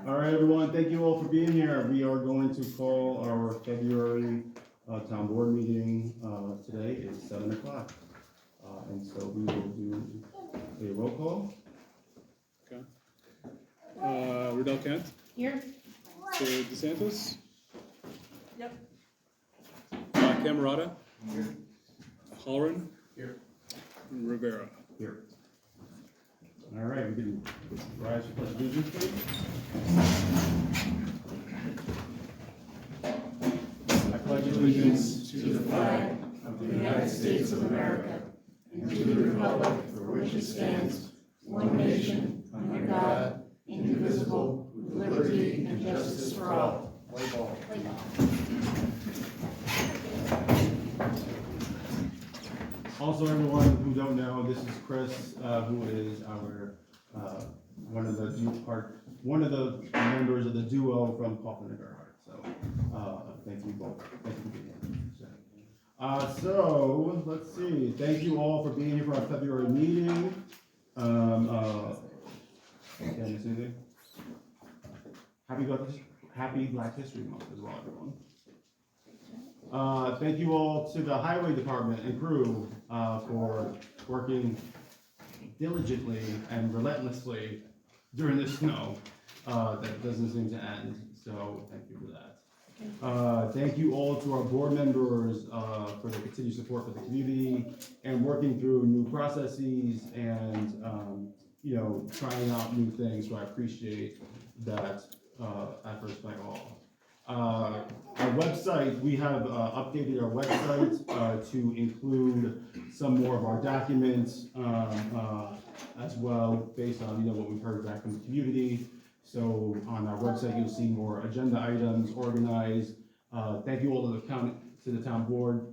All right, everyone, thank you all for being here. We are going to call our February town board meeting today. It's 7 o'clock. And so we will do a roll call. Okay. Riddell Kent, Here. Mr. DeSantis, Yep. Camerata, Here. Halloran, Here. and Rivera. Here. All right, we can rise for pledge of allegiance, please. I pledge allegiance To the flag of the United States of America and to the republic for which it stands, one nation, under God, indivisible, with liberty and justice for all. Play ball. Also, everyone who don't know, this is Chris, who is our one of the members of the duo from Kaufman and Gerhardt. So, thank you both. Thank you for being here. So let's see. Thank you all for being here for our February meeting. Can I miss anything? Happy Black History Month as well, everyone. Thank you all to the highway department and crew for working diligently and relentlessly during the snow that doesn't seem to end. So thank you for that. Thank you all to our board members for the continued support for the community and working through new processes and trying out new things. So I appreciate that efforts by all. Our website, we have updated our website to include some more of our documents as well, based on what we've heard back from the community. So on our website, you'll see more agenda items organized. Thank you all to the town board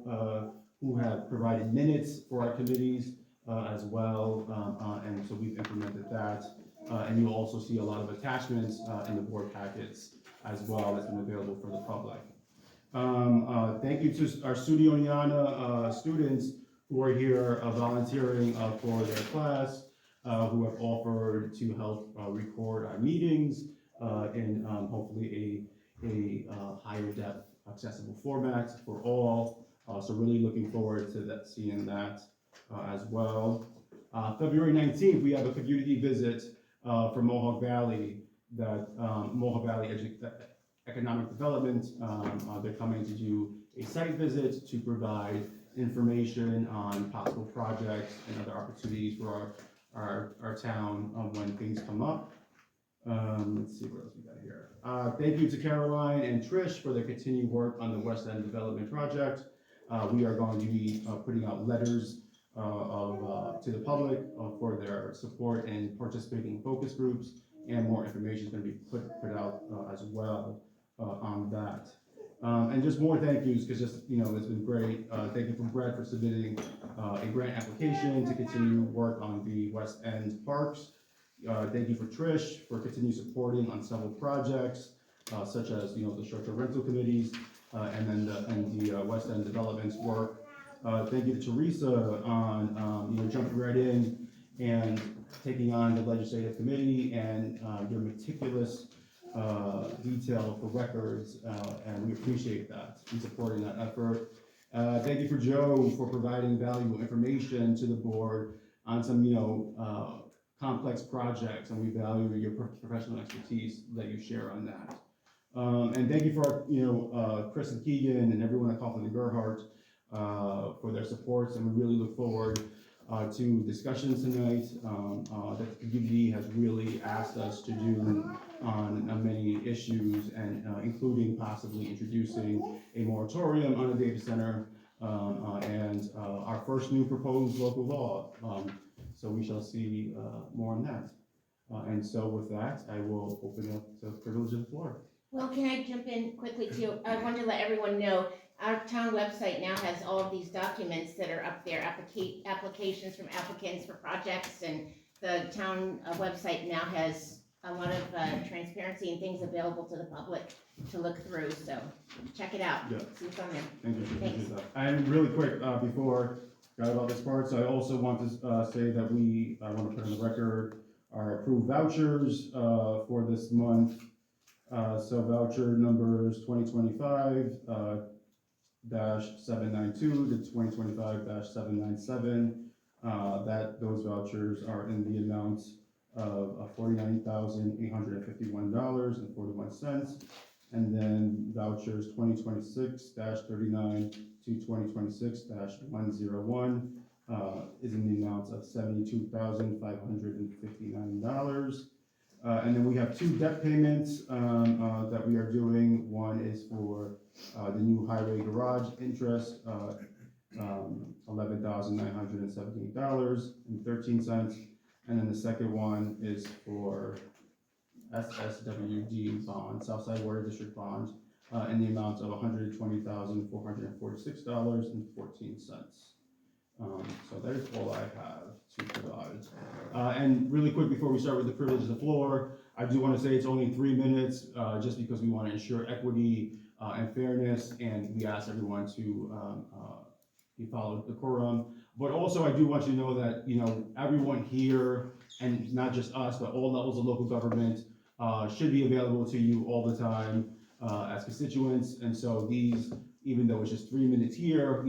who have provided minutes for our committees as well, and so we've implemented that. And you'll also see a lot of attachments in the board packets as well that's been available for the public. Thank you to our Studio Oneonta students who are here volunteering for their class, who have offered to help record our meetings in hopefully a higher depth accessible format for all. So really looking forward to seeing that as well. February 19th, we have a community visit from Mohawk Valley, that Mohawk Valley Economic Development. They're coming to do a site visit to provide information on possible projects and other opportunities for our town when things come up. Let's see what else we got here. Thank you to Caroline and Trish for their continued work on the West End Development Project. We are going to be putting out letters to the public for their support and participating focus groups, and more information is going to be put out as well on that. And just more thank yous, because it's been great. Thank you for Brett for submitting a grant application to continue work on the West End parks. Thank you for Trish for continue supporting on several projects, such as the short-term rental committees and the West End developments work. Thank you to Teresa on jumping right in and taking on the legislative committee and your meticulous detail for records, and we appreciate that and supporting that effort. Thank you for Joe for providing valuable information to the board on some complex projects, and we value your professional expertise that you share on that. And thank you for Chris and Keegan and everyone at Kaufman and Gerhardt for their supports, and we really look forward to discussions tonight that the community has really asked us to do on many issues, and including possibly introducing a moratorium on a data center and our first new proposed local law. So we shall see more on that. And so with that, I will open up the privilege of the floor. Well, can I jump in quickly too? I want to let everyone know our town website now has all of these documents that are up there, applications from applicants for projects, and the town website now has a lot of transparency and things available to the public to look through, so check it out. Yeah. See what's on there. Thank you. Thanks. And really quick, before I got about this part, so I also want to say that I want to put on the record our approved vouchers for this month. So voucher numbers 2025 -792 to 2025 -797. Those vouchers are in the amount of $49,851.41. And then vouchers 2026-39 to 2026-101 is in the amount of $72,559. And then we have two debt payments that we are doing. One is for the new highway garage interest, $11,978.13. And then the second one is for SSWD bond, Southside Water District bond, in the amount of $120,446.14. So that is all I have to provide. And really quick, before we start with the privilege of the floor, I do want to say it's only 3 minutes, just because we want to ensure equity and fairness, and we ask everyone to follow the quorum. But also, I do want you to know that, everyone here, and not just us, but all levels of local government, should be available to you all the time as constituents. And so these, even though it's just 3 minutes here,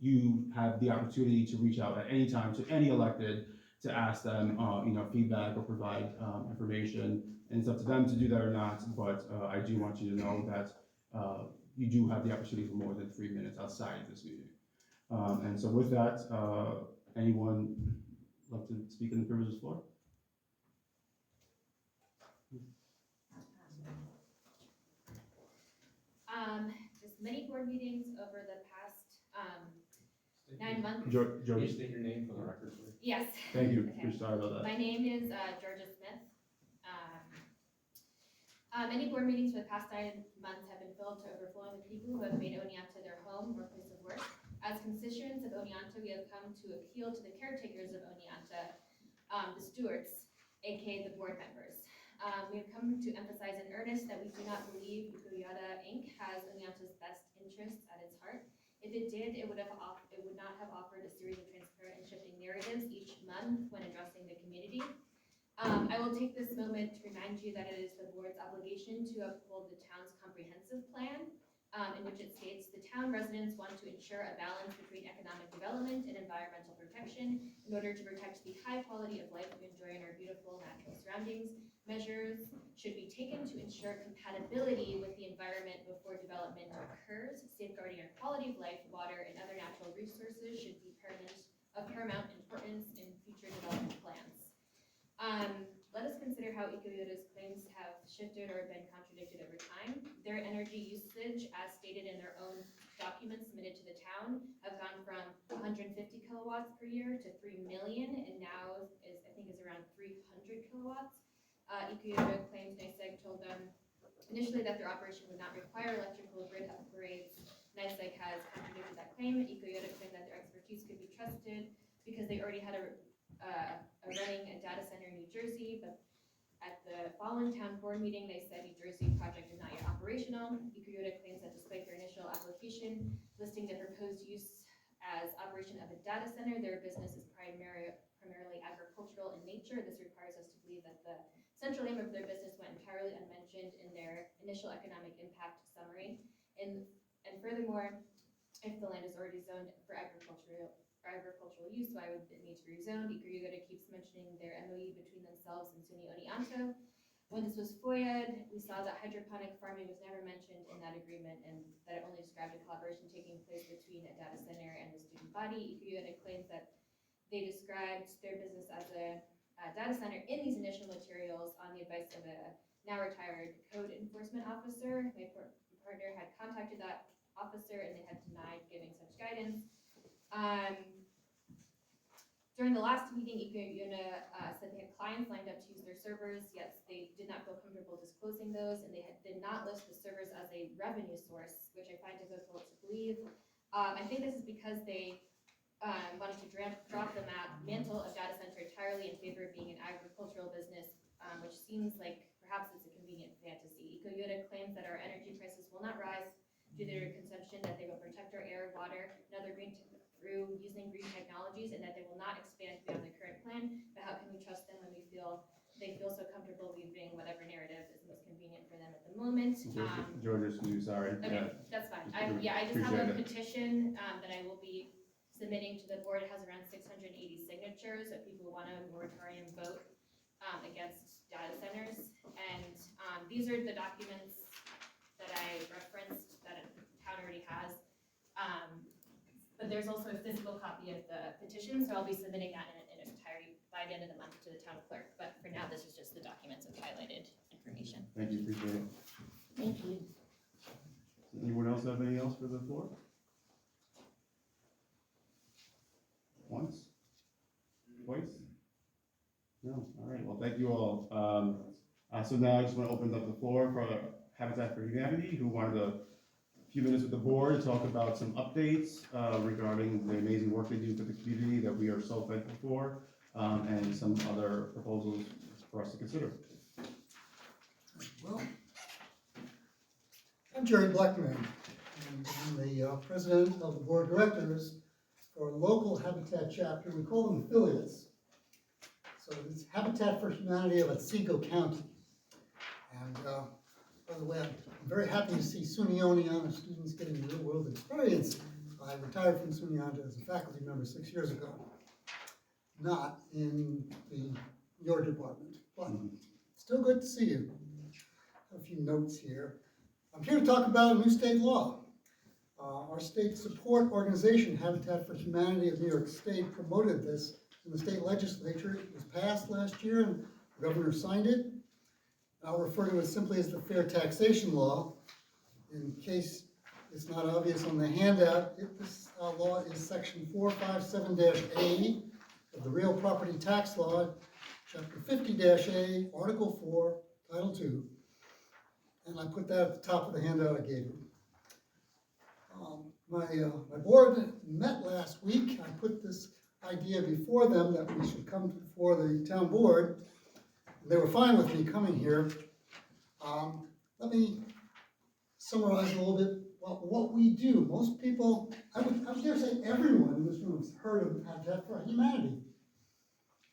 you have the opportunity to reach out at any time to any elected to ask them, feedback or provide information. And it's up to them to do that or not, but I do want you to know that you do have the opportunity for more than 3 minutes outside this meeting. And so with that, anyone like to speak in the privilege of the floor? Just many board meetings over the past 9 months. Jody? State your name for the record, please. Yes. Thank you. Okay. Sorry about that. My name is Georgia Smith. Many board meetings for the past 9 months have been filled to overflowing with people who have made Oneonta their home or place of work. As constituents of Oneonta, we have come to appeal to the caretakers of Oneonta, the stewards, aka the board members. We have come to emphasize in earnest that we do not believe Oneonta Inc. has Oneonta's best interests at its heart. If it did, it would not have offered a series of transparent and shifting narratives each month when addressing the community. I will take this moment to remind you that it is the board's obligation to uphold the town's comprehensive plan, in which it states the town residents want to ensure a balance between economic development and environmental protection in order to protect the high quality of life we enjoy in our beautiful natural surroundings. Measures should be taken to ensure compatibility with the environment before development occurs. Safeguarding our quality of life, water, and other natural resources should be of paramount importance in future development plans. Let us consider how Ikoyota's claims have shifted or been contradicted over time. Their energy usage, as stated in their own documents submitted to the town, have gone from 150 kilowatts per year to 3 million, and now is around 300 kilowatts. Ikoyota claims NYSEG told them initially that their operation would not require electrical grid upgrades. NYSEG has contradicted that claim. Ikoyota claimed that their expertise could be trusted because they already had a running data center in New Jersey, but at the following town board meeting, they said New Jersey project is not yet operational. Ikoyota claims that despite their initial application listing the proposed use as operation of a data center, their business is primarily agricultural in nature. This requires us to believe that the central aim of their business went entirely unmentioned in their initial economic impact summary. And furthermore, if the land is already zoned for agricultural use, why would it need to be rezoned? Ikoyota keeps mentioning their MOU between themselves and SUNY Oneonta. When this was FOIA'd, we saw that hydroponic farming was never mentioned in that agreement and that it only described a collaboration taking place between a data center and the student body. Ikoyota claims that they described their business as a data center in these initial materials on the advice of a now retired code enforcement officer. My partner had contacted that officer and they had denied giving such guidance. During the last meeting, Ikoyota said they had clients lined up to use their servers, yet they did not feel comfortable disclosing those, and they did not list the servers as a revenue source, which I find difficult to believe. I think this is because they wanted to drop the mantle of data center entirely in favor of being an agricultural business, which seems like perhaps it's a convenient fantasy. Ikoyota claims that our energy prices will not rise due to their consumption, that they will protect our air, water, and other through using green technologies, and that they will not expand beyond the current plan. But how can we trust them when they feel so comfortable weaving whatever narrative is most convenient convenient for them at the moment. George, sorry. Okay, that's fine. I just have a petition, that I will be submitting to the board. It has around 680 signatures of people who want a moratorium vote, against data centers. And, these are the documents that I referenced that the town already has. But there's also a physical copy of the petition, so I'll be submitting that in its entirety by the end of the month to the town clerk. But for now, this is just the documents with highlighted information. Thank you, appreciate it. Thank you. Does anyone else have anything else for the floor? Once? Twice? No, all right, well, thank you all. So now I just want to open up the floor for Habitat for Humanity, who wanted a few minutes with the board to talk about some updates regarding the amazing work they do for the community that we are so thankful for, and some other proposals for us to consider. Well, I'm Jerry Blackman, and I'm the president of the board of directors for a local Habitat chapter. We call them affiliates. So it's Habitat for Humanity of Otsego County. And by the way, I'm very happy to see Oneonta students getting real world experience. I retired from Oneonta as a faculty member 6 years ago, not in your department, but still good to see you. A few notes here. I'm here to talk about a new state law. Our state support organization, Habitat for Humanity of New York State, promoted this in the state legislature. It was passed last year and the governor signed it. I'll refer to it simply as the Fair Taxation Law. In case it's not obvious on the handout, this law is section 457-A of the Real Property Tax Law, chapter 50-A, article 4, title 2. And I put that at the top of the handout I gave you. My board met last week. I put this idea before them that we should come before the town board. They were fine with me coming here. Let me summarize a little bit what we do. Most people, I would dare say everyone in this room has heard of Habitat for Humanity.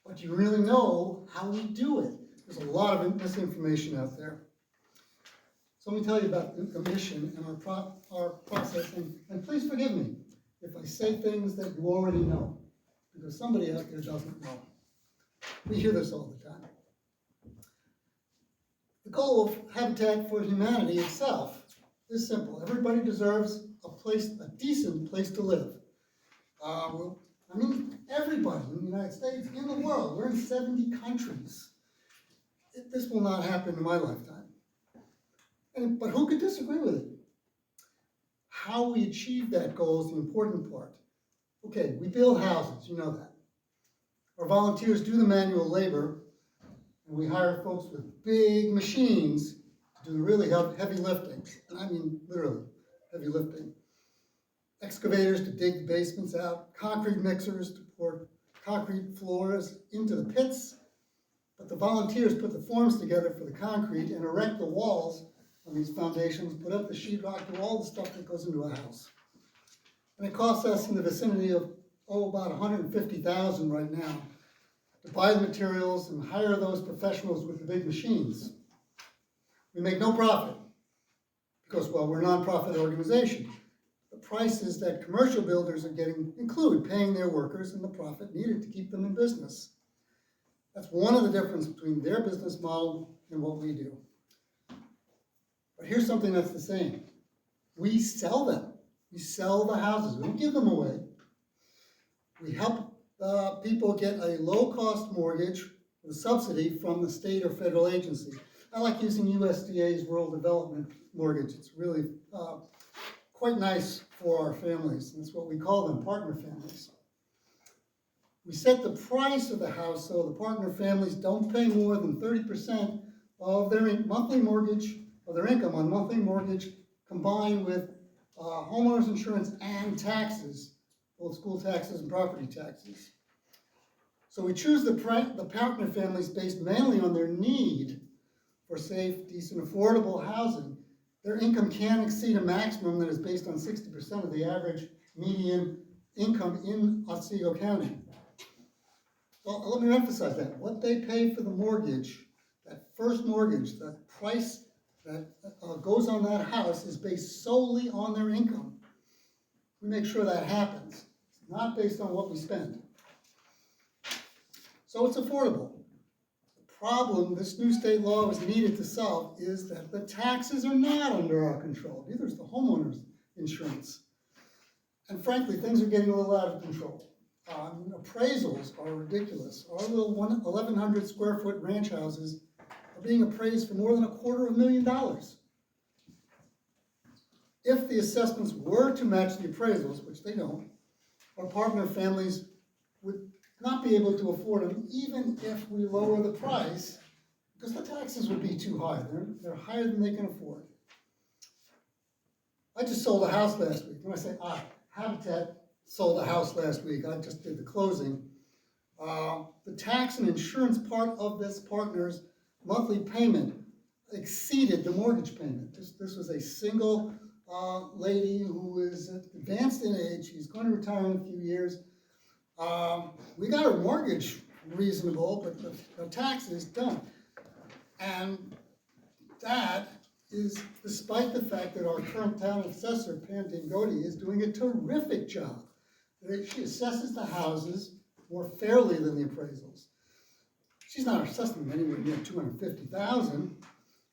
But you really know how we do it. There's a lot of misinformation out there. So let me tell you about the mission and our process, and please forgive me if I say things that you already know, because somebody out there doesn't know. We hear this all the time. The goal of Habitat for Humanity itself is simple. Everybody deserves a decent place to live. Everybody in the United States, in the world, we're in 70 countries. This will not happen in my lifetime. But who could disagree with it? How we achieve that goal is the important part. Okay, we build houses, you know that. Our volunteers do the manual labor, and we hire folks with big machines to do the really heavy lifting. And I mean literally heavy lifting. Excavators to dig the basements out, concrete mixers to pour concrete floors into the pits. But the volunteers put the forms together for the concrete and erect the walls on these foundations, put up the sheetrock, do all the stuff that goes into a house. And it costs us in the vicinity of, about $150,000 right now to buy the materials and hire those professionals with the big machines. We make no profit because, well, we're a nonprofit organization. The prices that commercial builders are getting include paying their workers and the profit needed to keep them in business. That's one of the differences between their business model and what we do. But here's something that's the same. We sell them. We sell the houses. We don't give them away. We help people get a low-cost mortgage with a subsidy from the state or federal agency. I like using USDA's Rural Development Mortgage. It's really quite nice for our families. That's what we call them, partner families. We set the price of the house so the partner families don't pay more than 30% of their monthly mortgage, of their income on monthly mortgage, combined with homeowners insurance and taxes, both school taxes and property taxes. So we choose the partner families based mainly on their need for safe, decent, affordable housing. Their income can exceed a maximum that is based on 60% of the average median income in Otsego County. Well, let me emphasize that. What they pay for the mortgage, that first mortgage, that price that goes on that house is based solely on their income. We make sure that happens. It's not based on what we spend. So it's affordable. The problem this new state law is needed to solve is that the taxes are not under our control. Neither is the homeowner's insurance. And frankly, things are getting a little out of control. Appraisals are ridiculous. Our little 1,100 square foot ranch houses are being appraised for more than $250,000. If the assessments were to match the appraisals, which they don't, our partner families would not be able to afford them, even if we lower the price, because the taxes would be too high. They're higher than they can afford. I just sold a house last week. When I say Habitat sold a house last week, I just did the closing. The tax and insurance part of this partner's monthly payment exceeded the mortgage payment. This was a single lady who is advanced in age. She's going to retire in a few years. We got her mortgage reasonable, but the taxes don't. And that is despite the fact that our current town assessor, Pam Dingoti, is doing a terrific job. She assesses the houses more fairly than the appraisals. She's not assessing them anywhere near $250,000.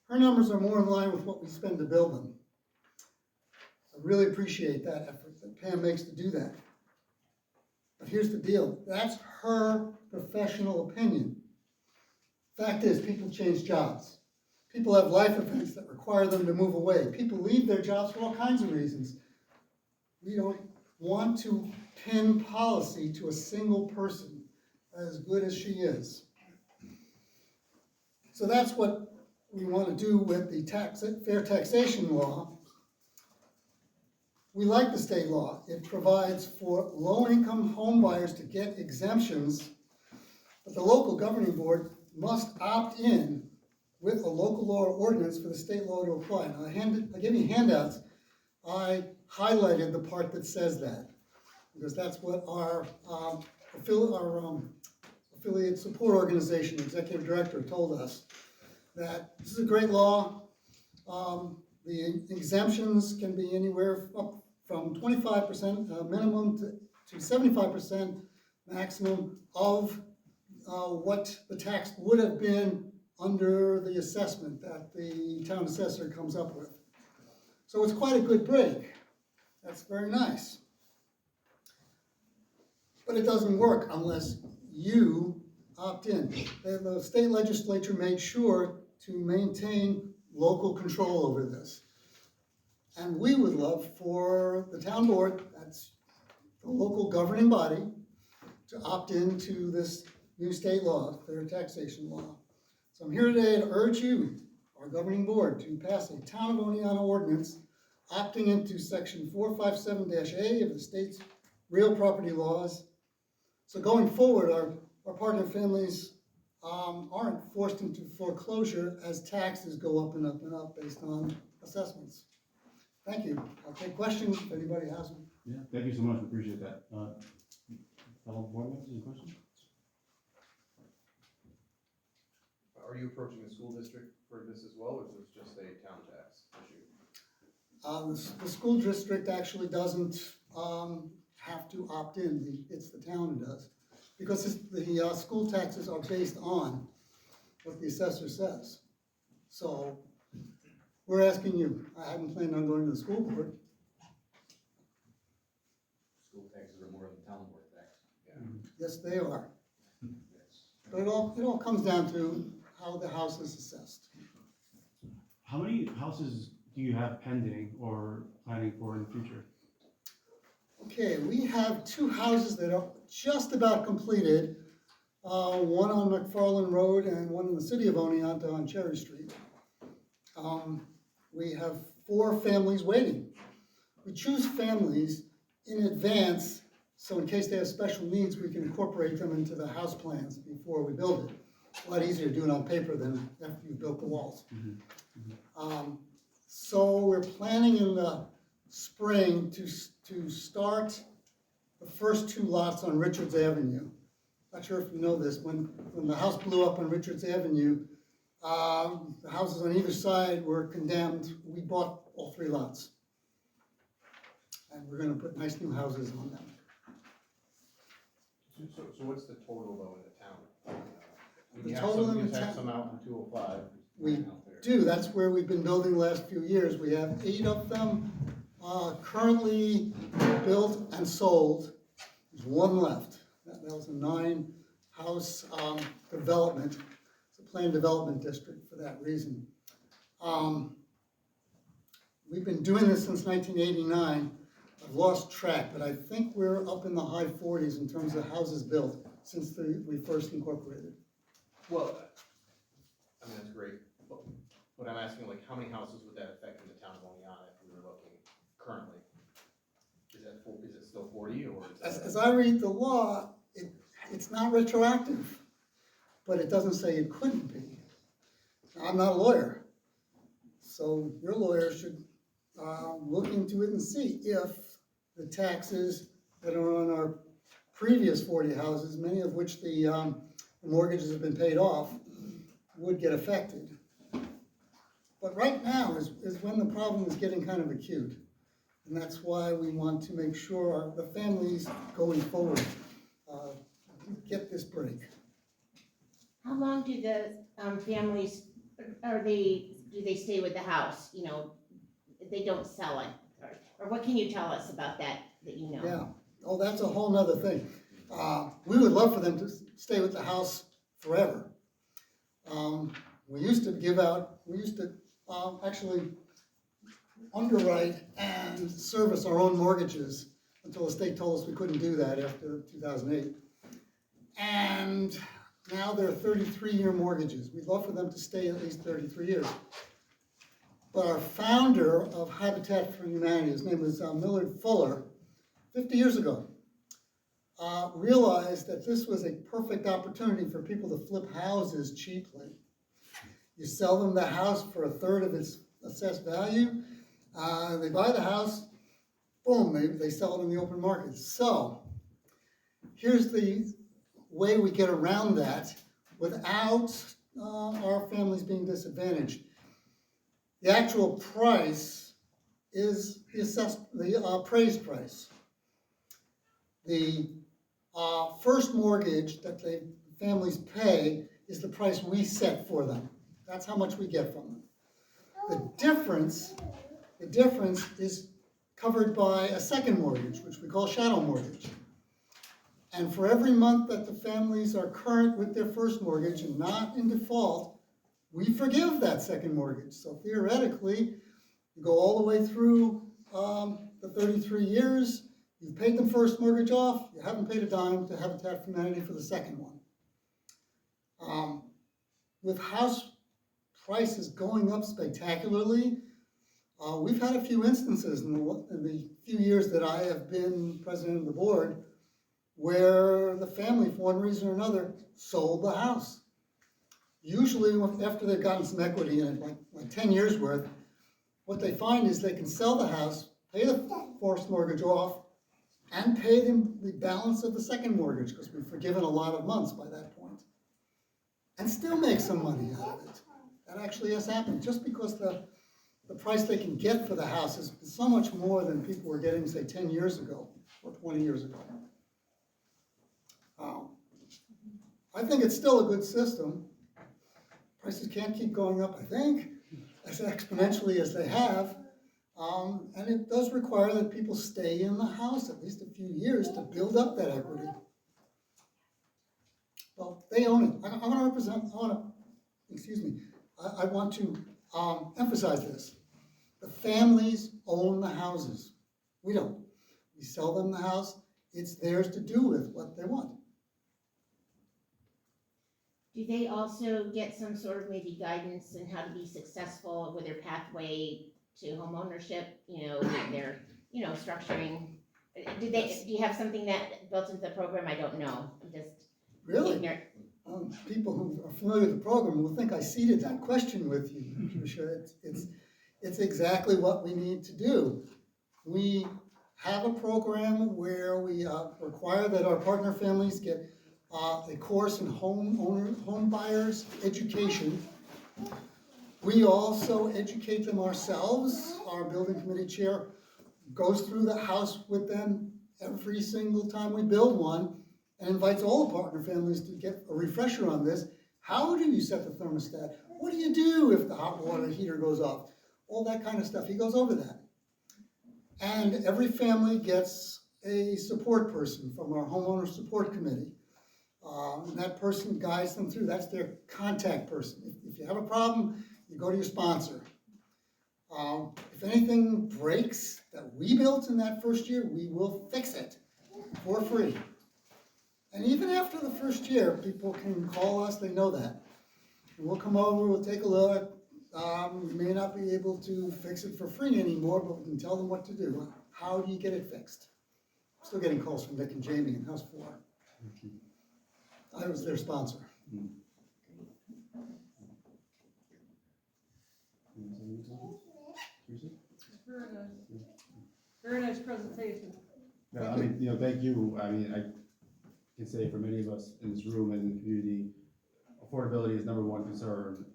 Her numbers are more in line with what we spend to build them. I really appreciate that effort that Pam makes to do that. But here's the deal. That's her professional opinion. Fact is, people change jobs. People have life events that require them to move away. People leave their jobs for all kinds of reasons. We don't want to pin policy to a single person, as good as she is. So that's what we want to do with the fair taxation law. We like the state law. It provides for low-income home buyers to get exemptions, but the local governing board must opt in with a local law or ordinance for the state law to apply. Now, I gave you handouts. I highlighted the part that says that, because that's what our affiliate support organization executive director told us, that this is a great law. The exemptions can be anywhere up from 25% minimum to 75% maximum of what the tax would have been under the assessment that the town assessor comes up with. So it's quite a good break. That's very nice. But it doesn't work unless you opt in. The state legislature made sure to maintain local control over this. And we would love for the town board, that's the local governing body, to opt into this new state law, fair taxation law. So I'm here today to urge you, our governing board, to pass a Town of Oneonta ordinance opting into section 457-A of the state's real property laws. So going forward, our partner families aren't forced into foreclosure as taxes go up and up and up based on assessments. Thank you. I'll take questions if anybody has them. Yeah, thank you so much. We appreciate that. Fellow board members, any questions? Are you approaching the school district for this as well, or is this just a town tax issue? The school district actually doesn't have to opt in. It's the town who does. Because the school taxes are based on what the assessor says. So we're asking you. I hadn't planned on going to the school board. School taxes are more than town board tax. Yeah. Yes, they are. But it all comes down to how the house is assessed. How many houses do you have pending or planning for in the future? Okay, we have 2 houses that are just about completed. One on McFarland Road and one in the city of Oneonta on Cherry Street. We have 4 families waiting. We choose families in advance, so in case they have special needs, we can incorporate them into the house plans before we build it. It's a lot easier to do it on paper than after you've built the walls. So we're planning in the spring to start the first 2 lots on Richards Avenue. Not sure if you know this, when the house blew up on Richards Avenue, The houses on either side were condemned. We bought all 3 lots. And we're gonna put nice new houses on them. So what's the total though in the town? The You have total some, in you the have town- some out in 205. We out there. do, that's where we've been building the last few years. We have 8 of them currently built and sold. There's 1 left. That was a 9-house development. It's a planned development district for that reason. We've been doing this since 1989. I've lost track, but I think we're up in the high 40s in terms of houses built since we first incorporated. Well, I mean, that's great, but I'm asking, like, how many houses would that affect in the town of Oneonta if we were looking currently? Is it still 40, or is that? As I read the law, it's not retroactive, but it doesn't say it couldn't be. Now, I'm not a lawyer, so your lawyer should look into it and see if the taxes that are on our previous 40 houses, many of which the mortgages have been paid off, would get affected. But right now is when the problem is getting kind of acute. And that's why we want to make sure the families going forward get this break. How long do the families, do they stay with the house, you know, they don't sell it? Or what can you tell us about that you know? Yeah, oh, that's a whole nother thing. We would love for them to stay with the house forever. We used to actually underwrite and service our own mortgages until the state told us we couldn't do that after 2008. And now they're 33-year mortgages. We'd love for them to stay at least 33 years. But our founder of Habitat for Humanity, his name was Millard Fuller, 50 years ago, realized that this was a perfect opportunity for people to flip houses cheaply. You sell them the house for 1/3 of its assessed value. They buy the house, boom, they sell it in the open market. So here's the way we get around that without our families being disadvantaged. The actual price is the appraised price. The first mortgage that the families pay is the price we set for them. That's how much we get from them. The difference is covered by a second mortgage, which we call shadow mortgage. And for every month that the families are current with their first mortgage and not in default, we forgive that second mortgage. So theoretically, you go all the way through the 33 years, you've paid the first mortgage off, you haven't paid a dime to Habitat for Humanity for the second one. With house prices going up spectacularly, we've had a few instances in the few years that I have been president of the board where the family, for one reason or another, sold the house. Usually after they've gotten some equity in it, like 10 years worth, what they find is they can sell the house, pay the first mortgage off, and pay them the balance of the second mortgage, because we've forgiven a lot of months by that point, and still make some money out of it. That actually has happened, just because the price they can get for the house is so much more than people were getting, say, 10 years ago or 20 years ago. I think it's still a good system. Prices can't keep going up, I think, as exponentially as they have. And it does require that people stay in the house at least a few years to build up that equity. Well, they own it. I want to emphasize this. The families own the houses. We don't. We sell them the house. It's theirs to do with what they want. Do they also get some sort of maybe guidance in how to be successful with their pathway to home ownership, you know, with their, you know, structuring? Do you have something that built into the program? I don't know. I'm just Really? ignorant. People who are familiar with the program will think I seeded that question with you, Patricia. It's exactly what we need to do. We have a program where we require that our partner families get a course in home buyers education. We also educate them ourselves. Our building committee chair goes through the house with them every single time we build one and invites all the partner families to get a refresher on this. How do you set the thermostat? What do you do if the hot water heater goes off? All that kind of stuff. He goes over that. And every family gets a support person from our homeowner support committee. And that person guides them through. That's their contact person. If you have a problem, you go to your sponsor. If anything breaks that we built in that first year, we will fix it for free. And even after the first year, people can call us, they know that. We'll come over, we'll take a look. We may not be able to fix it for free anymore, but we can tell them what to do. How do you get it fixed? I'm still getting calls from Nick and Jamie in House 4. I was their sponsor. Very nice presentation. No, I mean, thank you. I mean, I can say for many of us in this room and in the community, affordability is number one concern.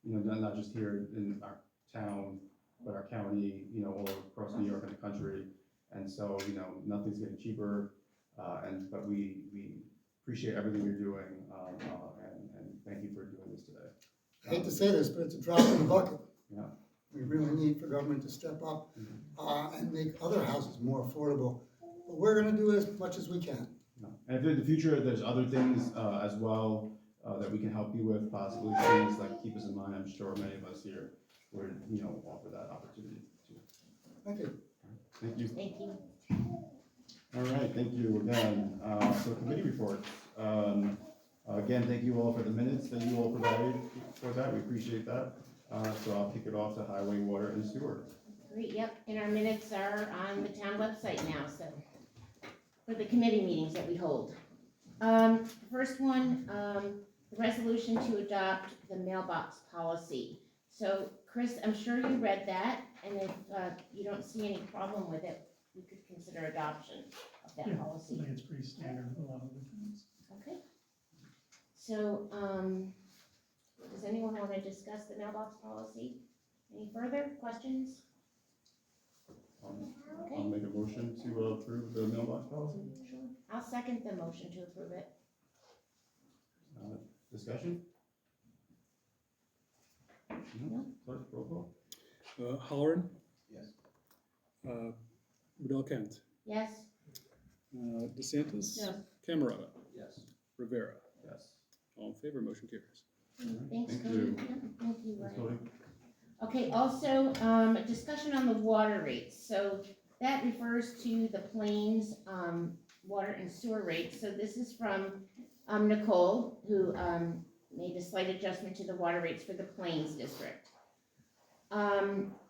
Not just here in our town, but our county, all across New York and the country. And so, nothing's getting cheaper. But we appreciate everything you're doing, and thank you for doing this today. I hate to say this, but it's a drop in the bucket. Yeah. We really need for government to step up and make other houses more affordable. But we're gonna do as much as we can. Yeah. And if in the future there's other things as well that we can help you with, possibly things like keep us in mind. I'm sure many of us here would offer that opportunity too. Thank you. Thank you. Thank you. All right, thank you again. So committee reports. Again, thank you all for the minutes that you all provided for that. We appreciate that. So I'll kick it off to Highway, Water, and Sewer. Great, yep, and our minutes are on the town website now, so, for the committee meetings that we hold. First one, the resolution to adopt the mailbox policy. So, Chris, I'm sure you read that, and if you don't see any problem with it, we could consider adoption of that Yeah, policy. I think it's pretty standard with a lot of the things. Okay. So, does anyone want to discuss the mailbox policy? Any further questions? I'll make a motion to approve the mailbox policy. Sure. I'll second the motion to approve it. Discussion? No? Clerk, roll call? Halloran, Yes. Riddell Kent, Yes? DeSantis. No. Camerata, Yes. Rivera. Yes. All in favor, motion carries. Thanks, Thank Cody. you. Yeah, thank you, Ms. Ryan. Cody? Okay, also, a discussion on the water rates. So that refers to the Plains, water and sewer rates. So this is from, Nicole, who, made a slight adjustment to the water rates for the Plains district.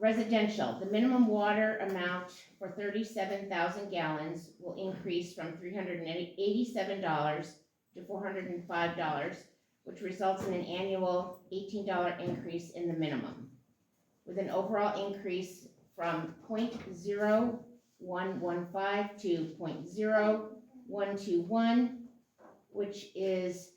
Residential, the minimum water amount for 37,000 gallons will increase from $387 to $405, which results in an annual $18 increase in the minimum, with an overall increase from 0.0115 to 0.0121, which is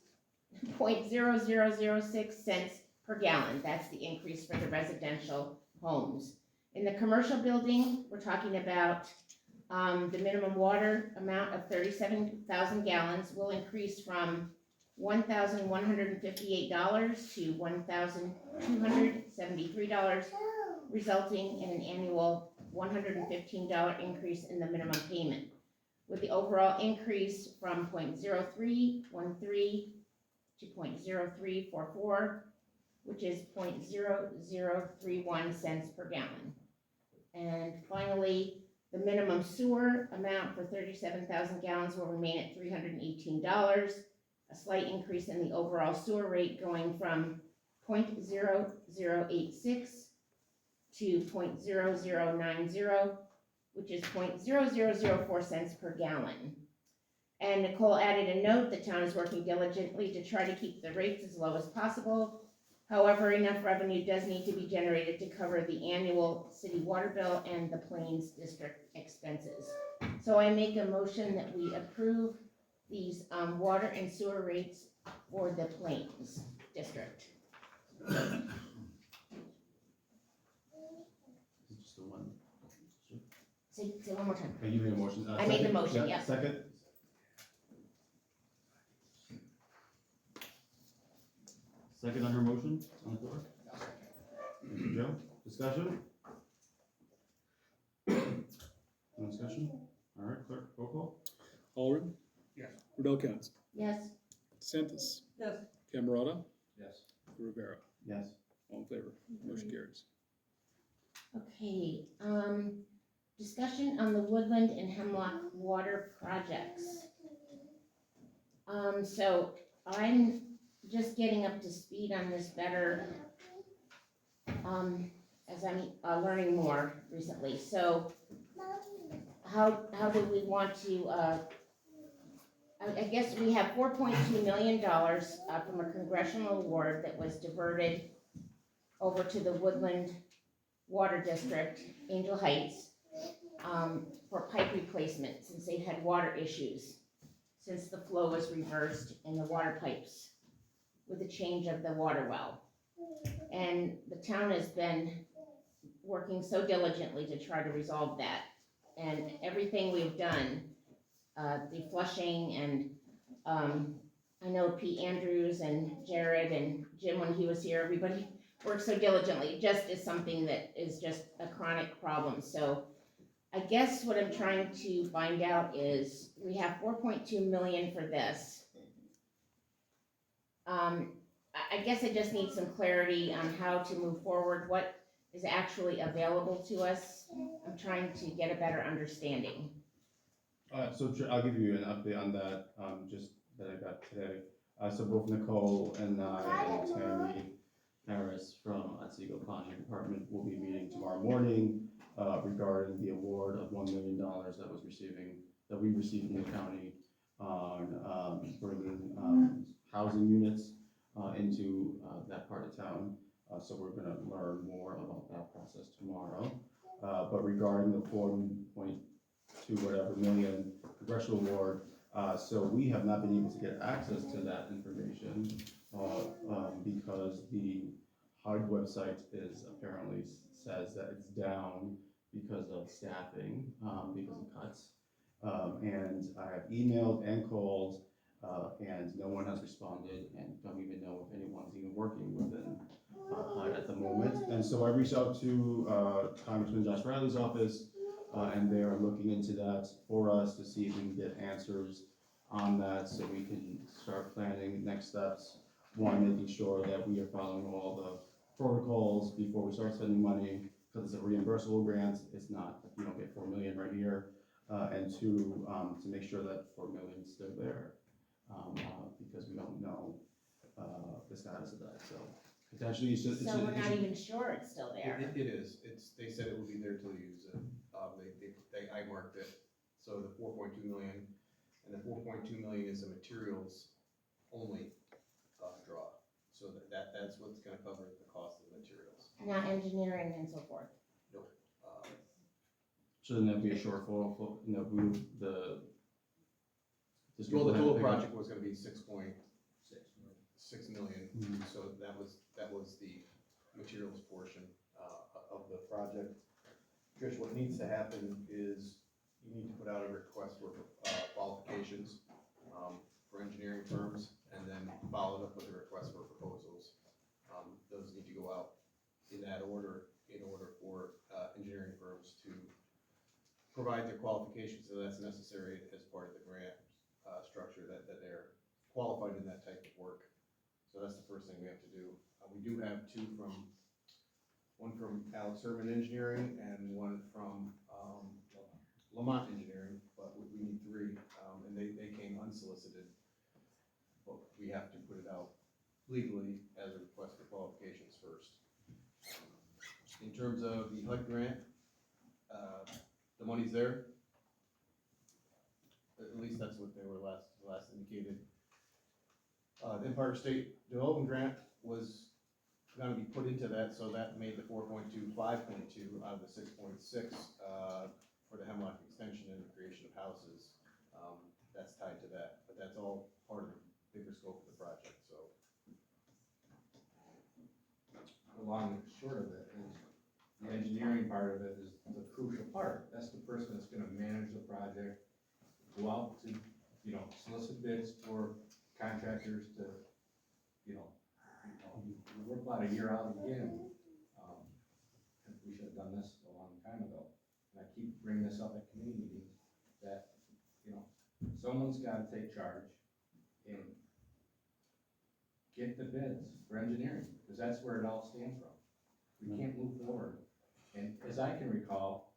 0.0006 cents per gallon. That's the increase for the residential homes. In the commercial building, we're talking about the minimum water amount of 37,000 gallons will increase from $1,158 to $1,273, resulting in an annual $115 increase in the minimum payment, with the overall increase from 0.0313 to 0.0344, which is 0.0031 cents per gallon. And finally, the minimum sewer amount for 37,000 gallons will remain at $318, a slight increase in the overall sewer rate going from 0.0086 to 0.0090, which is 0.0004 cents per gallon. And Nicole added a note, the town is working diligently to try to keep the rates as low as possible. However, enough revenue does need to be generated to cover the annual city water bill and the Plains district expenses. So I make a motion that we approve these water and sewer rates for the Plains district. Is it just the one? Say one more time. Are you making a motion? I made the Second? motion, yeah. Second? Second on her motion on the floor? Thank you, Joe. Discussion? No discussion? All right, clerk, roll call? Halleran? Yes. Riddell Counts? Yes, DeSantis? Yes, Camerata? Yes. Rivera? Yes. All in favor? Motion carries. okay, discussion on the Woodland and Hemlock water projects. So I'm just getting up to speed on this better, as I'm, learning more recently, so how do we want to, I guess we have $4.2 million, from a congressional award that was diverted over to the Woodland Water District, Angel Heights, for pipe replacement, since they've had water issues, since the flow was reversed in the water pipes with the change of the water well. And the town has been working so diligently to try to resolve that. And everything we've done, the flushing and, I know Pete Andrews and Jared and Jim, when he was here, everybody worked so diligently. It just is something that is just a chronic problem. So I guess what I'm trying to find out is, we have 4.2 million for this. I guess I just need some clarity on how to move forward, what is actually available to us. I'm trying to get a better understanding. I'll give you an update on that, just that I got today. So both Nicole and I and Tammy Harris from Otsego Planning Department will be meeting tomorrow morning, regarding the award of $1 million that we received from the county on, bringing, housing units, into, that part of town. So we're gonna learn more about that process tomorrow. But regarding the 4.2 whatever million congressional award, so we have not been able to get access to that information, because the HUD website is apparently says that it's down because of staffing, because of cuts. And I have emailed and called, and no one has responded, and don't even know if anyone's even working within HUD at the moment. And so I reached out to Congressman Josh Riley's office, and they are looking into that for us to see if we can get answers on that, so we can start planning next steps. One, making sure that we are following all the protocols before we start spending money, because it's a reimbursable grant. It's not, you don't get 4 million right here. And two, to make sure that 4 million is still there, because we don't know the status of that. So potentially, it's just, So we're not even sure it's still there. It is, they said it will be there till you use it. I marked it, so the 4.2 million, and the 4.2 million is a materials only, draw. So that's what's gonna cover the cost of materials. Not engineering and so forth. shouldn't that be a shortfall for, the Well, the total project was gonna be 6.6 million, Mhm. so that was the materials portion, of the project. Trish, what needs to happen is you need to put out a request for, qualifications, for engineering firms, and then follow it up with a request for proposals. Those need to go out in that order, in order for, engineering firms to provide their qualifications, so that's necessary as part of the grant, structure, that they're qualified in that type of work. So that's the first thing we have to do. We do have one from Alex Herman Engineering and one from, Lamont Engineering, but we need three, and they came unsolicited. But we have to put it out legally as a request for qualifications first. In terms of the HUD grant, the money's there. At least that's what they were last indicated. The Empire State Development Grant was gonna be put into that, so that made the 4.2, 5.2 out of the 6.6, for the Hemlock extension and the creation of houses. That's tied to that, but that's all part of the bigger scope of the project, so. long and short of it is, the engineering part of it is the crucial part. That's the person that's gonna manage the project, go out to, solicit bids for contractors to, you work about a year out again. We should have done this a long time ago. And I keep bringing this up at committee meetings, that, someone's gotta take charge and get the bids for engineering, because that's where it all stands from. We can't move forward. And as I can recall,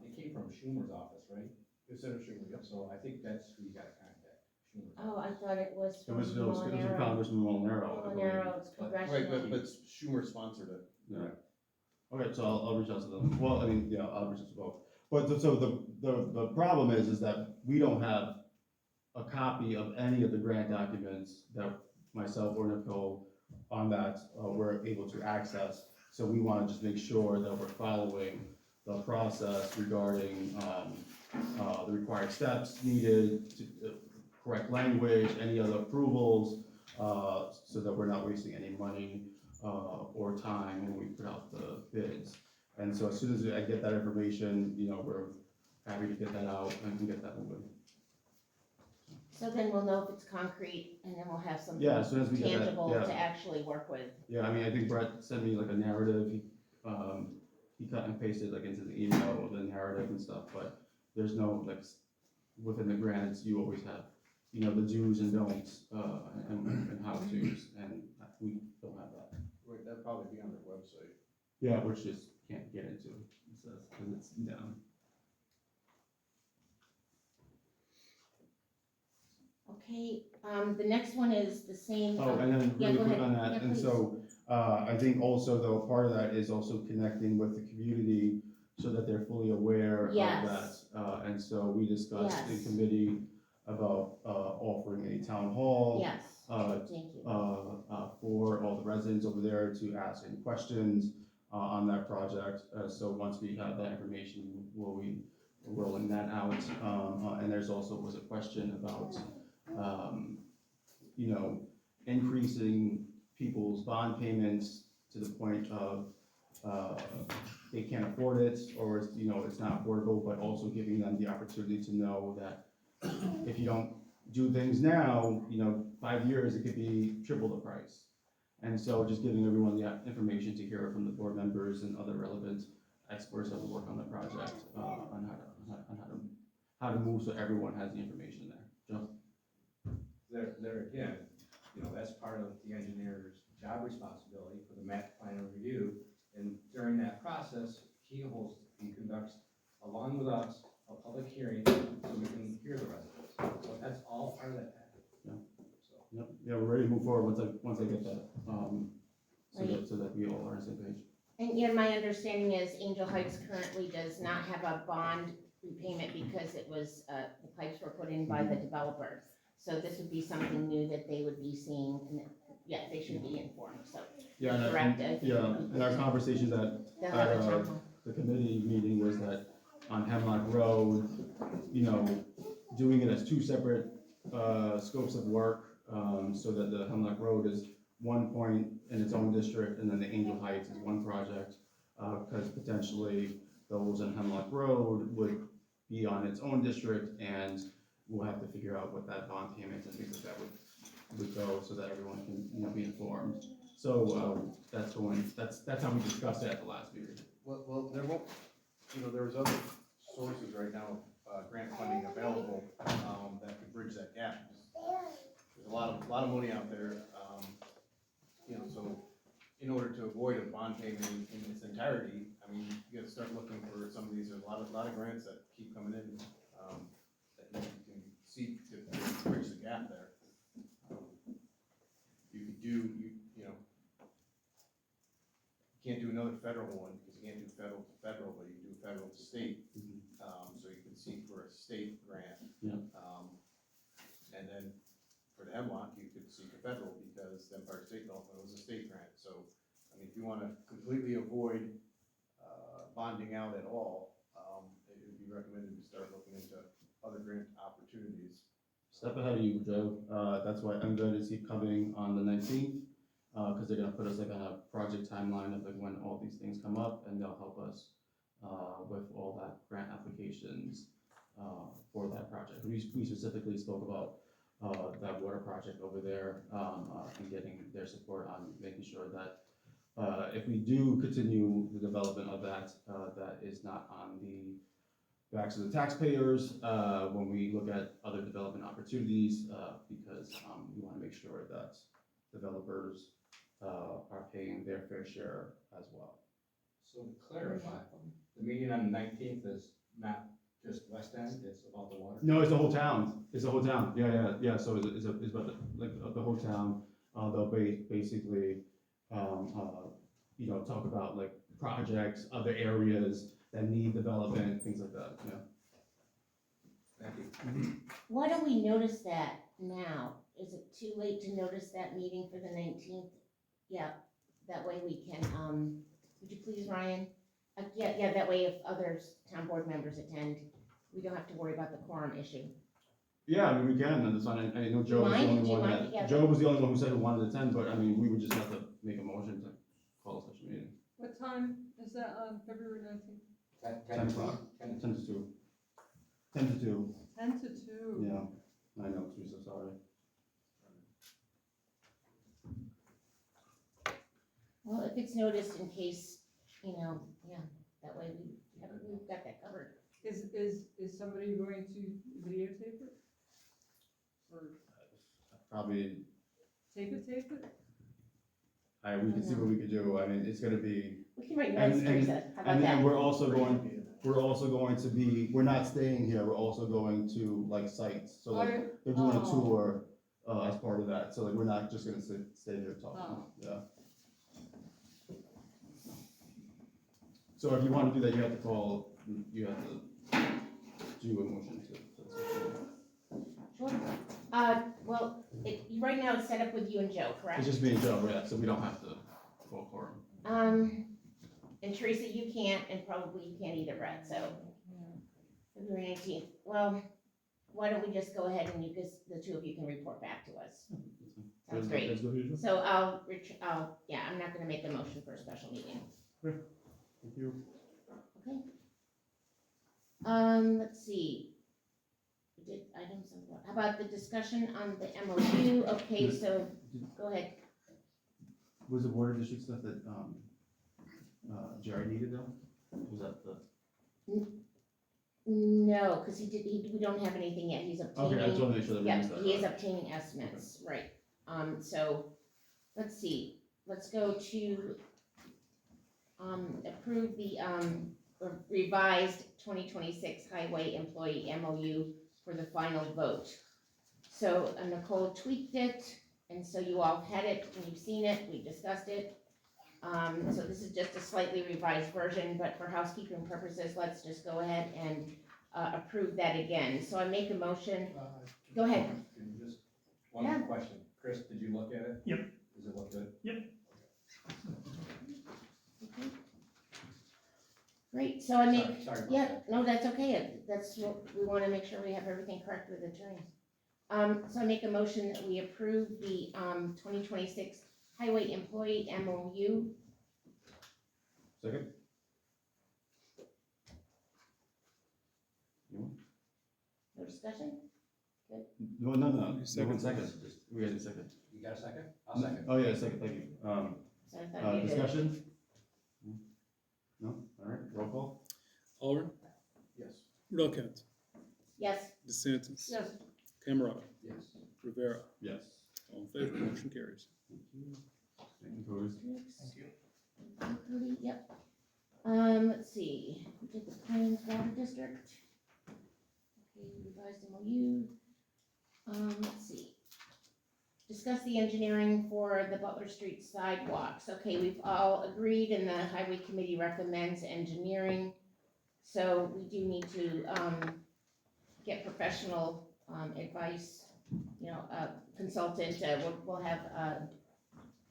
it came from Schumer's office, right? Senator Schumer, yep. So I think that's who you gotta contact, Schumer's Oh, I office. thought it was It from was from Molinaro. Congressman Molinaro. I believe. Molinaro, it's Right, congressional. but Schumer sponsored it. Yeah. Okay, so I'll reach out to them. Well, I mean, yeah, I'll reach out to both. But so the problem is that we don't have a copy of any of the grant documents that myself or Nicole on that we're able to access. So we wanna just make sure that we're following the process regarding, the required steps needed, to, correct language, any other approvals, so that we're not wasting any money, or time when we put out the bids. And so as soon as I get that information, we're happy to get that out and can get that moving. So then we'll know if it's concrete, and then we'll have something Yeah, as soon as we get that, tangible yeah. to actually work with. Yeah, I mean, I think Brett sent me like a narrative, he cut and pasted like into the email of the narrative and stuff, but there's no, like, within the grants, you always have, the do's and don'ts, and how-tos, and we don't have that. Right, that'd probably be on their website. Yeah, which just can't get into, it says, cause it's down. Okay, the next one is the same. Oh, and then Yeah, really go quick ahead. on that, Yeah, and please. so, I think also though, part of that is also connecting with the community so that they're fully aware of Yes. that. And so we discussed in Yes. committee about, offering a town hall. Yes, thank you. For all the residents over there to ask any questions, on that project. So once we have that information, we'll be rolling that out. And there's also was a question about, increasing people's bond payments to the point of, they can't afford it, or it's not affordable, but also giving them the opportunity to know that if you don't do things now, 5 years, it could be triple the price. And so just giving everyone the information to hear from the board members and other relevant experts that will work on the project, on how to move so everyone has the information there. Joe? There again, that's part of the engineer's job responsibility for the map plan review. And during that process, he conducts, along with us, a public hearing so we can hear the residents. So that's all part of that package. Yeah. So, Yep, yeah, we're ready to move forward once I get that, so that we all are on the same page. And my understanding is Angel Heights currently does not have a bond repayment because it was, the pipes were put in by the developer. So this would be something new that they would be seeing, and yeah, they should be informed, so. Yeah, and Correct. in our conversations They'll have a town hall. the committee meeting was that on Hemlock Road, doing it as two separate, scopes of work, so that the Hemlock Road is one point in its own district, and then the Angel Heights is one project, because potentially those in Hemlock Road would be on its own district, and we'll have to figure out what that bond payment and things like that would go, so that everyone can, be informed. So, that's how we discussed it at the last meeting. Well, there won't, there's other sources right now, grant funding available, that could bridge that gap. There's a lot of money out there, so in order to avoid a bond payment in its entirety, I mean, you gotta start looking for some of these, there's a lot of grants that keep coming in, that you can seek to bridge the gap there. You could do, you can't do another federal one, because you can't do federal to federal, but you can do federal to state. So you can seek for a state grant. Yeah. And then for the Hemlock, you could seek a federal, because the Empire State Development was a state grant. So, I mean, if you wanna completely avoid, bonding out at all, it would be recommended to start looking into other grant opportunities. Step ahead of you, Joe. That's why I'm going to see coming on the 19th. cause they're gonna put us like on a project timeline of like when all these things come up, and they'll help us, with all that grant applications, for that project. We specifically spoke about, that water project over there, and getting their support on making sure that, if we do continue the development of that, that is not on the backs of the taxpayers, when we look at other development opportunities, because, we wanna make sure that developers, are paying their fair share as well. So to clarify, the meeting on the 19th is not just West End, it's about the water? No, it's the whole town, it's the whole town, yeah, so it's about the whole town, they'll basically, you know, talk about like projects, other areas that need development, things like that, yeah. Thank you. Why don't we notice that now? Is it too late to notice that meeting for the 19th? Yeah, that way we can, would you please, Ryan? Yeah, that way if others, town board members attend, we don't have to worry about the quorum issue. Yeah, I mean, we can, and it's not, I know Joe was the mind? only Do you one mind? Yeah. that, Joe was the only one who said he wanted to attend, but I mean, we would just have to make a motion to call a special meeting. What time is that on February 19th? 10 o'clock. 10 to 2. 10 to 2, 10 to 2. yeah, I know, Teresa, sorry. Well, if it's noticed in case, you know, yeah, that way we've got that covered. Is somebody going to videotape it? Or Probably, tape it? we can see what we could do, I mean, it's gonna be, We can write notes, Teresa, how about and that? we're also going to be, we're not staying here, we're also going to like sites, so like, they're doing a Oh. tour, as part of that, so like, we're not just gonna stay here talking, Oh. yeah. So if you wanna do that, you have to do a motion to. Sure. Well, right now it's set up with you and Joe, correct? It's just me and Joe, yeah, so we don't have to call for him. And Teresa, you can't, and probably you can't either, Brett, so. February 19th, well, why don't we just go ahead and the two of you can report back to us. Sounds great. That's good, Joe? So yeah, I'm not gonna make a motion for a special meeting. Thank you. Okay. Let's see. We did items of, how about the discussion on the MOU? Okay, so, go ahead. Was the water district stuff that, Jerry needed though? Was that the? No, because we don't have anything yet, he's obtaining. Okay, I just wanna make sure that we Yeah, missed that. he is obtaining estimates, right. So, let's see, let's go to, approve the, revised 2026 highway employee MOU for the final vote. So Nicole tweaked it, and so you all had it, and you've seen it, we discussed it. So this is just a slightly revised version, but for housekeeping purposes, let's just go ahead and, approve that again. So I make a motion, go ahead. Can you just, Yeah. one question, Chris, did you look at it? Yep. Does it look good? Okay. Great, so I make, Sorry about yeah, that. no, that's okay, that's what, we wanna make sure we have everything correct with the attorneys. So I make a motion that we approve the, 2026 highway employee MOU. Second? No discussion? No, Second. second, we had a second. You got a second? I'll second. Oh, yeah, second, thank you. So I thought you did. Discussion? No, all right, roll call? Halleran, Yes. Redellcat, Yes, DeSantis. Yes. Camerata, Yes. Rivera, Yes. all in favor, motion carries. Thank you. Thank you, Cody. Thank you. Cody, yep. Let's see, we did the Plains Water District. Okay, revised MOU. Let's see. Discuss the engineering for the Butler Street sidewalks. Okay, we've all agreed and the highway committee recommends engineering. So we do need to, get professional, advice, you know, consultant, we'll have,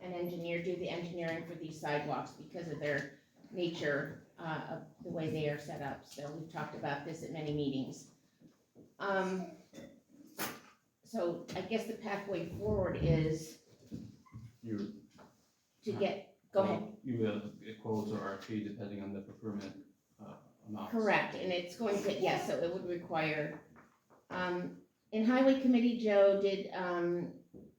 an engineer do the engineering for these sidewalks because of their nature, of the way they are set up. So we've talked about this at many meetings. So I guess the pathway forward is, You, to get, go ahead. You will get quotes or RFP depending on the procurement, amount. Correct, and it's going to, yes, so it would require, in highway committee, Joe did,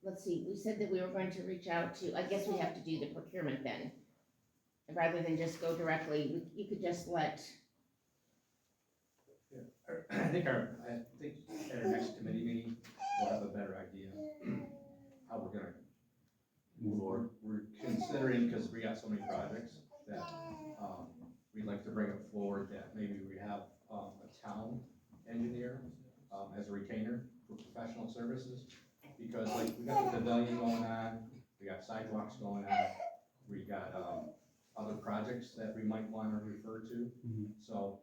let's see, we said that we were going to reach out to, I guess we have to do the procurement then. Rather than just go directly, you could just let, I think at our next committee meeting, we'll have a better idea how we're gonna move forward. We're considering, because we got so many projects, that, we'd like to bring it forward that maybe we have, a town engineer, as a retainer for professional services. Because like, we got the pavilion going on, we got sidewalks going on, we got, other projects that we might wanna refer to. Mhm. So,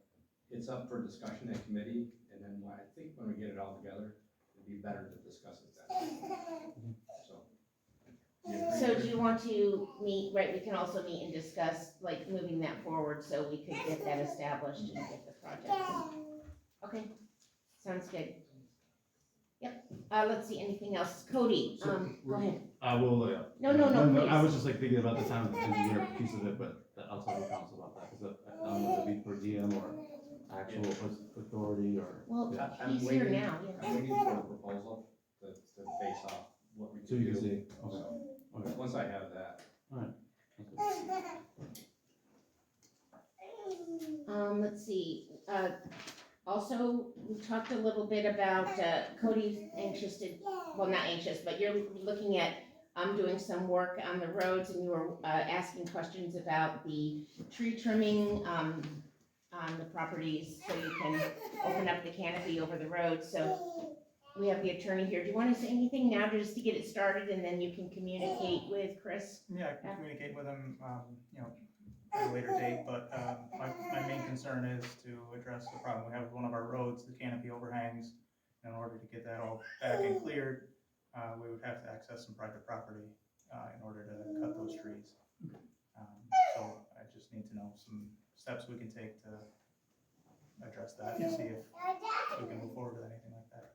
it's up for discussion at committee, and then I think when we get it all together, it'd be better to discuss it then. So. you agree so there? do you want to meet, right, we can also meet and discuss, like, moving that forward so we could get that established and get the project. Okay, sounds good. Yep, let's see, anything else? Cody, go ahead. I will, No, please. I was just like thinking about the town engineer piece of it, but I'll tell the council about that, because I don't know if it'd be per diem or actual authority or. Well, Yeah. I'm he's here waiting- now, yeah. I'm waiting for a proposal to base off what we So can you do. can see, okay, So, okay. once I have that, Let's see, also, we talked a little bit about, Cody's anxious to, well, not anxious, but you're looking at, doing some work on the roads, and you were, asking questions about the tree trimming, on the properties, so you can open up the canopy over the road, so we have the attorney here. Do you wanna say anything now, just to get it started, and then you can communicate with Chris? Yeah, I can communicate with them, at a later date, but, my main concern is to address the problem we have with one of our roads, the canopy overhangs. In order to get that all back and cleared, we would have to access some private property, in order to cut those trees. So I just need to know some steps we can take to address that, and see if we can move forward with anything like that.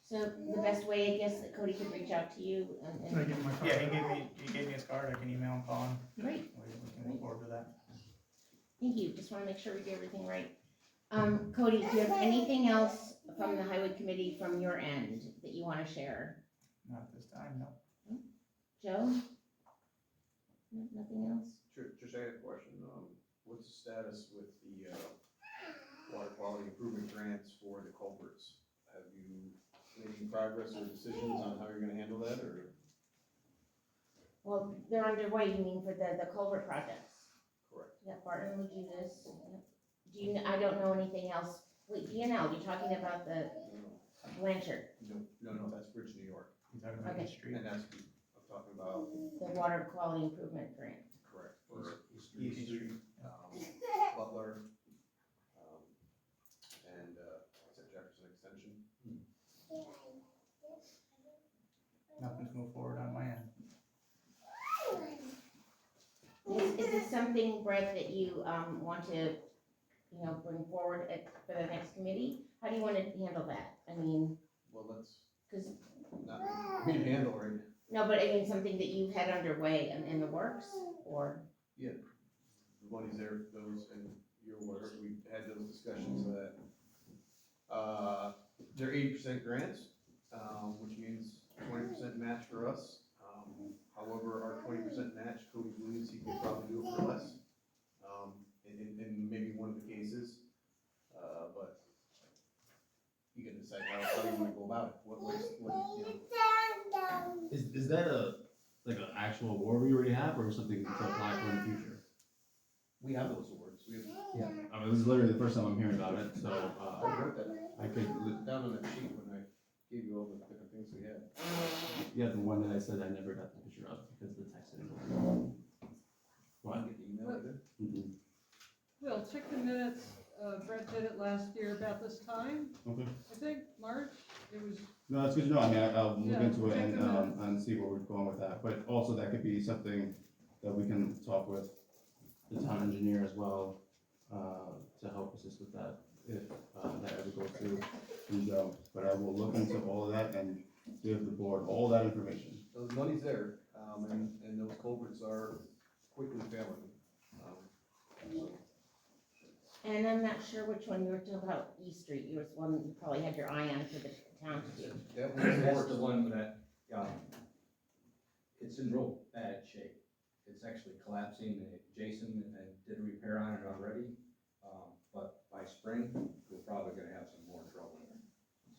So the best way, I guess, that Cody could reach out to you, and, Can I give him my card? Yeah, he gave me his card, I can email and call him, great. we can move forward with that. Thank you, just wanna make sure we do everything right. Cody, do you have anything else from the highway committee from your end that you wanna share? Not at this time, no. Joe? No, nothing else? Trish, I had a question, what's the status with the, water quality improvement grants for the culverts? Have you made any progress or decisions on how you're gonna handle that, or? Well, they're underway, you mean for the culvert projects? Correct. Yeah, Barton would do this, yep. Do you, I don't know anything else, wait, DNL, you're talking about the Blanchard, No, that's Bridge, New York, You talking about the Okay. street? and that's, I'm talking about, the water quality improvement grant. correct, for East East Street, Street. Butler, and, what's that, Jefferson Extension? Nothing's moved forward on my end. Is this something, Brett, that you, want to, bring forward for the next committee? How do you wanna handle that? I mean, Well, that's 'cause, not me to handle right. no, but I mean, something that you've had underway and in the works, or? The money's there, those, and you're aware, we had those discussions that, they're 80% grants, which means 20% match for us. However, our 20% match, Cody believes he could probably do it for less, in maybe one of the cases, but you can decide how you wanna go about it, Is that like an actual award we already have, or something to apply for in the future? We have those awards, we have, Yeah. I mean, this is literally the first time I'm hearing about it, so, I wrote that I could, down on that sheet when I gave you all the different things we had. yeah, the one that I said I never got the picture of because the text didn't go. What? Get the email either? Mhm. Well, check the minutes, Brett did it last year about this time, Okay. I think, March, it was, No, that's good to know. I mean, I'll look Yeah, into it check and, the minutes. and see where we're going with that. But also that could be something that we can talk with the town engineer as well, to help assist with that, if, that ever goes through. And, but I will look into all of that and give the board all that information. So the money's there, and those culverts are quickly failing. So, And I'm not sure which one you were talking about, East Street, you was one you probably had your eye on for the town to do. that was That's the the worst. one that, it's in real bad shape. It's actually collapsing. Jason did a repair on it already, but by spring, we're probably gonna have some more trouble there.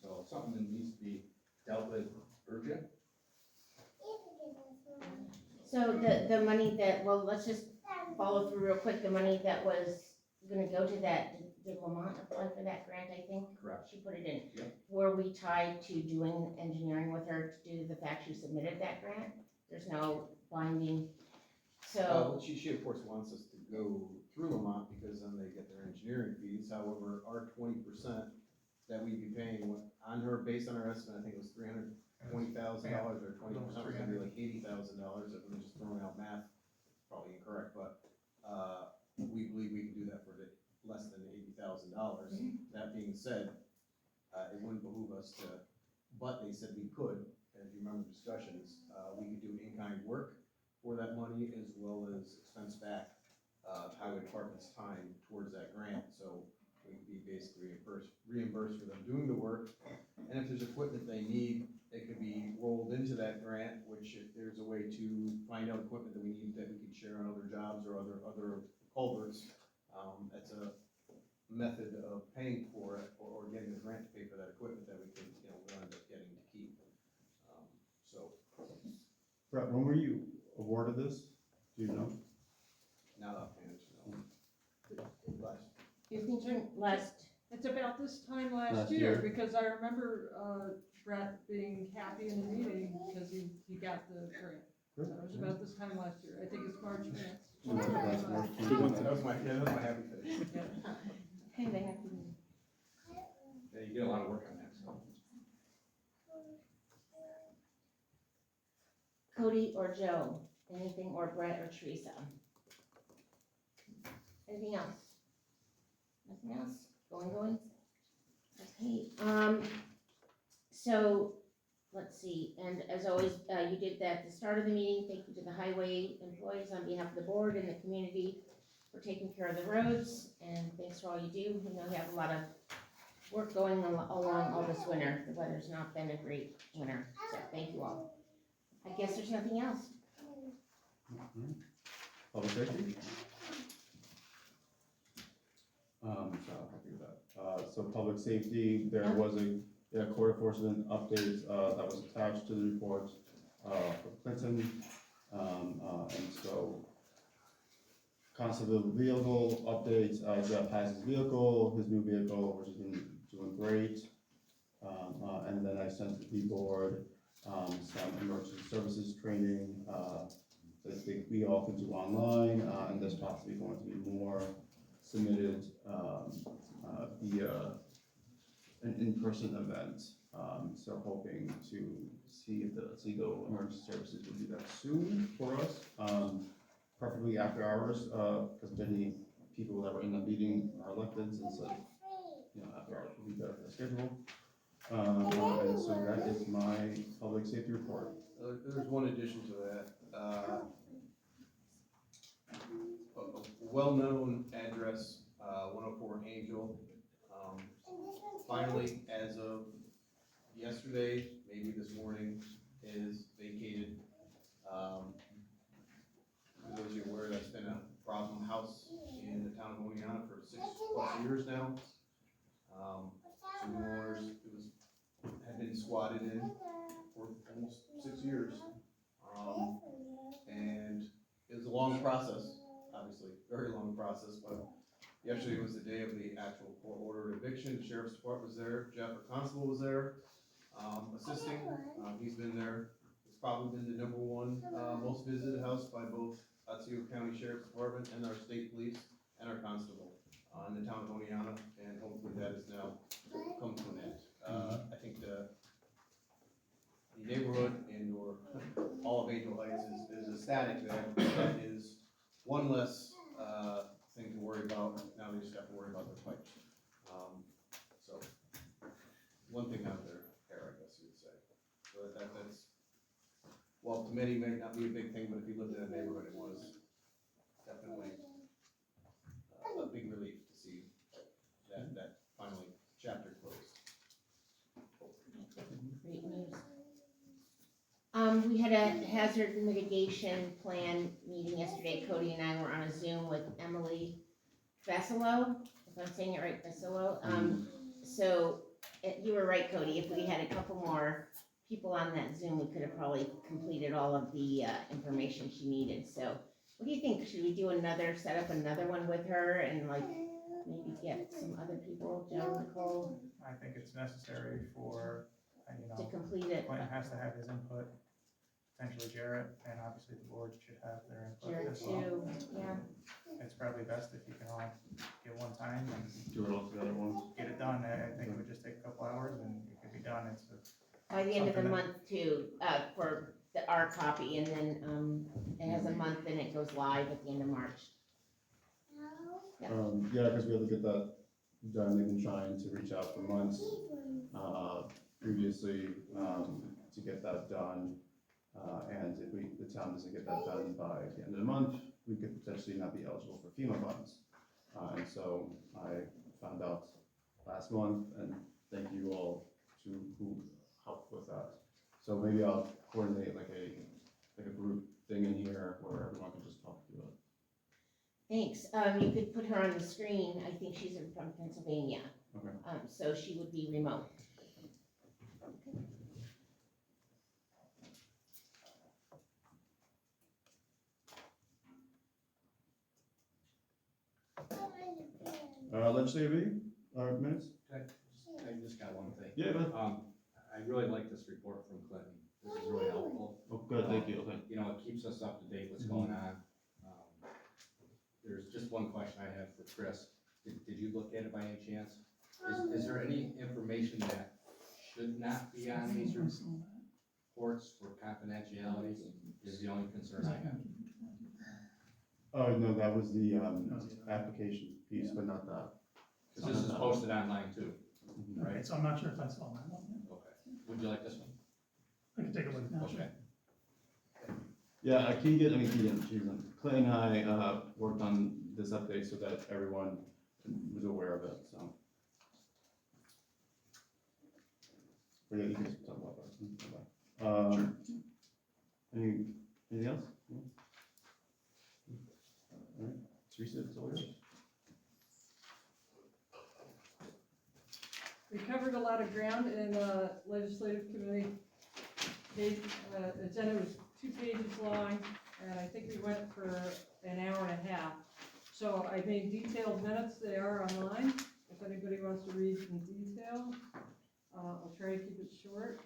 So it's something that needs to be dealt with urgent. So the money that, well, let's just follow through real quick, the money that was gonna go to that, did Lamont apply for that grant, I think? Correct. She put it in. Yep. Were we tied to doing engineering with her due to the fact she submitted that grant? There's no binding, so, Well, she of course wants us to go through Lamont because then they get their engineering fees. However, our 20% that we'd be paying on her, based on our estimate, I think it was $320,000 or 20% was gonna be like $80,000. If we're just throwing out math, probably incorrect, but, we believe we can do that for less than $80,000. That being said, it wouldn't behoove us to, but they said we could, and if you remember discussions, we could do in-kind work for that money as well as expense back, highway department's time towards that grant, so we could be basically reimbursed for them doing the work. And if there's equipment they need, it could be rolled into that grant, which if there's a way to find out equipment that we need that we could share on other jobs or other culverts, that's a method of paying for it or getting the grant to pay for that equipment that we could, we'll end up getting to keep. So, Brett, when were you awarded this? Do you know? not offhand, last you think during last, It's about this time Last last year. year, because I remember, Brett being happy in the meeting because he got the grant. So it was about this time last year. I think it's March grants. That's March that was my happy finish. hey, they have to. Yeah, you get a lot of work on that, so. Cody or Joe, anything, or Brett or Teresa? Anything else? Nothing else? Going? Okay, so, let's see, and as always, you did that at the start of the meeting, thank you to the highway employees on behalf of the board and the community for taking care of the roads, and thanks for all you do. We know you have a lot of work going along all this winter. The weather's not been a great winter, so thank you all. I guess there's nothing else. Public safety? So I'll copy that. So public safety, there was a court enforcement update, that was attached to the report, for Clinton. And so constable vehicle updates, Jeff has his vehicle, his new vehicle, which has been doing great. And then I sent to the board, some emergency services training, that I think we all can do online, and there's possibly going to be more submitted, via an in-person event. So hoping to see if the Otsego Emergency Services will do that soon for us, preferably after hours, because many people that were in the meeting are elected, and so, after hours will be better for the schedule. And so that is my public safety report. There's one addition to that. A well-known address, 104 Angel, finally, as of yesterday, maybe this morning, is vacated. For those of you aware, that's been a problem house in the town of Oneonta for 6+ years now. Some new owners, had been squatted in for almost 6 years. And it was a long process, obviously, very long process, but yesterday was the day of the actual court-ordered eviction. The sheriff's department was there, Jeff, our constable, was there, assisting. He's been there. It's probably been the #1 most visited house by both Otsego County Sheriff's Department and our state police and our constable in the town of Oneonta, and hopefully that has now come to an end. I think the neighborhood and or all of Angel Heights is ecstatic that that is one less thing to worry about. Now they just have to worry about their pipes. So one thing out there, I guess you would say. So that's Well, to many, may not be a big thing, but if you lived in a neighborhood, it was definitely a big relief to see that finally chapter closed. Great news. We had a hazard mitigation plan meeting yesterday. Cody and I were on a Zoom with Emily Vassallo, if I'm saying it right, Vassallo. So you were right, Cody. If we had a couple more people on that Zoom, we could have probably completed all of the information she needed. So what do you think? Should we do set up another one with her and like maybe get some other people, Joe, Nicole, I think it's necessary for, to complete it? Quentin has to have his input, potentially Jarrett, and obviously the board should have their input Jared as well. too, yeah. It's probably best if you can all get one time and Do it all together once. get it done. I think it would just take a couple hours and it could be done. By the end of the Something month too, for our copy, and then, it has a month and it goes live at the end of March. Yeah, because we have to get that done. They've been trying to reach out for months, previously, to get that done. And if the town doesn't get that done by the end of the month, we could potentially not be eligible for FEMA funds. And so I found out last month, and thank you all to who helped with that. So maybe I'll coordinate like a group thing in here where everyone can just talk through it. Thanks, you could put her on the screen. I think she's from Pennsylvania. Okay. So she would be remote. Legislative meeting, minutes? I just got one thing. Yeah, but, I really like this report from Clinton. This is really helpful. oh, good, thank you, okay. You know, it keeps us up to date what's going on. There's just one question I have for Chris. Did you look at it by any chance? Is there any information that should not be on these reports for confidentiality? Is the only concern I have. Oh, no, that was the, application piece, but not that. Because this is posted online too, right? Right, so I'm not sure if I saw that one yet. Okay. Would you like this one? I can take a look now. Okay. Yeah, Clay and I, worked on this update so that everyone was aware of it, so. But yeah, you can just talk about that. Sure. Anything else? No? All right, Teresa, it's all yours. We covered a lot of ground in legislative committee. The agenda was 2 pages long, and I think we went for an hour and a half. So I made detailed minutes. They are online, if anybody wants to read in detail. I'll try to keep it short.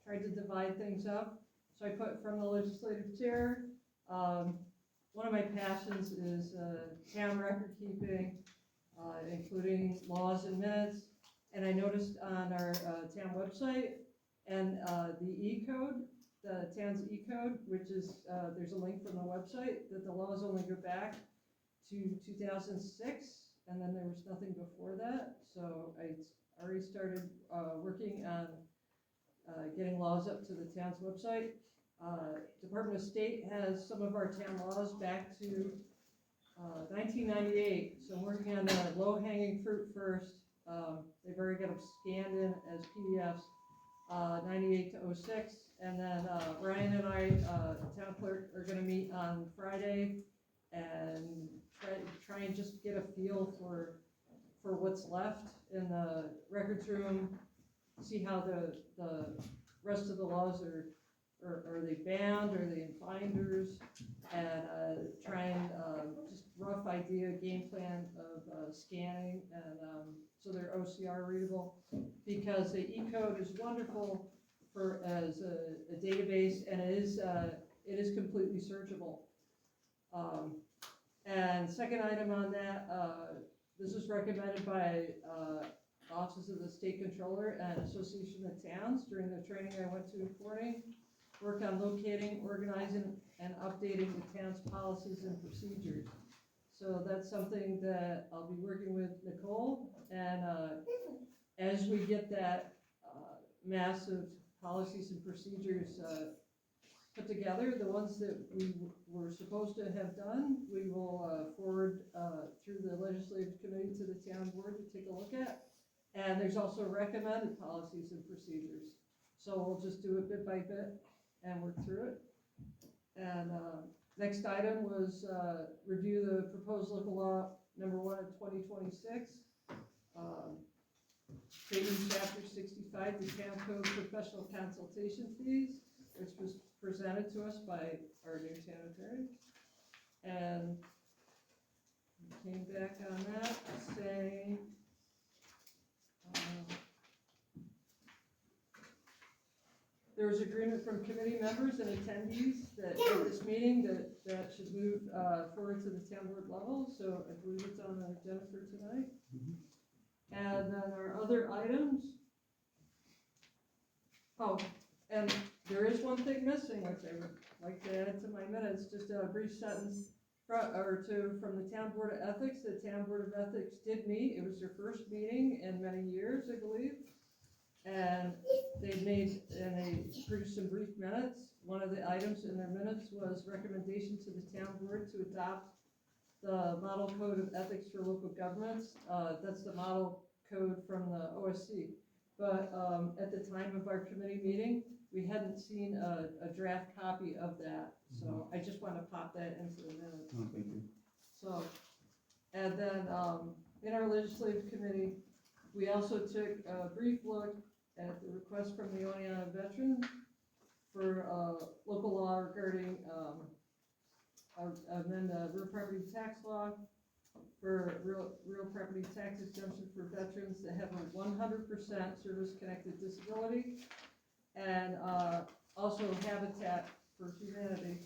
Tried to divide things up. So I put from the legislative chair. One of my passions is town record keeping, including laws and minutes. And I noticed on our town website and the E-code, the town's E-code, which is, there's a link from the website, that the laws only go back to 2006, and then there was nothing before that. So I already started working on getting laws up to the town's website. Department of State has some of our town laws back to 1998, so I'm working on the low-hanging fruit first. They've already got them scanned in as PDFs, 98 to 06, and then Ryan and I, town clerk, are gonna meet on Friday and try and just get a feel for what's left in the records room, see how the rest of the laws are they bound, are they in binders, and try and just rough idea, game plan of scanning, and so they're OCR readable, because the E-code is wonderful for as a database, and it is completely searchable. And second item on that, this is recommended by Office of the State Controller and Association of Towns during the training I went to in Corning. Work on locating, organizing, and updating the town's policies and procedures. So that's something that I'll be working with Nicole, and as we get that massive policies and procedures, put together. The ones that we were supposed to have done, we will, forward, through the legislative committee to the town board to take a look at. And there's also recommended policies and procedures. So we'll just do it bit by bit and work through it. And, next item was, review the proposed local law number 1 of 2026. Creating chapter 65, the town code professional consultation fees, which was presented to us by our new town attorney. And we came back on that saying, there was agreement from committee members and attendees that at this meeting that should move forward to the town board level, so I believe it's on the agenda for tonight. And then our other items. Oh, and there is one thing missing, which I would like to add to my minutes, just a brief sentence from the Town Board of Ethics. The Town Board of Ethics did meet. It was their first meeting in many years, I believe. And they produced some brief minutes. One of the items in their minutes was recommendation to the town board to adopt the model code of ethics for local governments. That's the model code from the OSC. But at the time of our committee meeting, we hadn't seen a draft copy of that. So I just want to pop that into the minutes. Oh, thank you. So, and then in our legislative committee, we also took a brief look at the request from the Oneonta veteran for local law regarding amend the real property tax law for real property tax exemption for veterans that have a 100% service-connected disability, and also Habitat for Humanity.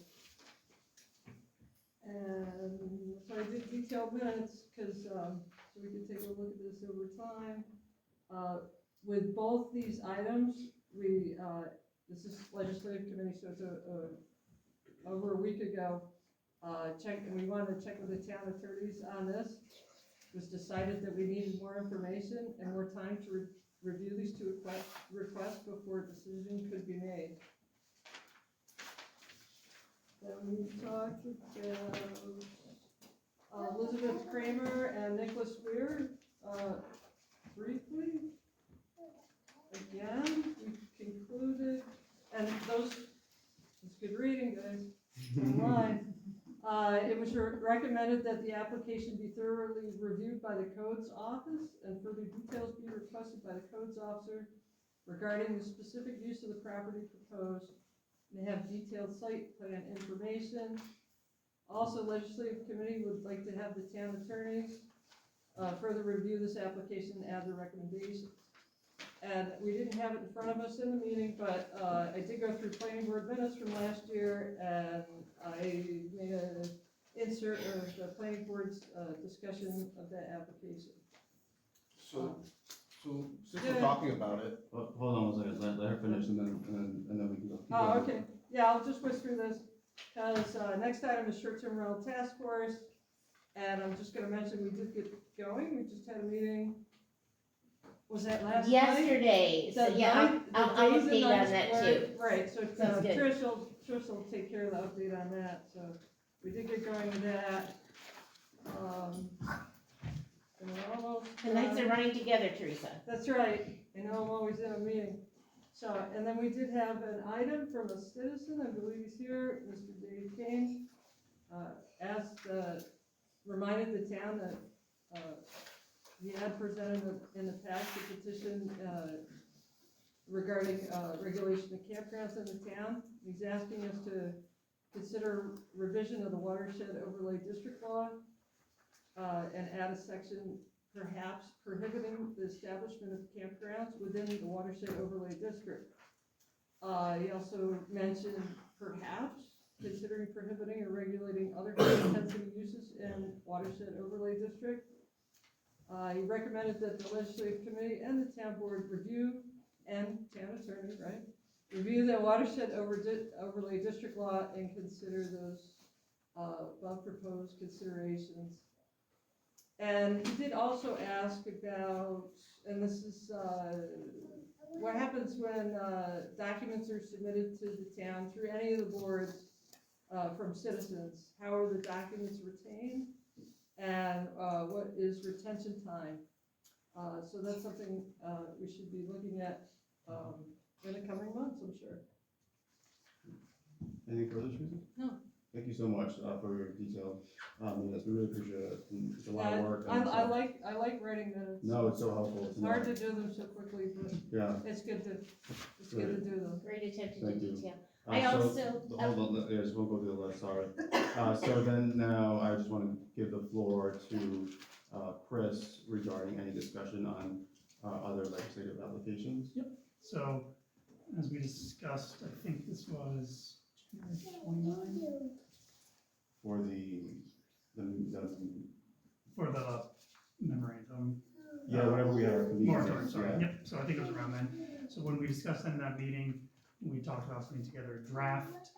And so I did detailed minutes because so we could take a look at this over time. With both these items, we this is legislative committee, so it's over a week ago. And we wanted to check with the town attorneys on this. It was decided that we needed more information and more time to review these two requests before a decision could be made. Then we talked about Elizabeth Kramer and Nicholas Weir briefly. Again, we concluded, and it's good reading, guys, online. It was recommended that the application be thoroughly reviewed by the codes office and further details be requested by the codes officer regarding the specific use of the property proposed. They have detailed site plan information. Also, legislative committee would like to have the town attorneys further review this application and add their recommendations. And we didn't have it in front of us in the meeting, but I did go through planning board minutes from last year, and I made an insert of the planning board's discussion of that application. So since we're talking about it, Oh, hold on one second, let her finish and then we can go. Keep Oh, going. okay, yeah, I'll just whisk through this, because next item is short-term rental task force, and I'm just gonna mention, we did get going, we just had a meeting. Was that last night? Yesterday, so The yeah, night- I'll the days and update on nights that were- too. Right, so Sounds good. Trish will take care of the update on that, so we did get going with that. And we're almost The nights are done. running together, Teresa. That's right, I know I'm always in a meeting. So, and then we did have an item from a citizen, I believe he's here, Mr. Dave Kane, reminded the town that, he had presented in the past a petition, regarding, regulation of campgrounds in the town. He's asking us to consider revision of the watershed overlay district law, and add a section perhaps prohibiting the establishment of campgrounds within the watershed overlay district. He also mentioned perhaps considering prohibiting or regulating other high-intensity uses in watershed overlay district. He recommended that the legislative committee and the town board review, and town attorney, right? Review the watershed overlay district law and consider those above proposed considerations. And he did also ask about, and this is, what happens when, documents are submitted to the town through any of the boards, from citizens? How are the documents retained? And, what is retention time? So that's something, we should be looking at, in the coming months, I'm sure. Anything further, Teresa? No. Thank you so much, for your detail, minutes, we really appreciate it, and it's a lot of work. I and so- like writing minutes. No, it's so helpful. It's hard to do them so quickly, but Yeah. it's good to do them. Great attention to Thank you. detail. I So, also- hold on, yeah, just we'll go through the list, sorry. So then now I just want to give the floor to, Chris regarding any discussion on, other legislative applications. So, as we discussed, I think this was January 29 For the, for the memorandum. yeah, whenever we have our convening. Moratorium, sorry, Yeah. yep, so I think it was around then. So when we discussed that in that meeting, we talked about putting together a draft,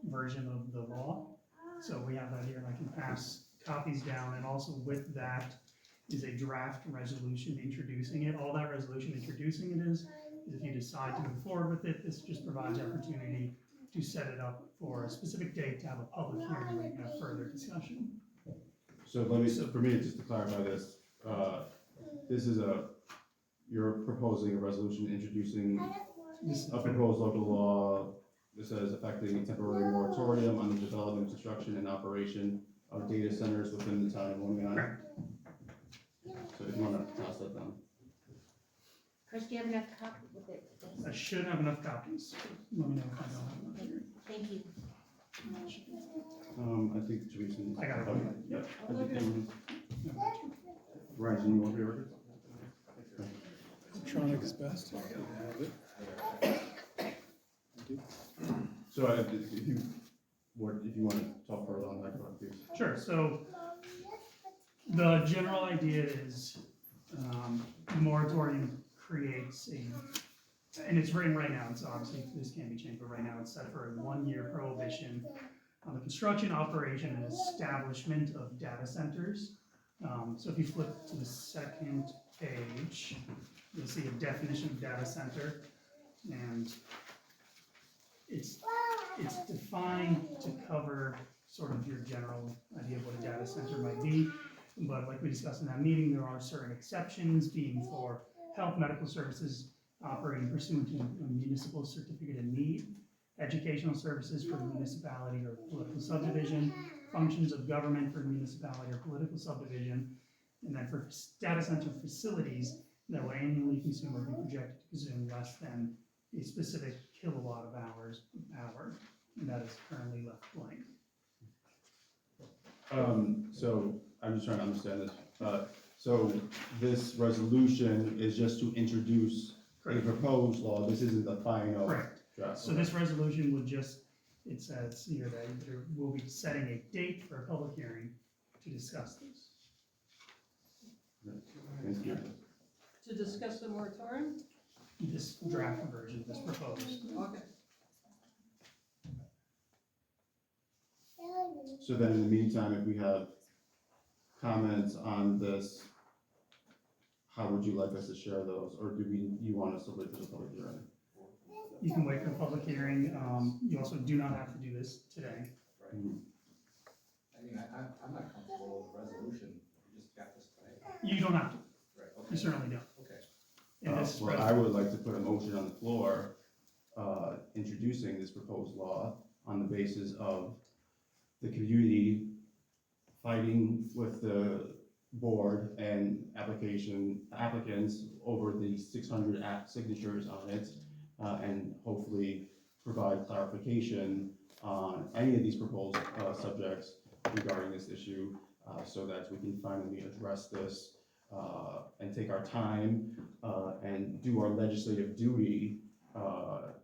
version of the law. So we have that here, and I can pass copies down, and also with that is a draft resolution introducing it. All that resolution introducing it is if you decide to move forward with it, this just provides the opportunity to set it up for a specific date to have a public hearing where you can have further discussion. So let me, for me, just to clarify this, this is you're proposing a resolution introducing This a proposed local law that says affecting a temporary moratorium on the development, construction, and operation of data centers within the town of Oneonta. So if you wanna pass that down. Chris, do you have enough copy with it? I should have enough copies. Let me know if I don't have enough here. Thank you. I think Teresa. I got it. Oh, Yep. I think everyone- No. Ryan, do you want to be recorded? Electronics best. Have it. Thank you. So if you want to talk further on that, go ahead, please. Sure, so the general idea is, the moratorium creates and it's written right now, so obviously this can't be changed, but right now it's set for a 1-year prohibition on the construction, operation, and establishment of data centers. So if you flip to the second page, you'll see a definition of data center, and it's defined to cover sort of your general idea of what a data center might be. But like we discussed in that meeting, there are certain exceptions, being for health, medical services operating pursuant to a municipal certificate of need, educational services for a municipality or political subdivision, functions of government for a municipality or political subdivision, and then for data center facilities that will annually consume or be projected to consume less than a specific kilowatt of hours of power, and that is currently left blank. So I'm just trying to understand this. So this resolution is just to introduce a Correct. proposed law. This isn't the final Correct. draft. So this resolution would just, it says here that there will be setting a date for a public hearing to discuss this. Thank you. To discuss the moratorium? This draft version, this proposed. Okay. So then in the meantime, if we have comments on this, how would you like us to share those? Or you want us to wait for the public hearing? You can wait for the public hearing. You also do not have to do this today. Right. I mean, I'm not comfortable with the resolution, we just got this today. You don't have to. Right, You okay, certainly don't. okay. And this Well, I would like to put a motion on the floor, introducing this proposed law on the basis of the community fighting with the board and applicants over the 600 signatures on it, and hopefully provide clarification on any of these proposed, subjects regarding this issue, so that we can finally address this, and take our time, and do our legislative duty,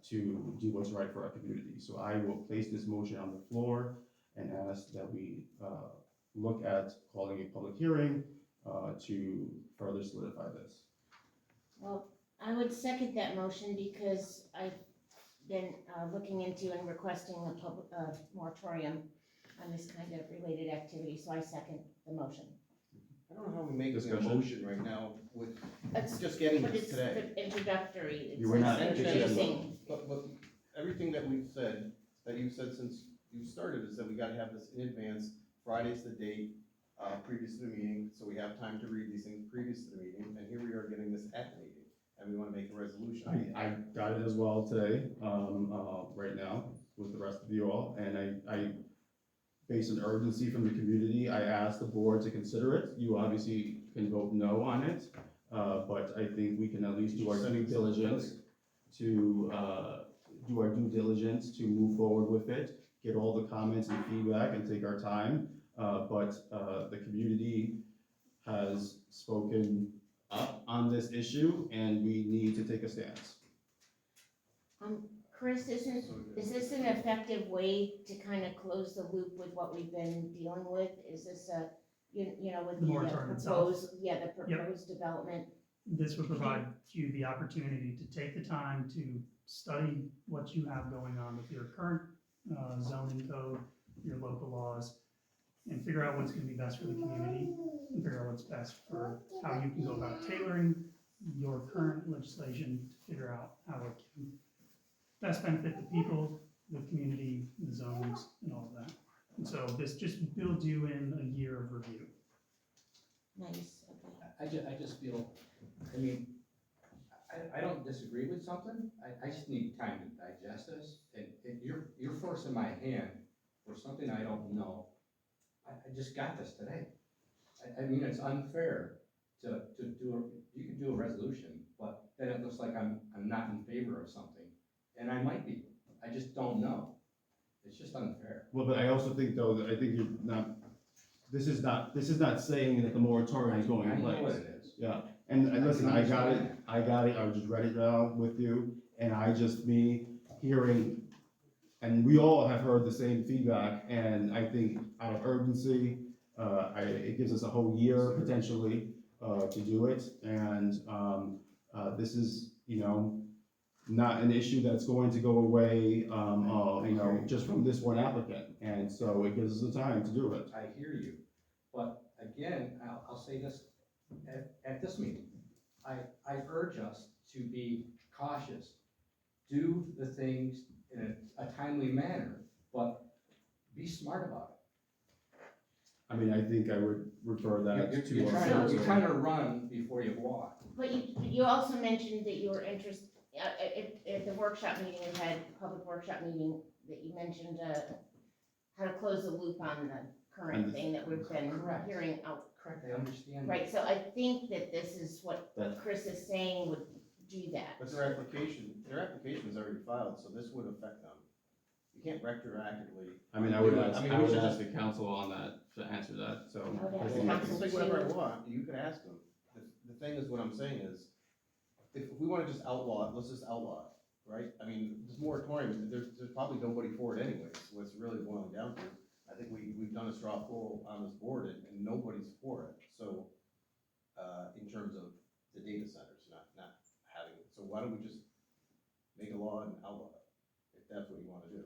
to do what's right for our community. So I will place this motion on the floor and ask that we, look at calling a public hearing, to further solidify this. Well, I would second that motion because I've been looking into and requesting a public moratorium on this kind of related activity, so I second the motion. I don't know how we make a Discussion. motion right now with It's, just getting but this it's today. introductory, it's You were not introducing. But everything that we've said, that you've said since you started, is that we gotta have this in advance. Friday's the date, previous to the meeting, so we have time to read these things previous to the meeting, and here we are getting this at the meeting, and we wanna make a resolution. I got it as well today, right now, with the rest of you all, and I, based on urgency from the community, I asked the board to consider it. You obviously can vote no on it, but I think we can at least do our due diligence to, move forward with it, get all the comments and feedback and take our time. But the community has spoken up on this issue, and we need to take a stance. Chris, is this an effective way to kind of close the loop with what we've been dealing with? Is this a, you know, with The the moratorium itself? proposed, yeah, the proposed development? This would provide you the opportunity to take the time to study what you have going on with your current zoning code, your local laws, and figure out what's gonna be best for the community, and figure out what's best for how you can go about tailoring your current legislation to figure out how it can best benefit the people, the community, the zones, and all of that. And so this just builds you in a year of review. Nice, okay. I just feel, I mean, I don't disagree with something, I just need time to digest this, and you're forcing my hand for something I don't know. I just got this today. I mean, it's unfair to do, you can do a resolution, but then it looks like I'm not in favor of something, and I might be, I just don't know. It's just unfair. Well, but I also think though, that I think you're not, this is not saying that the moratorium is going in place. I know what it is. Yeah, and listen, I got it, I just read it down with you, and me hearing, and we all have heard the same feedback, and I think out of urgency, it gives us a whole year potentially, to do it, and, this is, you know, not an issue that's going to go away, you know, just from this one applicant, and so it gives us the time to do it. I hear you, but again, I'll say this, at this meeting, I urge us to be cautious. Do the things in a timely manner, but be smart about it. I mean, I think I would refer that to You're our trying council. to run before you walk. But you also mentioned that you were interested, at the workshop meeting, we had a public workshop meeting, that you mentioned, how to close the loop on the current thing that we've been Correct. hearing out. Correct, I understand. Right, so I think that this is what That- Chris is saying would do that. But their application is already filed, so this would affect them. You can't retroactively. I mean, I would do it. ask, mean, I we would should ask just- the council on that, to answer that, so. I would I ask think- I council can say whatever I too. want, you could ask them. The thing is, what I'm saying is, if we wanna just outlaw it, let's just outlaw it, right? I mean, this moratorium, there's probably nobody for it anyways, what's really boiling down to. I think we've done a straw poll on this board, and nobody's for it, so, in terms of the data centers, not having it. So why don't we just make a law and outlaw it, if that's what you wanna do?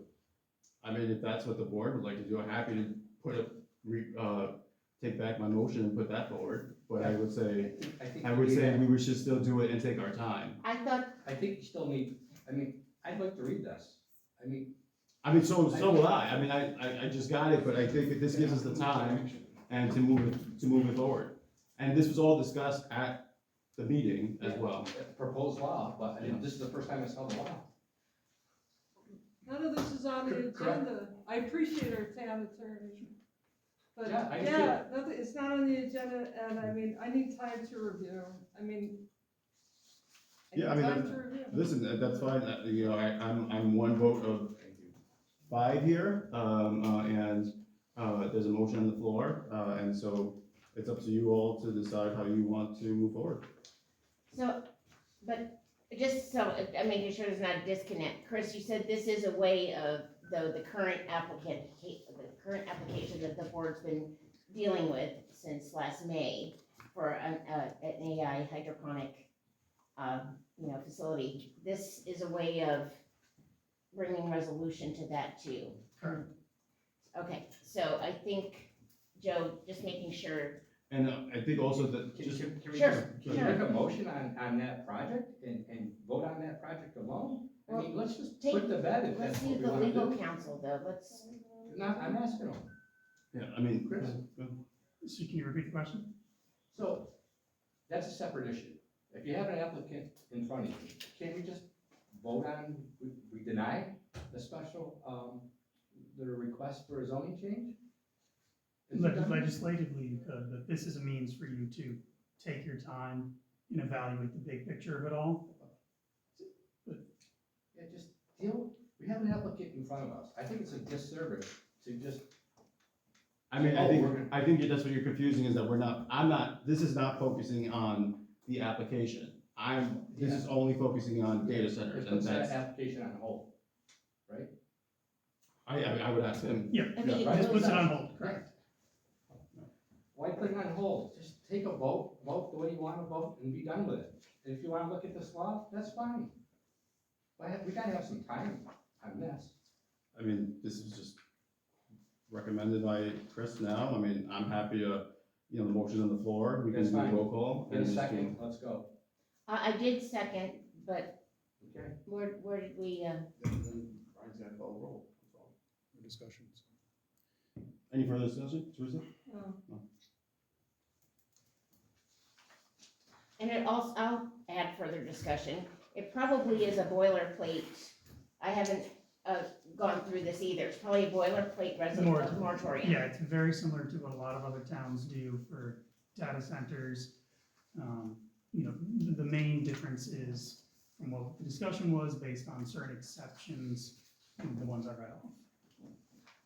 I mean, if that's what the board would like to do, I'm happy to take back my motion and put that forward, but I would say we should still do it and take our time. I thought, I think you still need, I mean, I'd like to read this. I mean, So will I mean, I just got it, but I think that this gives us the time and to move it forward. And this was all discussed at the meeting as well. proposed law, but I mean, this is the first time I saw the law. None of this is on the Correct. agenda. I appreciate our town attorney. But, Yeah, I do yeah, nothing, it's not on the agenda, and I mean, I need time to review. I mean, Yeah, I mean, time to review. Listen, that's fine, you know, I'm one vote of 5 here, and there's a motion on the floor, and so it's up to you all to decide how you want to move forward. so, but just so, I'm making sure there's not a disconnect. Chris, you said this is a way of, though, the current application that the board's been dealing with since last May for an AI hydroponic, facility. This is a way of bringing resolution to that too. Correct. Okay, so I think, Joe, just making sure And I think also that Can, just, can we Sure, just, can we sure. make a motion on that project and vote on that project alone? I mean, let's just Take- put to bed if Let's that's see what we the wanna legal do. counsel though, let's, Not, I'm asking them. yeah, I mean, Chris? So can you repeat the question? So, that's a separate issue. If you have an applicant in front of you, can't we just vote on, we deny the special, the request for a zoning change? Is it done? Legislatively, you could, but this is a means for you to take your time and evaluate the big picture of it all. Yeah, just deal, we have an applicant in front of us. I think it's a disservice to just, I mean, Oh, we're gonna- I think that's what you're confusing is that I'm not, this is not focusing on the application. This is only focusing on data centers it and puts that that's, application on hold, right? I would ask him. Yeah, I think right. just puts it on hold, correct? Why put it on hold? Just take a vote the way you wanna vote and be done with it. And if you wanna look at this law, that's fine. But we gotta have some time on this. I mean, this is just recommended by Chris now. I mean, I'm happy to, the motion on the floor, we can That's do a fine. roll call. In a and just do- second, let's go. I did second, but Okay. where did we, Then Brian's gonna call the roll, that's all. For discussions. Any further discussion, Teresa? and it also, I'll add further discussion. It probably is a boilerplate. I haven't, gone through this either. It's probably a boilerplate moratorium. Yeah, it's very similar to what a lot of other towns do for data centers. The main difference is from what the discussion was based on certain exceptions, the ones I read off.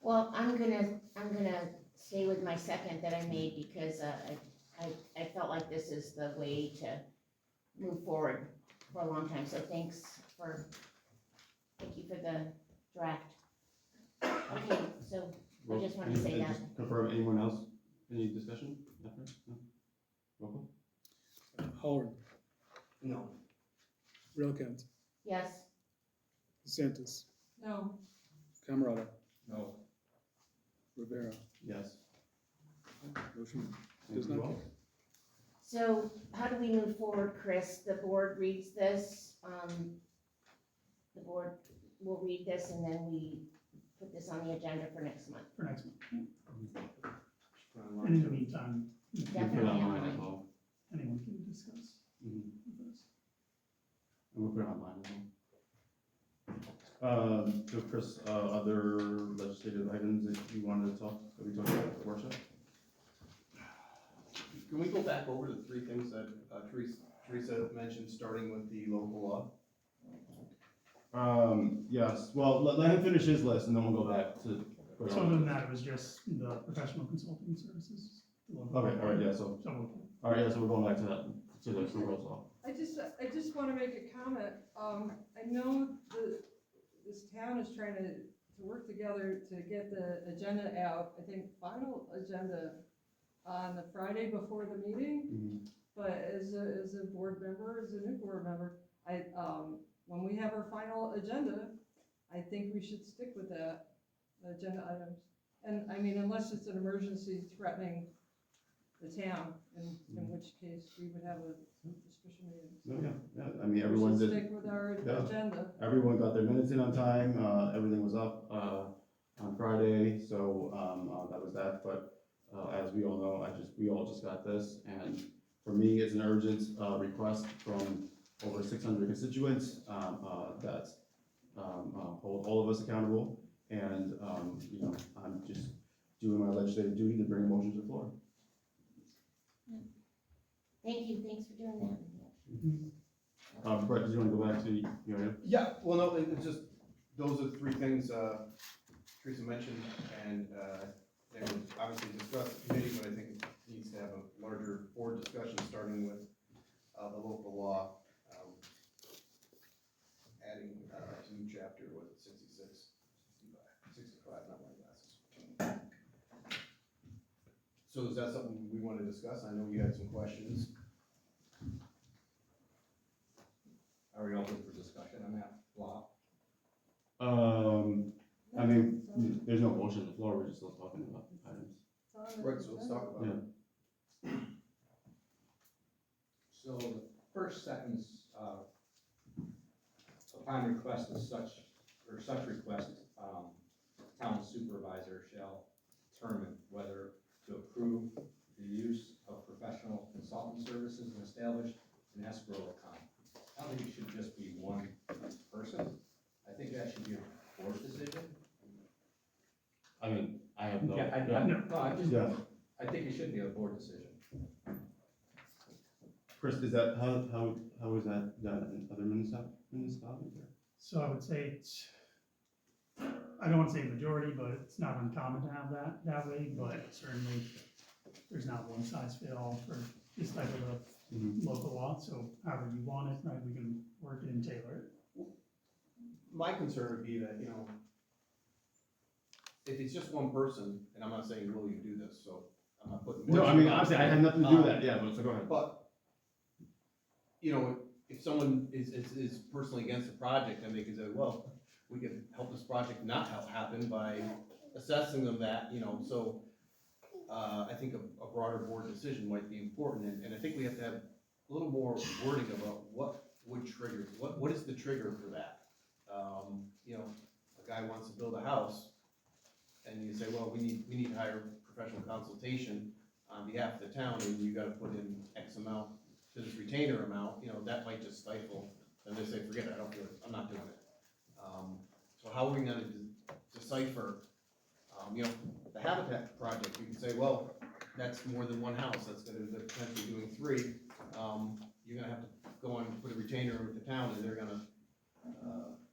Well, I'm gonna stay with my second that I made because, I felt like this is the way to move forward for a long time, so thank you for the draft. Okay, so I just wanted to say that. Just confirm, anyone else, any discussion? Nothing? No? Roll call? Howard, No. Railkant, Yes, DeSantis, no, Camerata, No. Rivera. Yes. Motion Thank does you not all. carry. so how do we move forward, Chris? The board reads this, the board will read this and then we put this on the agenda for next month. For next month. Mm-hmm. And in the meantime, You can put it Definitely online online. as well. anyone can discuss Mhm. with us. And we'll put it online as well. So Chris, other legislative items that you wanted to that we talked about at the workshop? Can we go back over the three things that Teresa mentioned, starting with the local law? Yes, well, let him finish his list and then we'll go back to. So other than that, it was just the professional consulting services. Okay, all right, yeah, so, So, all right, yeah, so we're going back to that, to the rules law. I just wanna make a comment, I know this town is trying to work together to get the agenda out, I think final agenda on the Friday before the meeting, Mhm. but as a board member, as a new board member, when we have our final agenda, I think we should stick with that, agenda items. And I mean, unless it's an emergency threatening the town, in which case we would have a special meeting. No, yeah, I mean, We everyone should did, stick with our yeah. agenda. everyone got their minutes in on time, everything was up, on Friday, so, that was that, but, as we all know, we all just got this, and for me, it's an urgent, request from over 600 constituents, that, hold all of us accountable, and, I'm just doing my legislative duty to bring a motion to the floor. Thank you, thanks for doing that. Brett, did you wanna go back to your item? Yeah, well, no, it's just, those are the three things, Teresa mentioned, and, they were obviously discussed at committee, but I think it needs to have a larger board discussion, starting with, the local law, adding, a new chapter, was it 65, not my glasses. So is that something we wanna discuss? I know you had some questions. Are we open for discussion on that law? I mean, there's no motion on the floor, we're just still talking about items. It's on the Right, so let's talk about it. So the first sentence, upon request of such request, town supervisor shall determine whether to approve the use of professional consultant services and establish an escrow account. I don't think it should just be one person. I think that should be a board decision. I mean, I have no. No, Yeah. I think it should be a board decision. Chris, is that, how is that done in other municipalities? So I would say it's, I don't wanna say majority, but it's not uncommon to have that way, but certainly there's not one size fit all for this type of a local law, so however you want it, right, we can work it and tailor it. My concern would be that, you know, if it's just one person, and I'm not saying, will you do this, so I'm not putting. No, I mean, obviously, I had nothing to do with that, yeah, but so go ahead. But, you know, if someone is personally against the project, then they can say, well, we can help this project not happen by assessing them that, you know, so, I think a broader board decision might be important, and I think we have to have a little more wording about what would trigger, what is the trigger for that? You know, a guy wants to build a house, and you say, well, we need to hire professional consultation on behalf of the town, and you gotta put in X amount to this retainer amount, you know, that might just stifle, and they say, forget it, I don't do it, I'm not doing it. So how are we gonna decipher, you know, the Habitat project, you can say, well, that's more than one house, that's gonna, they're potentially doing 3, you're gonna have to go on and put a retainer with the town, and they're gonna,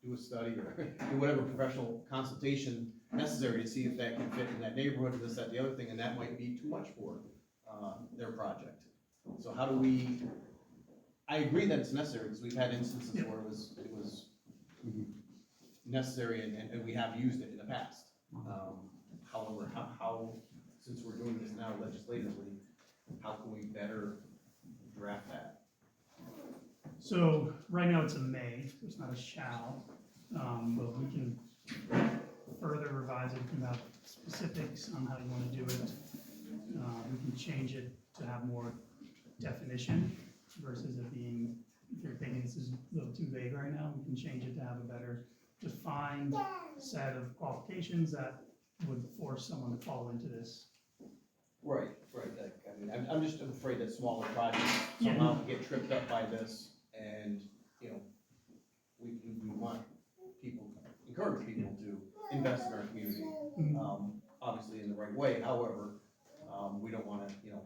do a study, or do whatever professional consultation necessary to see if that can fit in that neighborhood, this, that, the other thing, and that might be too much for, their project. So how do we, I agree that it's necessary, because we've had instances where it was necessary, and we have used it in the past. However, how, since we're doing this now legislatively, how can we better draft that? So right now it's a may, it's not a shall, but we can further revise it, we can have specifics on how you wanna do it. We can change it to have more definition versus it being, if you're thinking this is a little too vague right now, we can change it to have a better defined set of qualifications that would force someone to fall into this. Right, like, I mean, I'm just afraid that smaller projects somehow get tripped up by this, and, you know, we want people, encourage people to invest in our community, obviously in the right way, however, we don't wanna, you know,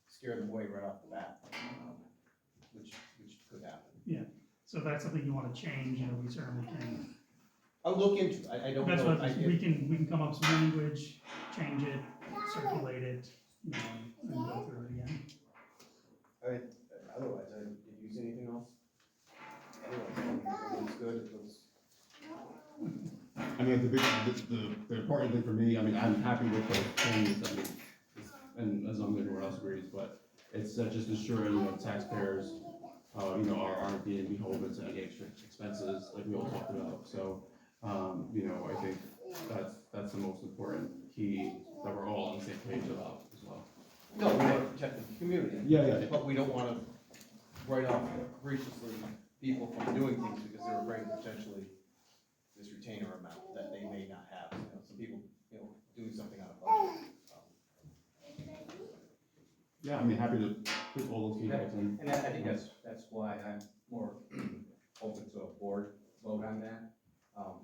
scare them away right off the bat, which could happen. So if that's something you wanna change, you know, we certainly can. I'll look into it, I don't know. That's what, we can come up with some language, change it, circulate it, you know, and go through it again. Alright, otherwise, did you see anything else? It looks good, it looks. I mean, the important thing for me, I mean, I'm happy with the changes, I mean, and as long as everyone else agrees, but it's just ensuring that taxpayers, you know, aren't being beholden to any extra expenses like we all talked about, so, you know, I think that's the most important key that we're all on the same page about as well. No, we want to protect the community. Yeah. But we don't want to write off graciously people from doing things because they're afraid of potentially this retainer amount that they may not have. You know, some people, you know, doing something out of budget. Yeah, I mean, happy to put all those details in. And I think that's why I'm more open to a board vote on that.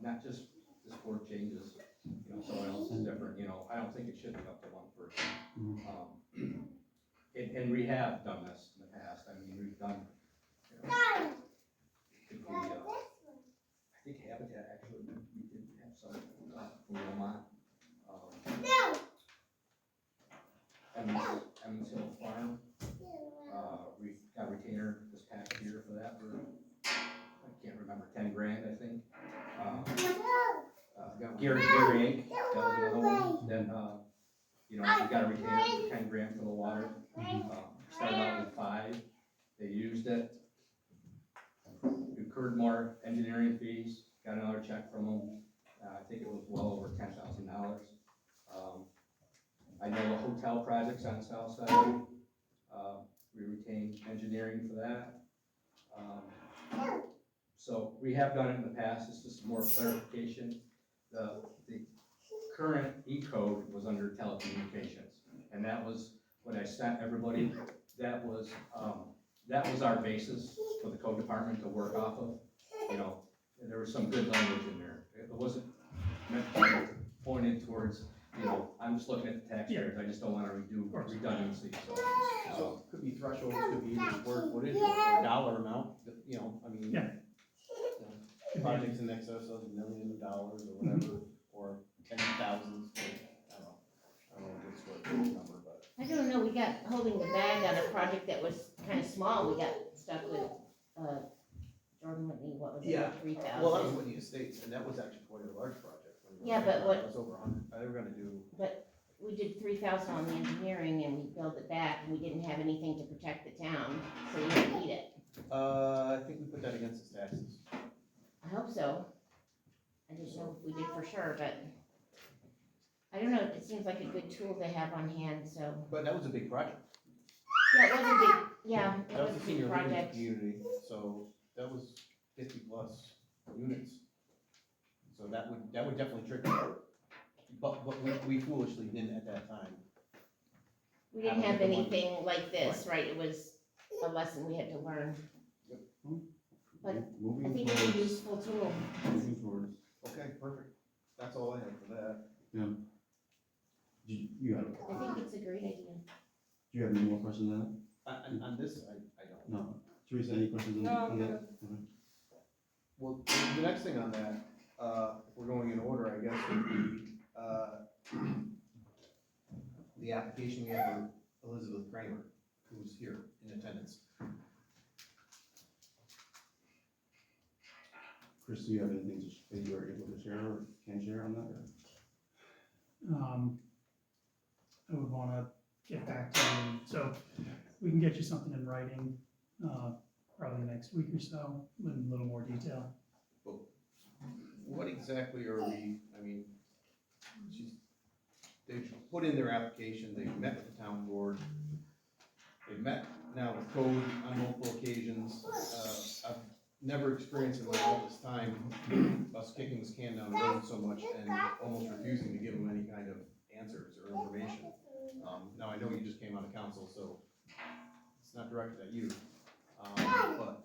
Not just this board changes, you know, someone else is different, you know, I don't think it should be up to one person. And we have done this in the past, I mean, we've done, you know, could be, I think Habitat actually, we did have some, from Vermont. Emmons Hill Farm, we got retainer this past year for that for, I can't remember, 10 grand, I think. Gary Inc., that was another one, then, you know, we got a retainer for 10 grand for the water. Started out with 5, they used it, incurred more engineering fees, got another check from them, I think it was well over $10,000. I know the hotel projects on the south side, We retain engineering for that. So we have done it in the past, it's just more clarification. The current E-code was under telecommunications, and that was what I sent everybody. That was our basis for the code department to work off of. You know, and there was some good language in there. It wasn't meant to be pointed towards, you know, I'm just looking at the taxpayers, I just don't wanna redo redundancy, So it could be thresholds, could be either square footage or dollar amount, you know, I mean. Yeah. You know, projects in excess of millions of dollars or whatever, or 10,000s, I don't know what the square footage number, but. I don't know, we got holding the bag on a project that was kind of small, we got stuck with, Jordan Whitney, what was it, Yeah. 3,000? Well, that was Whitney Estates, and that was actually quite a large project. When you Yeah, look but at it, what- It was over 100, they were gonna do, We did 3,000 on the engineering and we built it back, and we didn't have anything to protect the town, so we had to eat it. I think we put that against the taxes. I hope so. I didn't know if we did for sure, but I don't know, it seems like a good tool to have on hand, so. But that was a big project. Yeah, it was a big, yeah, it That was was a a big senior living project. community, so that was 50+ units. So that would definitely trigger, but we foolishly didn't at that time. We didn't have anything like this, right? It was a lesson we had to learn. But I Moving think it's a towards, useful tool. moving towards, Okay, perfect. That's all I have for that. you have, I think it's a great idea. do you have any more questions on On this, I don't. that? No. Teresa, any questions on No, on that? good. Okay. Well, the next thing on that, if we're going in order, I guess, would be, the application we have for Elizabeth Kramer, who's here in attendance. Chris, do you have anything that you are able to share or can share on that? I would wanna get back to you, so we can get you something in writing, probably next week or so, with a little more detail. What exactly are we, I mean, they've put in their application, they've met with the town board, they've met now with code on multiple occasions. I've never experienced in my office time us kicking this can down the road so much and almost refusing to give them any kind of answers or information. Now, I know you just came out of council, so it's not directed at you, but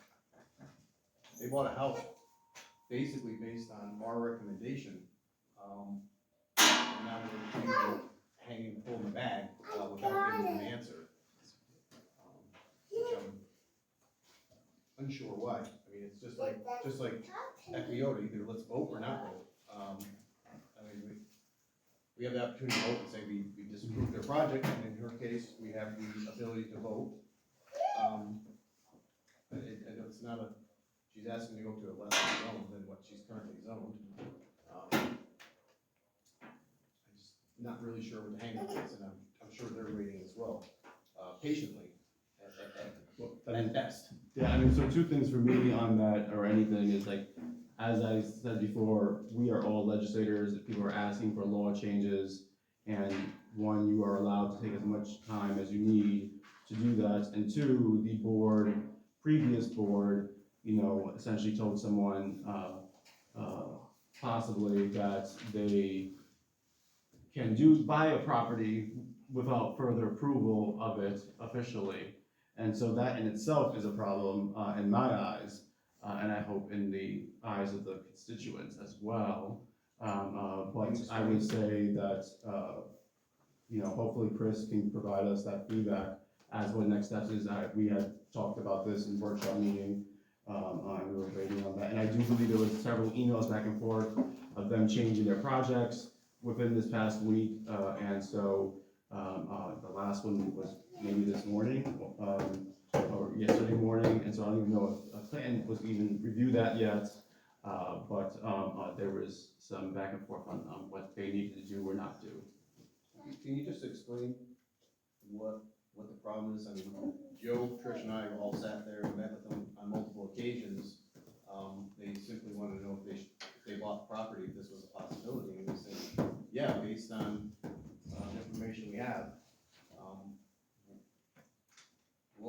they bought a house basically based on our recommendation, and now they're hanging, pulling the bag, without giving an answer. Which I'm unsure why. I mean, it's just like Equiota, either let's vote or not vote. I mean, we have the opportunity to vote and say we disapprove their project, and in her case, we have the ability to vote. It's not a, she's asking to go to a lesser zone than what she's currently zoned. I'm just not really sure what the hang up is, and I'm sure they're waiting as well, patiently, at best. Yeah, I mean, so two things for me on that or anything is like, as I said before, we are all legislators, if people are asking for law changes, and one, you are allowed to take as much time as you need to do that, and two, the board, previous board, you know, essentially told someone, possibly that they can buy a property without further approval of it officially. And so that in itself is a problem, in my eyes, and I hope in the eyes of the constituents as well. But I would say that, you know, hopefully Chris can provide us that feedback as what next steps is. We had talked about this in workshop meeting, and we were waiting on that. And I do believe there was several emails back and forth of them changing their projects within this past week, and so, the last one was maybe this morning, or yesterday morning, and so I don't even know if a plan was even reviewed that yet, but there was some back and forth on what they needed to do or not do. Can you just explain what the problem is? I mean, Joe, Trish, and I all sat there and met with them on multiple occasions. They simply wanted to know if they bought the property, if this was a possibility, and we said, yeah, based on the information we have.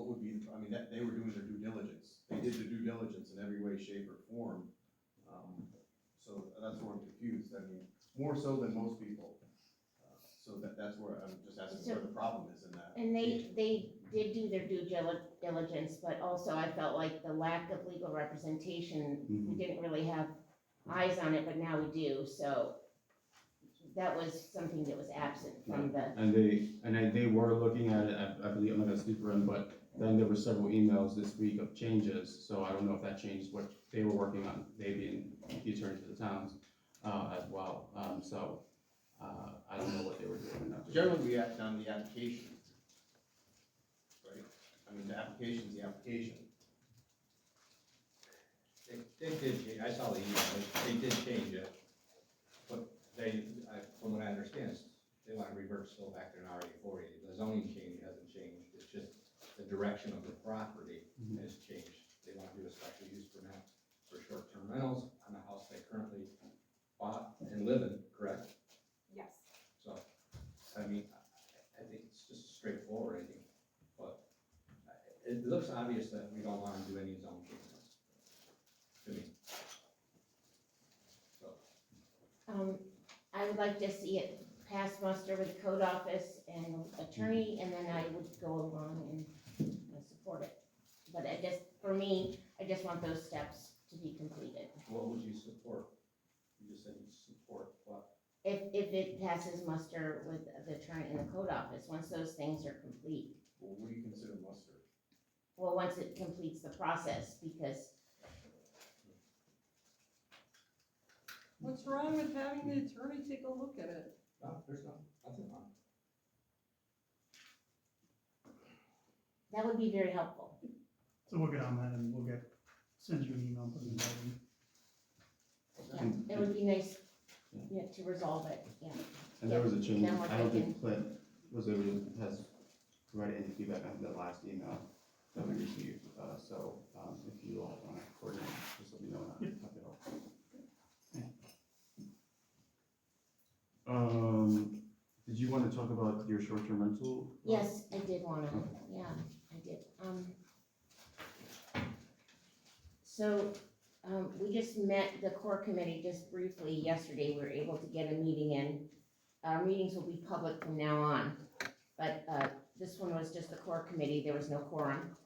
would be, I mean, that, they were doing their due diligence. They did their due diligence in every way, shape, or form. So that's where I'm confused. I mean, more so than most people. So that's where I'm just asking where the problem is in that. And they did do their due diligence, but also I felt like the lack of legal representation, we didn't really have eyes on it, but now we do, so that was something that was absent from the, And they were looking at it, I believe, I'm not gonna speak for them, but then there were several emails this week of changes, so I don't know if that changed what they were working on, they being the attorney for the towns, as well, I don't know what they were doing. Generally, we act on the application. Right? I mean, the application's the application. They did change, I saw the email, they did change it, but from what I understand, they want to revert still back to an RA 40. The zoning change hasn't changed, it's just the direction of the property has changed. They want to do a special use permit for short-term rentals on a house they currently bought and live in, correct? Yes. So, I mean, I think it's just straightforward, I think, but it looks obvious that we don't want to do any zone changes, to me. So, I would like to see it pass muster with the code office and attorney, and then I would go along and support it. But for me, I just want those steps to be completed. what would you support? You just said you support what? If it passes muster with the attorney and the code office, once those things are complete. Well, what do you consider mustard? Well, once it completes the process, because What's wrong with having the attorney take a look at it? No, there's nothing wrong. that would be very helpful. So we'll get on that and send you an email and put it in writing. Yeah, it would be nice, to resolve it, yeah. And there was a change, Then we're I don't thinking- think Clint has provided any feedback on the last email that we received, so, if you all wanna coordinate, just let me know, and I'll have it all. Did you wanna talk about your short-term rental? Yes, I did wanna, yeah, I did, so, we just met the core committee just briefly yesterday, we were able to get a meeting in. Our meetings will be public from now on, but, this one was just the core committee, there was no quorum.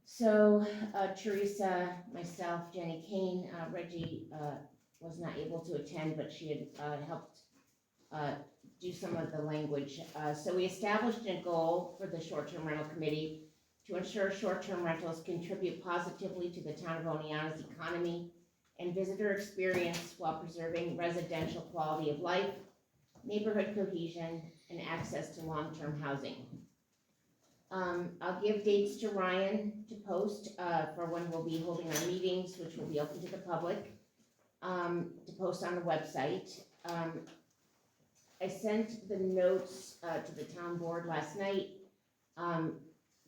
So, Teresa, myself, Jenny Kane, Reggie, was not able to attend, but she had, helped, do some of the language. So we established a goal for the short-term rental committee to ensure short-term rentals contribute positively to the town of Oneonta's economy and visitor experience while preserving residential quality of life, neighborhood cohesion, and access to long-term housing. I'll give dates to Ryan to post, for when we'll be holding our meetings, which will be open to the public, to post on the website. I sent the notes, to the town board last night.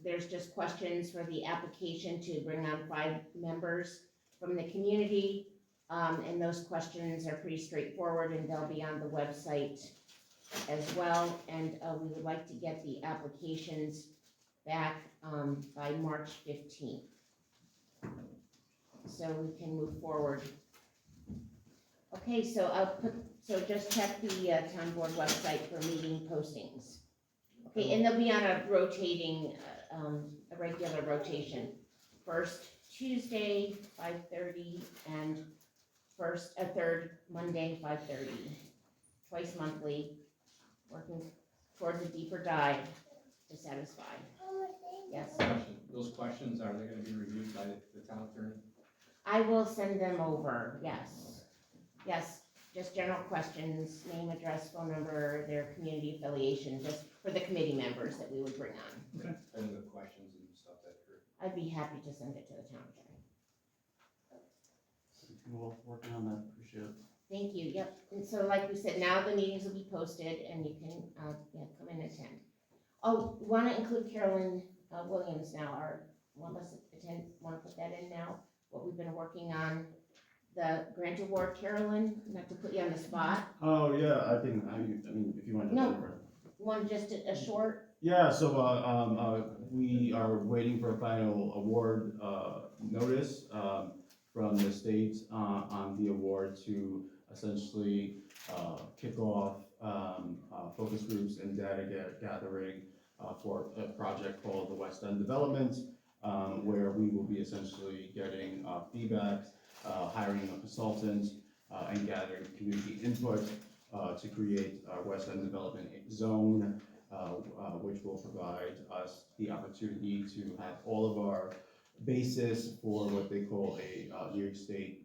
There's just questions for the application to bring on 5 members from the community. And those questions are pretty straightforward and they'll be on the website as well. And, we would like to get the applications back, by March 15th. So we can move forward. Okay, so just check the, town board website for meeting postings. Okay, and they'll be on a rotating, a regular rotation. First Tuesday, 5:30, and third Monday, 5:30. Twice monthly, working towards a deeper dive to satisfy. Yes, Those questions, are they gonna be reviewed by the town attorney? I will send them over, yes. Yes, just general questions, name, address, phone number, their community affiliation, just for the committee members that we would bring on. And the questions and stuff that you're. I'd be happy to send it to the town attorney. Cool, working on that, appreciate it. Thank you, yep. And so like we said, now the meetings will be posted and you can, come in and attend. Oh, wanna include Carolyn Williams now, want us to attend, wanna put that in now? What we've been working on, the grant award, Carolyn, not to put you on the spot. Oh, yeah, I mean, if you want to. No. One just a short Yeah, so, we are waiting for a final award, notice, from the state, on the award to essentially, kick off, focus groups and data gathering, for a project called the West End Development, where we will be essentially getting, feedback, hiring a consultant, and gathering community input, to create a West End Development Zone, which will provide us the opportunity to have all of our basis for what they call a New York State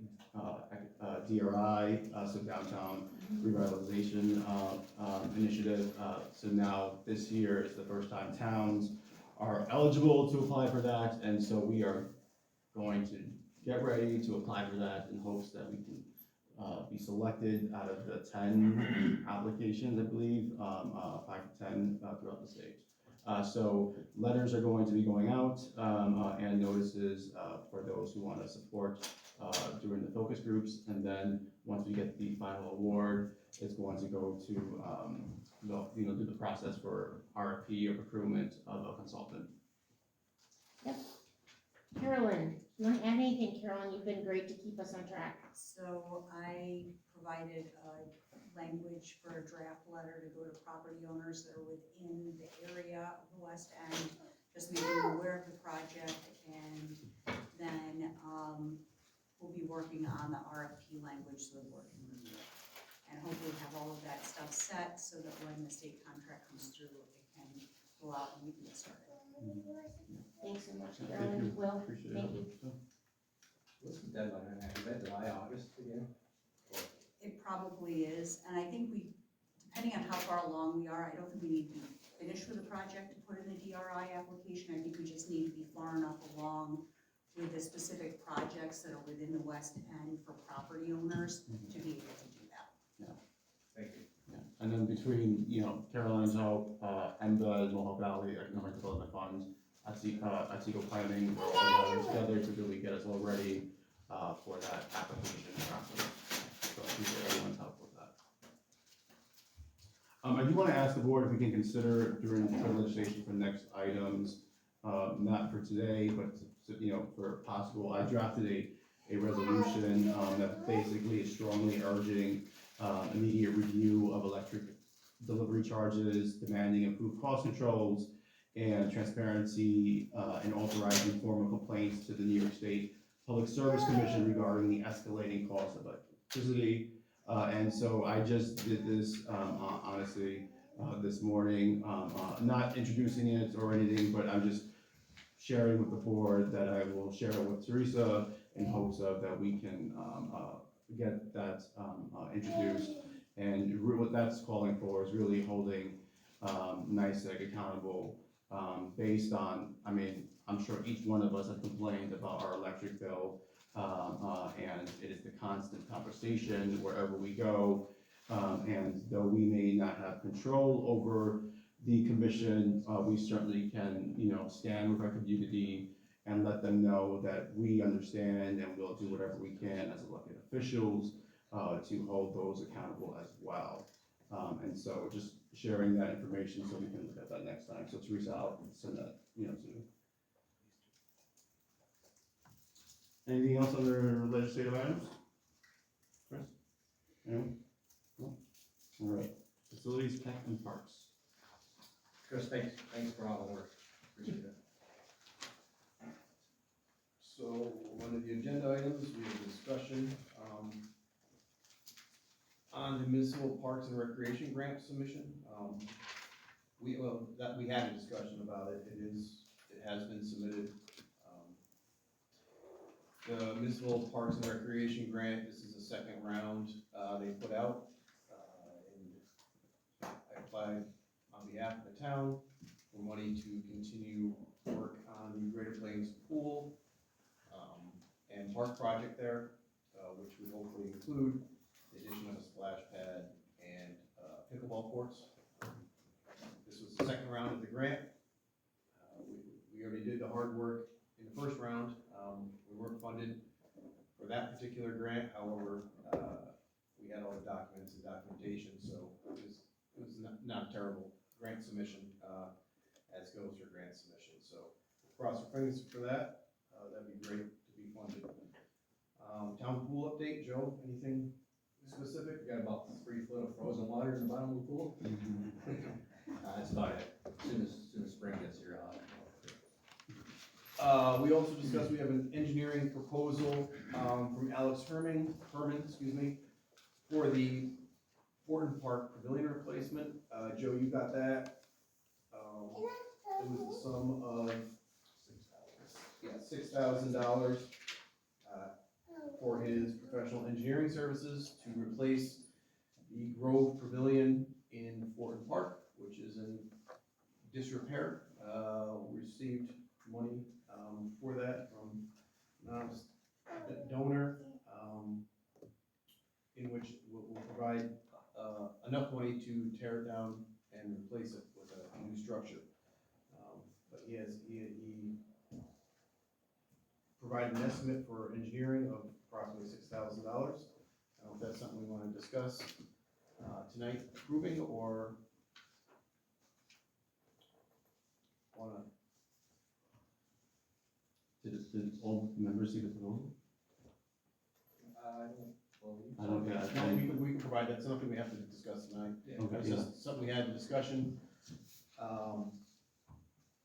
DRI, so Downtown Revitalization Initiative. So now this year is the first time towns are eligible to apply for that, and so we are going to get ready to apply for that in hopes that we can be selected out of the 10 applications, I believe, 5 to 10 throughout the state. So letters are going to be going out, and notices for those who want to support during the focus groups. And then once we get the final award, it's going to go to, do the process for RFP or procurement of a consultant. Carolyn, you want to add anything, Carolyn? You've been great to keep us on track. So I provided language for a draft letter to go to property owners that are within the area of the West End, just making them aware of the project, and then we'll be working on the RFP language so the board can review it. And hopefully have all of that stuff set so that when the state contract comes through, it can go out and we can get started. Thanks so much, Thank Carolyn. you. Will, Appreciate thank it. you. What's the deadline on that? Is that July, August again? It probably is, and I think we, depending on how far along we are, I don't think we need to be finished with the project to put in the DRI application. I think we just need to be far enough along with the specific projects that are within the West End for property owners to be able to do that. Thank you. Yeah. And then between, Caroline's Help, EMBA, Mohawk Valley Economic Development Fund, Atseco Planning, we're all working together to really get us all ready for that application process. So I appreciate everyone's help with that. I do want to ask the board if we can consider during the legislation for next items, not for today, but for possible. I drafted a resolution that basically is strongly urging immediate review of electric delivery charges, demanding improved cost controls, and transparency, and authorizing formal complaints to the New York State Public Service Commission regarding the escalating cost of electricity. And so I just did this, honestly, this morning, not introducing it or anything, but I'm just sharing with the board that I will share it with Teresa in hopes of that we can get that introduced. And what that's calling for is really holding NYSEG accountable based on, I'm sure each one of us have complained about our electric bill, and it is the constant conversation wherever we go. And though we may not have control over the commission, we certainly can, stand with our community and let them know that we understand and we'll do whatever we can as elected officials to hold those accountable as well. And so just sharing that information so we can look at that next time. So Teresa, I'll send that, to you. Anything else under legislative items? Chris? Anyone? No? All right. Facilities, tech, and parks. Chris, thanks for all the work. Appreciate it. So, under the agenda items, we have a discussion, on the municipal parks and recreation grant submission. We had a discussion about it, it has been submitted. The municipal parks and recreation grant, this is the second round, they put out. And I applied on behalf of the town for money to continue work on the Greater Plains Pool and park project there, which would hopefully include the addition of a splash pad and pickleball courts. This was the second round of the grant. We already did the hard work in the first round. We weren't funded for that particular grant, however, we had all the documents and documentation, so it was not a terrible grant submission. as goes for grant submission, so cross your fingers for that, that'd be great to be funded. Town pool update, Joe, anything specific? We got about 3 foot of frozen water in the bottom of the pool. That's about it. As soon as spring gets here, We also discussed, we have an engineering proposal, from Alex Herman, excuse me, for the Horton Park Pavilion replacement. Joe, you got that? It was the sum of, $6,000, for his professional engineering services to replace the Grove Pavilion in Horton Park, which is in disrepair. We received money, for that from anonymous donor, in which will provide, enough money to tear it down and replace it with a new structure. But he provided an estimate for engineering of approximately $6,000. I don't know if that's something we wanna discuss, tonight, approving, or wanna. Did all members see the proposal? I don't believe. I don't, yeah. No, we can provide that, something we have to discuss tonight. Okay, It's yeah. just something we had in discussion. Can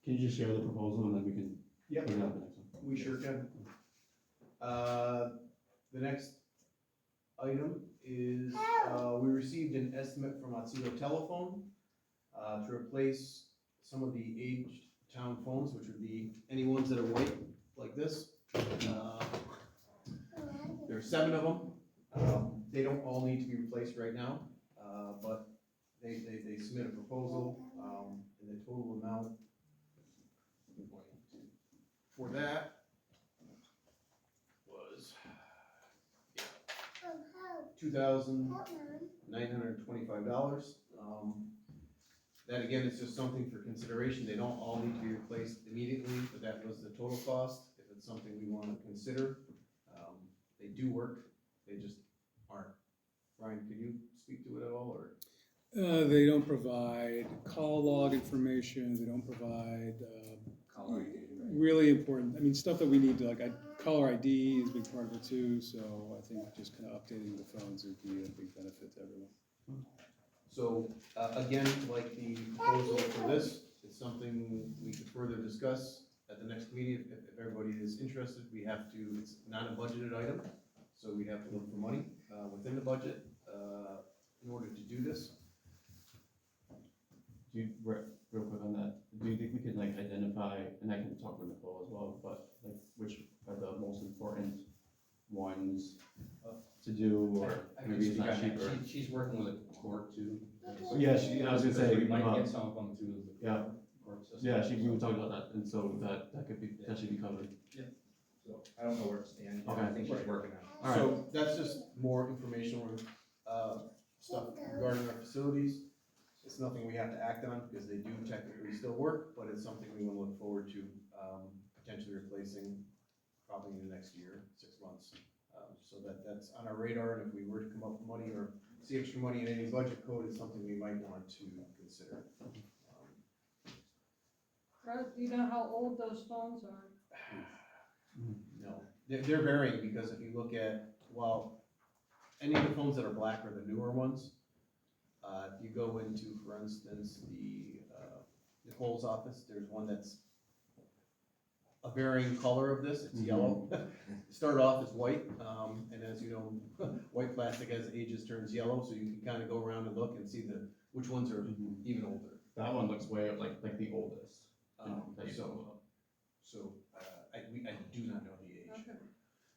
you just share the proposal and then we can? Yep. Put it on the next one. We sure can. The next item is, we received an estimate from Otsego Telephone, to replace some of the aged town phones, which would be any ones that are white, like this. There are 7 of them. They don't all need to be replaced right now, but they submit a proposal, and the total amount for that was $2,925. That again is just something for consideration. They don't all need to be replaced immediately, but that was the total cost. If it's something we want to consider, they do work. They just aren't. Ryan, could you speak to it at all, or? They don't provide call log information, they don't provide, Caller ID, right? really important, I mean, stuff that we need to, like, caller ID is a big part of it too, so I think just kind of updating the phones would be a big benefit to everyone. So, again, like the proposal for this, it's something we could further discuss at the next meeting, if everybody is interested. We have to, it's not a budgeted item, so we have to look for money, within the budget, in order to do this. Do you, real quick on that, do you think we could like identify, and I can talk with Nicole as well, but like which are the most important ones to do, or I can maybe it's speak not on that. cheaper? She's working with a court too. Yeah, I was gonna say, We might get some of them through the yeah. court system. Yeah, we were talking about that, and so that could be, potentially be covered. So I don't know where it stands. Okay. I think she's working on it. All right. So that's just more informational, stuff regarding our facilities. It's nothing we have to act on because they do technically still work, but it's something we want to look forward to, potentially replacing probably in the next year, 6 months. So that's on our radar, and if we were to come up with money or see extra money in any budget code, it's something we might want to consider. Fred, do you know how old those phones are? No, they're varying, because if you look at, well, any of the phones that are black are the newer ones. If you go into, for instance, the Nicole's office, there's one that's a varying color of this, it's yellow. It started off as white, and as you know, white plastic as it ages turns yellow, so you can kind of go around and look and see which ones are even older. That one looks way like the oldest. That you So, talked about. so, I do not know the age. Okay.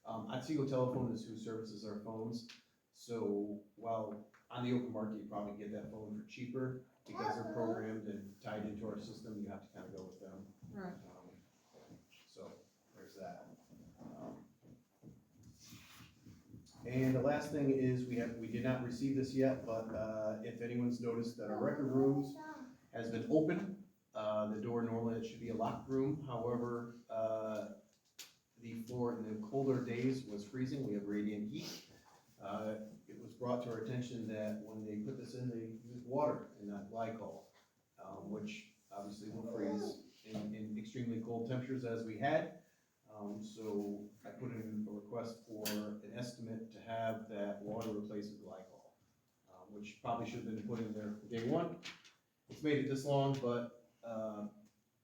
Otsego Telephone is who services our phones, so while on the open market, you probably get that phone for cheaper, because they're programmed and tied into our system, you have to kind of go with them. Right. So, there's that. And the last thing is, we did not receive this yet, but, if anyone's noticed that our record rooms has been open, the door normally, it should be a locked room, however, the floor in the colder days was freezing, we have radiant heat. It was brought to our attention that when they put this in, they used water and not glycol, which obviously will freeze in extremely cold temperatures as we had. So I put in a request for an estimate to have that water replaced with glycol, which probably should have been put in there for day one. It's made it this long, but,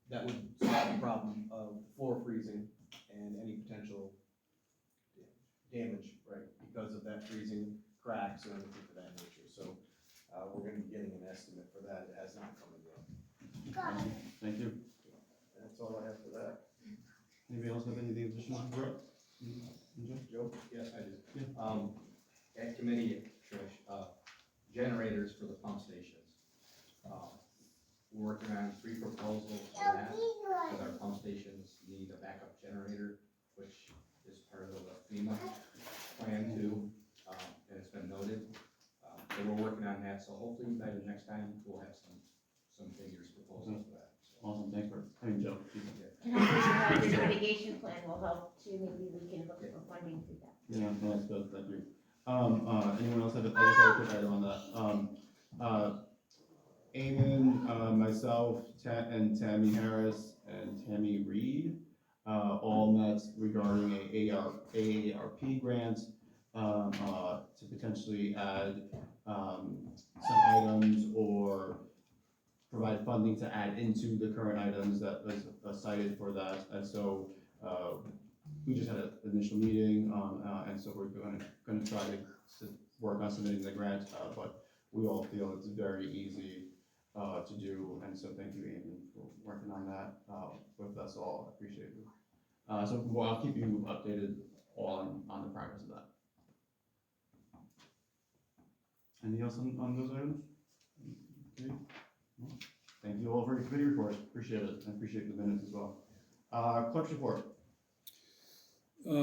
that would solve the problem of the floor freezing and any potential damage, right, because of that freezing, cracks or anything of that nature. So, we're gonna be getting an estimate for that. It has not come in yet. Thank you. That's all I have for that. Anybody else have anything additional to bring up? Joe? Yes, I do. Yeah. At committee, Trish, generators for the pump stations. We're working on 3 proposals for that, because our pump stations need a backup generator, which is part of the FEMA plan too, and it's been noted. So we're working on that, so hopefully by the next time, we'll have some figures proposals for that. So, Awesome, thanks for, Joe. And hopefully the hazard mitigation plan will help too, maybe we can look for funding through that. Yeah, that's good, thank you. Anyone else have, I just have a quick item on that. Eamon, myself, and Tammy Harris, and Tammy Reed, all met regarding a AARP grant, to potentially add, some items or provide funding to add into the current items that was cited for that. And so, we just had an initial meeting, and so we're gonna try to work on submitting the grant, but we all feel it's very easy to do, and so thank you, Amy, for working on that with us all. I appreciate it. So well, I'll keep you updated on the progress of that. Anything else on those items? Okay. Well, thank you all for your committee reports. Appreciate it. I appreciate the minutes as well. Clerk's report.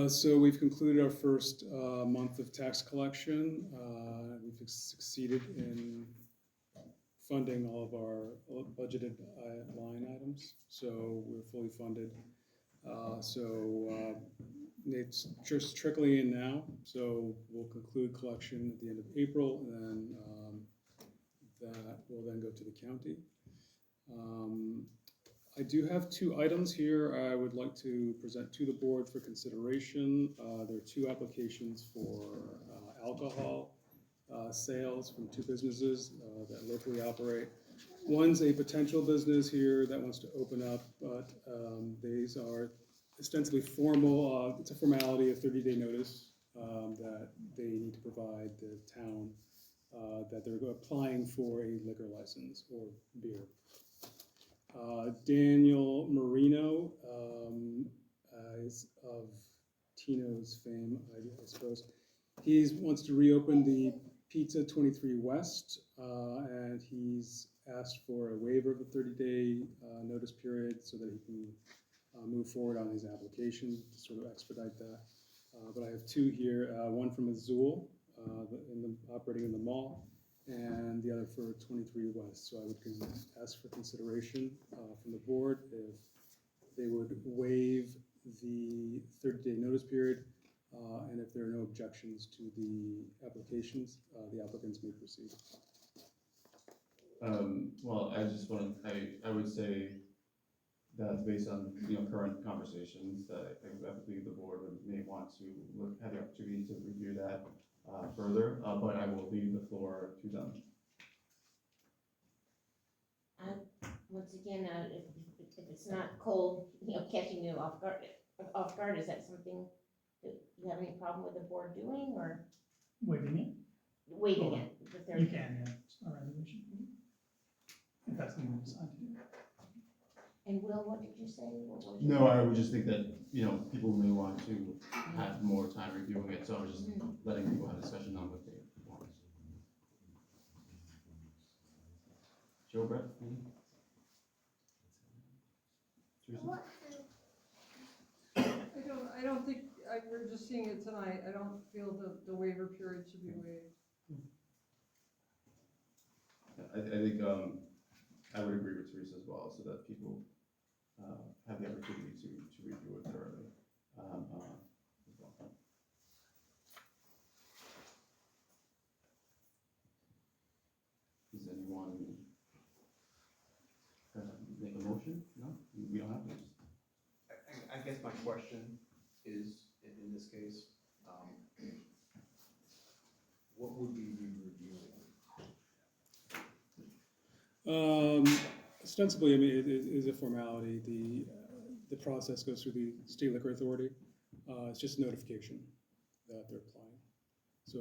So we've concluded our first month of tax collection. We've succeeded in funding all of our budgeted line items, so we're fully funded. It's just trickling in now, so we'll conclude collection at the end of April, and then that will then go to the county. I do have 2 items here I would like to present to the board for consideration. There are 2 applications for alcohol sales from 2 businesses that locally operate. One's a potential business here that wants to open up, but these are ostensibly formal. It's a formality, a 30-day notice that they need to provide the town that they're applying for a liquor license or beer. Daniel Marino is of Tino's fame, I suppose. He wants to reopen the Pizza 23 West, and he's asked for a waiver of the 30-day notice period so that he can move forward on his application to sort of expedite that. But I have 2 here, one from Azul, operating in the mall, and the other for 23 West. So I would ask for consideration from the board if they would waive the 30-day notice period, and if there are no objections to the applications, the applicants may proceed. Well, I would say that based on, current conversations, that I believe the board may want to have the opportunity to review that further, but I will leave the floor to them. Once again, if it's not cold, catching you off guard, is that something that you have any problem with the board doing, or Waiving waiving it? it, you can, yeah, it's not a regulation. If that's what you decide to do. And Will, what did you say? What was No, I would just think that, people may want to have more time reviewing it, so I was just letting people have a discussion on what they want. Joe, Brett, anything? Teresa? I don't think, we're just seeing it tonight, I don't feel the waiver period should be waived. I think, I would agree with Teresa as well, so that people, have the opportunity to review it thoroughly, as well. Does anyone, question is, in this case, what would we be reviewing? Ostensibly, I mean, it is a formality. The process goes through the State Liquor Authority. It's just notification that they're applying. So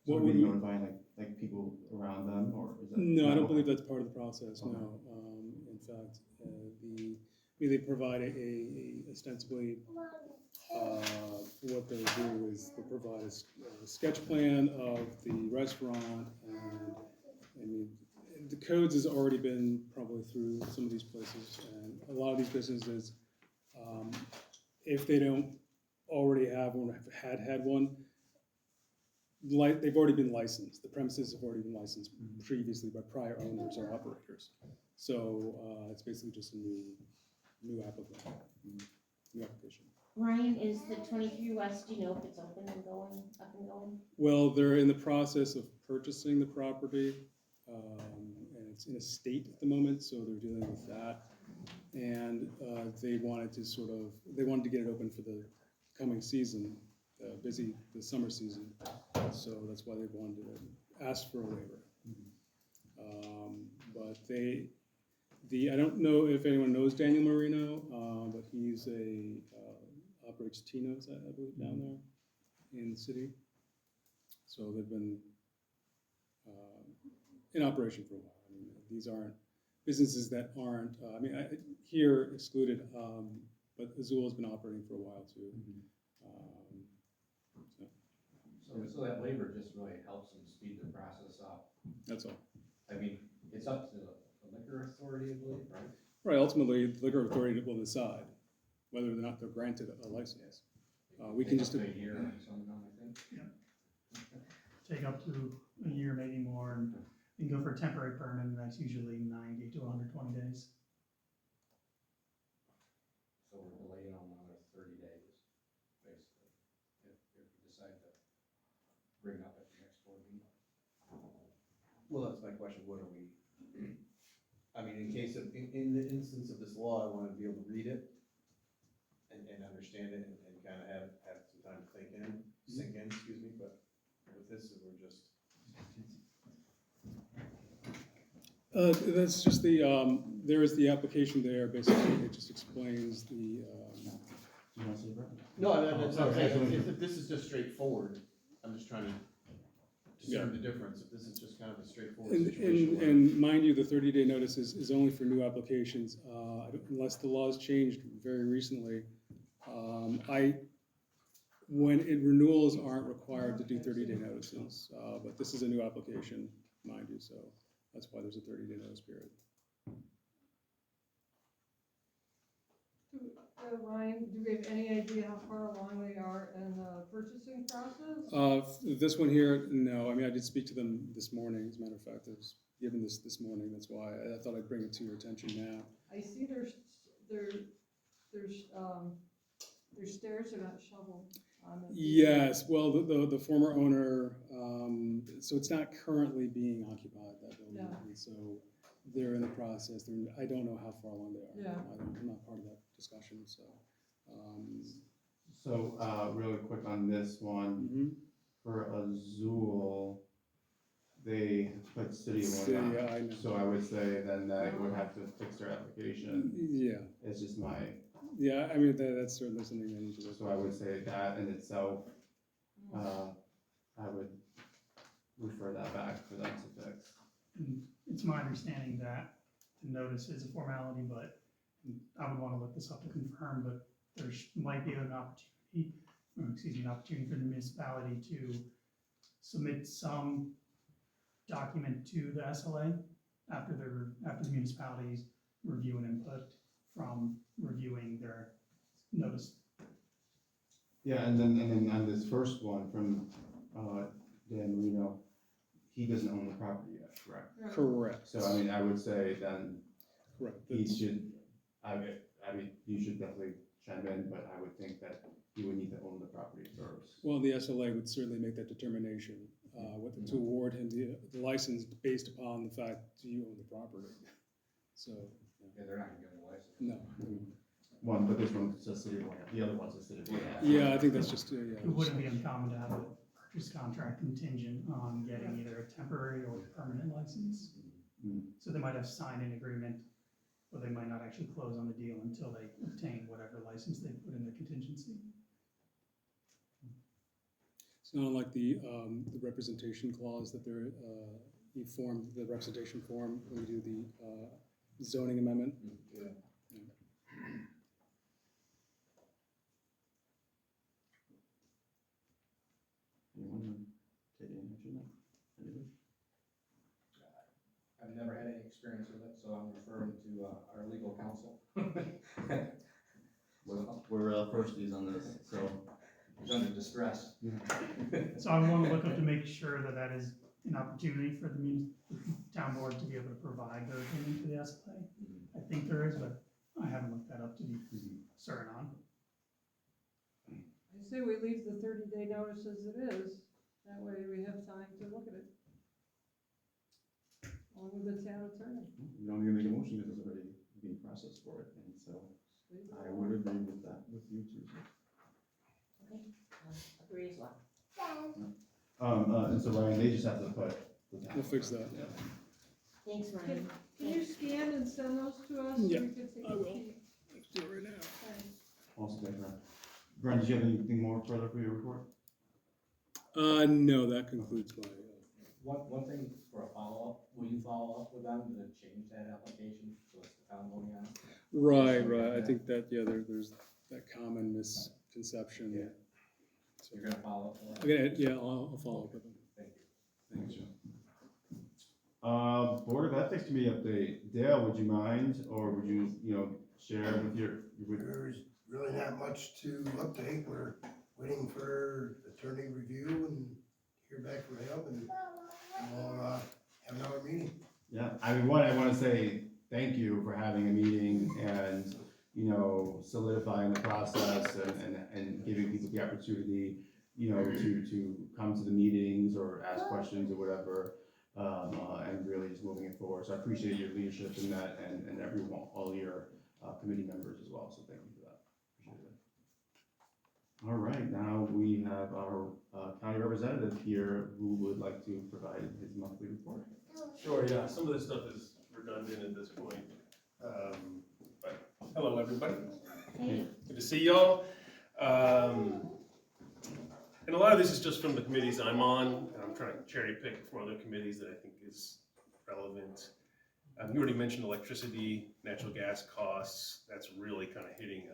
So what would would we we? notify like people around them, or is that? No, I don't okay. believe that's part of the process, Okay. no. In fact, they provide ostensibly, what they do is they provide a sketch plan of the restaurant, and, I mean, the codes has already been probably through some of these places, and a lot of these businesses, if they don't already have one, had one, they've already been licensed. The premises have already been licensed previously by prior owners or operators. So it's basically just a new applicant, new application. Ryan, is the 23 West, do you know if it's open and going, up and going? Well, they're in the process of purchasing the property, and it's in a state at the moment, so they're dealing with that. And they wanted to get it open for the coming season, the summer season. So that's why they wanted to ask for a waiver. But I don't know if anyone knows Daniel Marino, but he's operates Tino's, I believe, down there in the city. So they've been in operation for a while. I mean, these aren't businesses that aren't, here excluded, but Azul has been operating for a while too. So that waiver just really helps them speed the process up. That's all. I mean, it's up to the liquor authority, I believe, right? Right, ultimately, the liquor authority will decide whether or not they're granted a license. We can just. Take up to a year on some of them, I think. Take up to a year, maybe more, and you can go for a temporary permit, and that's usually 90 to 120 days. So we're delaying on another 30 days, basically, if we decide to bring up at the next board meeting. Well, that's my question, what are we, I mean, in the instance of this law, I wanna be able to read it and understand it and kind of have some time to sink in, excuse me, but with this, we're just. That's just there is the application there, basically, it just explains the, Do you want to see it? No, that's what I'm saying, Okay. if this is just straightforward, I'm just trying to discern the difference, if this is just kind of a straightforward situation. and mind you, the 30-day notice is only for new applications, unless the laws changed very recently. Renewals aren't required to do 30-day notices, but this is a new application, mind you, so that's why there's a 30-day notice period. Ryan, do we have any idea how far along they are in the purchasing process? This one here, no, I mean, I did speak to them this morning, as a matter of fact, I was given this morning, that's why I thought I'd bring it to your attention now. I see there's stairs are not shoveled on it. Yes, well, the former owner, so it's not currently being occupied, that building, Yeah. and so they're in the process, I don't know how far along they are. Yeah. I'm not part of that discussion, so. So, really quick on this one, Mhm. for Azul, they put city of City, Oneonta. I know. So I would say then they would have to fix their application, Yeah, it's just my, yeah, I mean, that's certainly something they need to look so I would say that in itself, I would refer that back for them to fix. And it's my understanding that the notice is a formality, but I would want to look this up to confirm, but there might be an opportunity, an opportunity for the municipality to submit some document to the SLA after the municipalities review and input from reviewing their notice. Yeah, and then on this first one from, Dan Marino, he doesn't own the property yet, correct? Right. Correct. So, I mean, I would say then Correct. he should, I mean, you should definitely chime in, but I would think that he would need to own the property first. Well, the SLA would certainly make that determination, to award him the license based upon the fact, do you own the property? So, Yeah, they're not gonna give them a license. no. one, but this one says City of Oneonta, the other one says City of Oneonta. Yeah, I think that's just, yeah. It wouldn't be uncommon to have a purchase contract contingent on getting either a temporary or permanent license. Mm. So they might have signed an agreement, but they might not actually close on the deal until they obtain whatever license they put in their contingency. It's not like the representation clause that they're, you formed the representation form when you do the zoning amendment. Yeah. Anyone take any action on that? Anybody? I've never had any experience with it, so I'm referring to our legal counsel. We're firsties on this, so. He's under distress. So I want to look up to make sure that that is an opportunity for the town board to be able to provide their opinion to the SLA. I think there is, but I haven't looked that up to be certain on. I say we leave the 30-day notice as it is, that way we have time to look at it. Along with the town attorney. You don't need to make a motion because there's already being processed for it, and so I would agree with that, with you too. Agree as well. And so Ryan, they just have to put the tax. We'll fix that. Yeah. Thanks, Ryan. Can you scan and send those to us? So Yeah, we can take I a will. peek? Let's do it right now. Thanks. Also, thank you, Ryan. Brent, did you have anything more further for your report? No, that concludes my, One thing for a follow-up, will you follow up with them to change that application so it's the town voting on it? right, I think that, yeah, there's that common misconception. Yeah. So, You're gonna follow up with that? okay, yeah, I'll follow up with them. Thank you. Thanks. Board of Ethics Committee update. Dale, would you mind, or would you, share with There's really not much to update. We're waiting for attorney review and hear back from him, and we'll have another meeting. Yeah, I mean, I want to say thank you for having a meeting and, solidifying the process and giving people the opportunity, to come to the meetings or ask questions or whatever, and really just moving it forward. So I appreciate your leadership in that and everyone, all your committee members as well. So thank you for that. Appreciate it. All right, now we have our county representative here who would like to provide his monthly report. Sure, yeah, some of this stuff is redundant at this point. But hello, everybody. Hey. Good to see y'all. And a lot of this is just from the committees I'm on, and I'm trying to cherry pick from other committees that I think is relevant. You already mentioned electricity, natural gas costs. That's really kind of hitting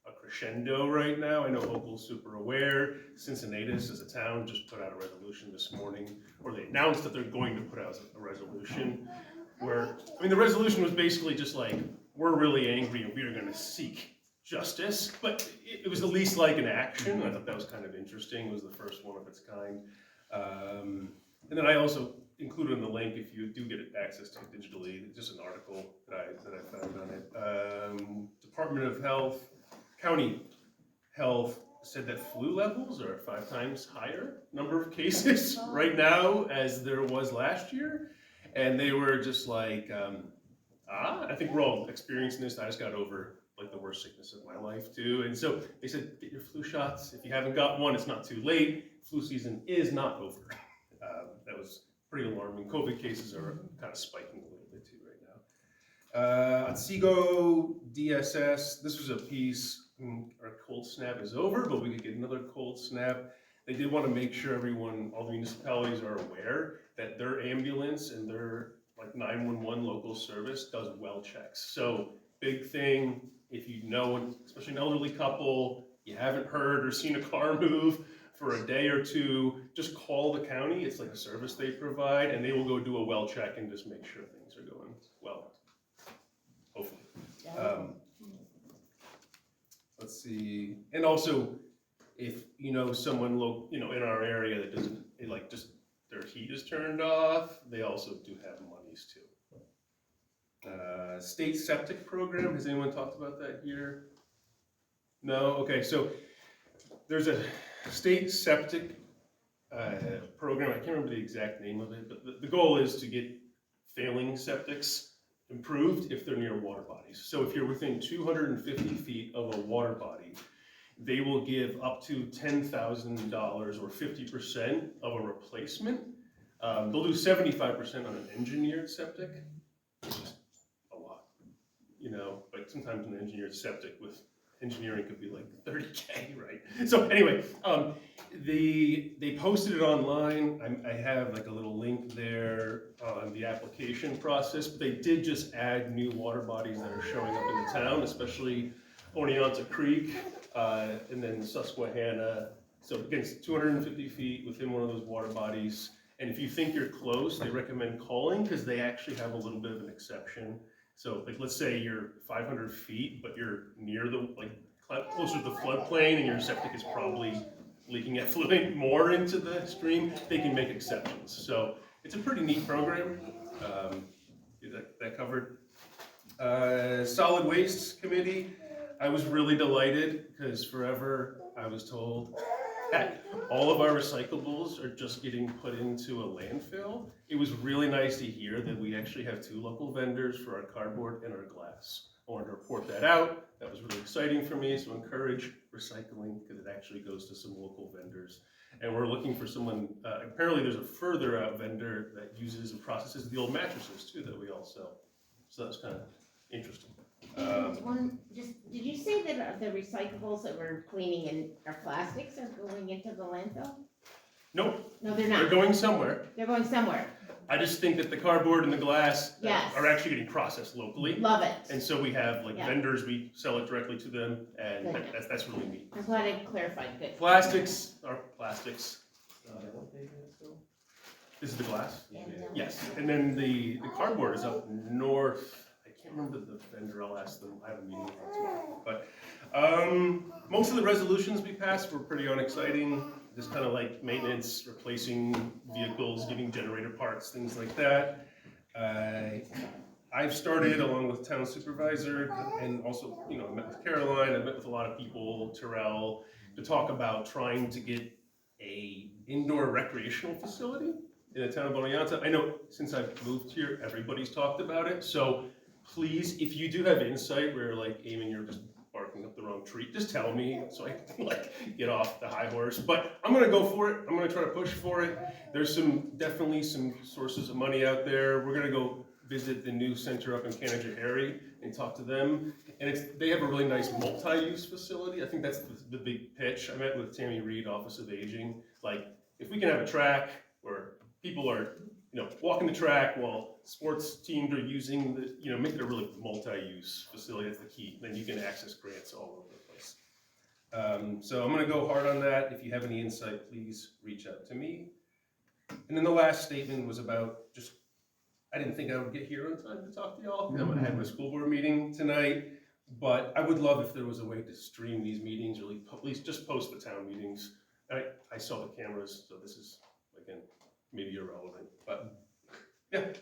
a crescendo right now. I know Hochul's super aware. Cincinnatus as a town just put out a resolution this morning, or they announced that they're going to put out a resolution where, the resolution was basically just like, we're really angry and we are gonna seek justice, but it was at least like an action. I thought that was kind of interesting. It was the first one of its kind. And then I also included in the link, if you do get access to it digitally, just an article that I found on it. Department of Health, County Health said that flu levels are 5 times higher number of cases right now as there was last year. And they were just like, I think we're all experiencing this. I just got over like the worst sickness of my life too. And so they said, get your flu shots. If you haven't got one, it's not too late. Flu season is not over. That was pretty alarming. COVID cases are kind of spiking a little bit too right now. Otsego DSS, this was a piece, our cold snap is over, but we could get another cold snap. They did want to make sure all the municipalities are aware that their ambulance and their 911 local service does well checks. So big thing, if you know, especially an elderly couple, you haven't heard or seen a car move for a day or two, just call the county. It's like a service they provide, and they will go do a well check and just make sure things are going well. Hopefully. Let's see, and also if you know someone in our area that doesn't just their heat is turned off, they also do have monies too. State septic program, has anyone talked about that here? No? Okay, so there's a state septic program, I can't remember the exact name of it, but the goal is to get failing septics improved if they're near water bodies. So if you're within 250 feet of a water body, they will give up to $10,000 or 50% of a replacement. They'll do 75% on an engineered septic, which is a lot, you know, but sometimes an engineered septic with engineering could be like 30K, right? So anyway, they posted it online. I have like a little link there on the application process, but they did just add new water bodies that are showing up in the town, especially Oneonta Creek, and then Susquehanna. So again, 250 feet within one of those water bodies. And if you think you're close, they recommend calling because they actually have a little bit of an exception. So like, let's say you're 500 feet, but you're near the, like closer to the floodplain and your septic is probably leaking effluent more into the stream, they can make exceptions. So it's a pretty neat program. That covered. Solid Waste Committee, I was really delighted because forever I was told that all of our recyclables are just getting put into a landfill. It was really nice to hear that we actually have 2 local vendors for our cardboard and our glass. I wanted to report that out. That was really exciting for me, so encourage recycling because it actually goes to some local vendors. And we're looking for someone, apparently there's a further out vendor that uses and processes the old mattresses too that we all sell. So that's kind of interesting. Did you say that the recyclables that we're cleaning in are plastics are going into the landfill? Nope. No, they're They're not. going somewhere. They're going somewhere. I just think that the cardboard and the glass Yes. are actually getting processed locally. Love it. And so we have like Yeah. vendors, we sell it directly to them, and Good. that's really neat. I'm glad I clarified. Good. Plastics are plastics. This is the glass? And, Yes, and then the cardboard is up north. I can't remember the vendor, I'll ask them, I have a meeting with them tomorrow. But most of the resolutions we passed were pretty unexciting, just kind of like maintenance, replacing vehicles, giving generator parts, things like that. I've started along with town supervisor and also, you know, I met with Caroline, I met with a lot of people, Terrell, to talk about trying to get a indoor recreational facility in the town of Oneonta. I know since I've moved here, everybody's talked about it. So please, if you do have insight where like, Eamon, you're just barking up the wrong tree, just tell me so I can like get off the high horse. But I'm gonna go for it. I'm gonna try to push for it. There's definitely some sources of money out there. We're gonna go visit the new center up in Canajoharie and talk to them. And they have a really nice multi-use facility. I think that's the big pitch. I met with Tammy Reed, Office of Aging. Like, if we can have a track where people are, you know, walking the track while sports teams are using the, you know, make it a really multi-use facility. That's the key. Then you can access grants all over the place. So I'm gonna go hard on that. If you have any insight, please reach out to me. And then the last statement was about just, I didn't think I would get here on time to talk to y'all. I had my school board meeting tonight, but I would love if there was a way to stream these meetings, or at least just post the town meetings. I saw the cameras, so this is, again, maybe irrelevant, but yeah.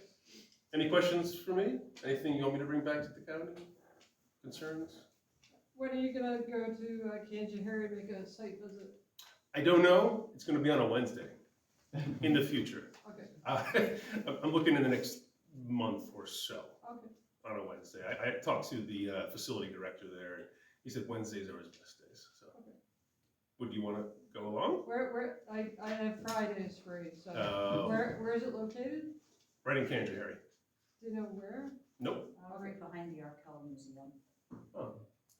Any questions for me? Anything you want me to bring back to the county? Concerns? When are you gonna go to Canajoharie and make a site visit? I don't know. It's gonna be on a Wednesday in the future. Okay, I'm looking in the next month or so okay. on a Wednesday. I talked to the facility director there, and he said Wednesdays are his best days, so. Okay. Would you wanna go along? I have Fridays free, so, Oh. where is it located? Right in Canajoharie. Do you know where? Nope. Right behind the Arkell Museum.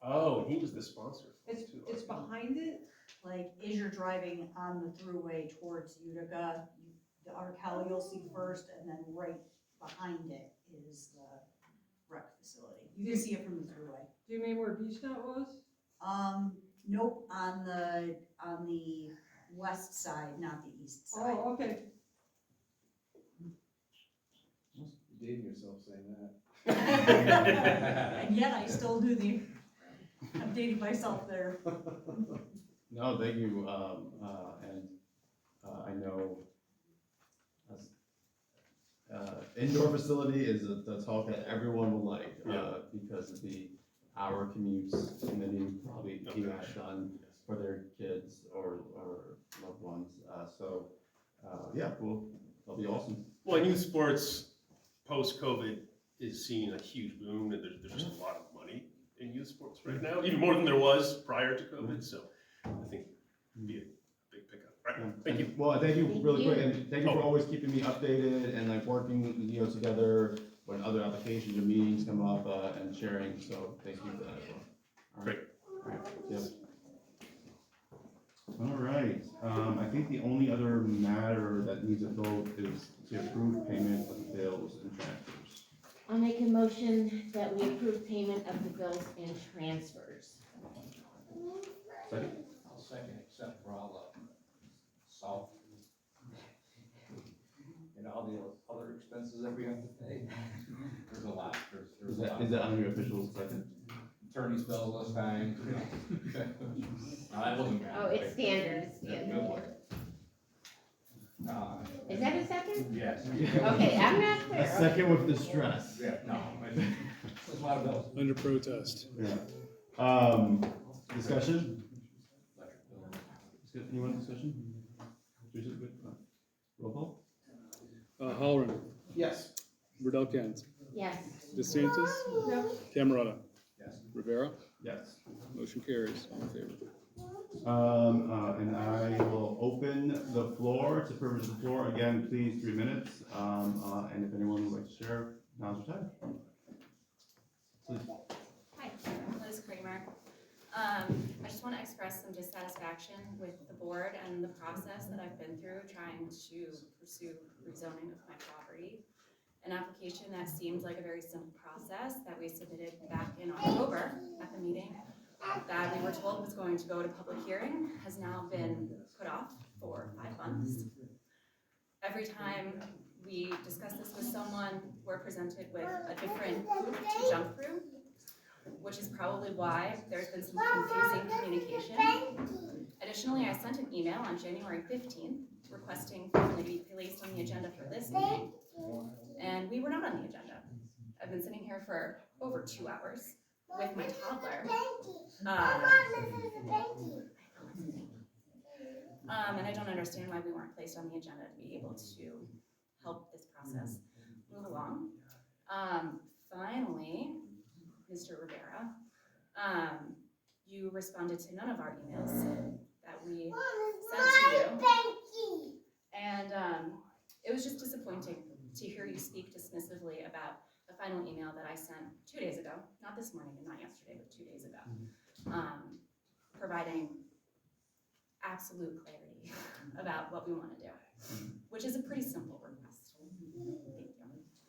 Oh, he was the sponsor. It's behind it? Like, as you're driving on the thruway towards Utica, the Arkell you'll see first, and then right behind it is the rec facility. You can see it from the thruway. Do you mean where Beach Nut was? Nope, on the west side, not the east side. Oh, okay. You're dating yourself saying that. And yet I still do I'm dating myself there. No, thank you, and I know indoor facility is a talk that everyone will like, because of the hour commutes, and then you probably get that done for their kids or loved ones, yeah, well, that'll be awesome. Well, youth sports post-COVID is seeing a huge boom, and there's just a lot of money in youth sports right now, even more than there was prior to COVID, so I think it'd be a big pickup. Right, thank you. Well, thank you Thank really you. quick, and thank you for always keeping me updated and like working, you know, together when other applications or meetings come up, and sharing, so thank you for that as well. All right. Great. All right, yep. All right, I think the only other matter that needs a vote is to approve payment of the bills and transfers. I'll make a motion that we approve payment of the bills and transfers. Second? I'll second, except for all the salt and all the other expenses that we have to pay. There's a lot, there's a lot. Is that on your official second? Attorney's bills last time. No, that wasn't bad. Oh, it's standard, it's Yeah, standard. good one. Is that a second? Yes. Okay, I'm not A clear. second with the stress. Yeah, no, there's a lot of bills. Under protest. Yeah. Discussion? Anyone discussion? Teresa, good? Roll call? Halloran, Yes. Verdell Kent, Yes. DeSantis, Camerata, Yes. Rivera, Yes. motion carries, all in favor. And I will open the floor to privilege the floor. Again, please, 3 minutes. And if anyone would like to share, now's your time. Please. Hi, Liz Kramer. I just want to express some dissatisfaction with the board and the process that I've been through trying to pursue rezoning of my property. An application that seemed like a very simple process that we submitted back in October at the meeting that we were told was going to go to public hearing has now been put off for 5 months. Every time we discuss this with someone, we're presented with a different hoop to jump through, which is probably why there's been some confusing communication. Additionally, I sent an email on January 15th requesting formally be placed on the agenda for this meeting, and we were not on the agenda. I've been sitting here for over 2 hours with my toddler. And I don't understand why we weren't placed on the agenda to be able to help this process move along. Finally, Mr. Rivera, you responded to none of our emails that we sent to you. And it was just disappointing to hear you speak dismissively about the final email that I sent 2 days ago, not this morning and not yesterday, but 2 days ago, providing absolute clarity about what we want to do, which is a pretty simple request. Thank you.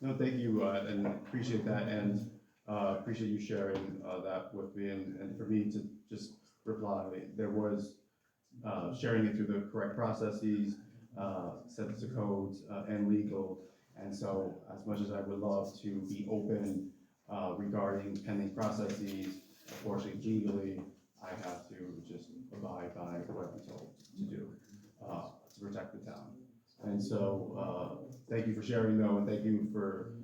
No, thank you, and appreciate that, and appreciate you sharing that with me, and for me to just reply. There was sharing it through the correct processes, sets of codes, and legal, and so as much as I would love to be open regarding pending processes, unfortunately legally, I have to just abide by what I'm told to do to protect the town. And so, thank you for sharing though, and thank you for,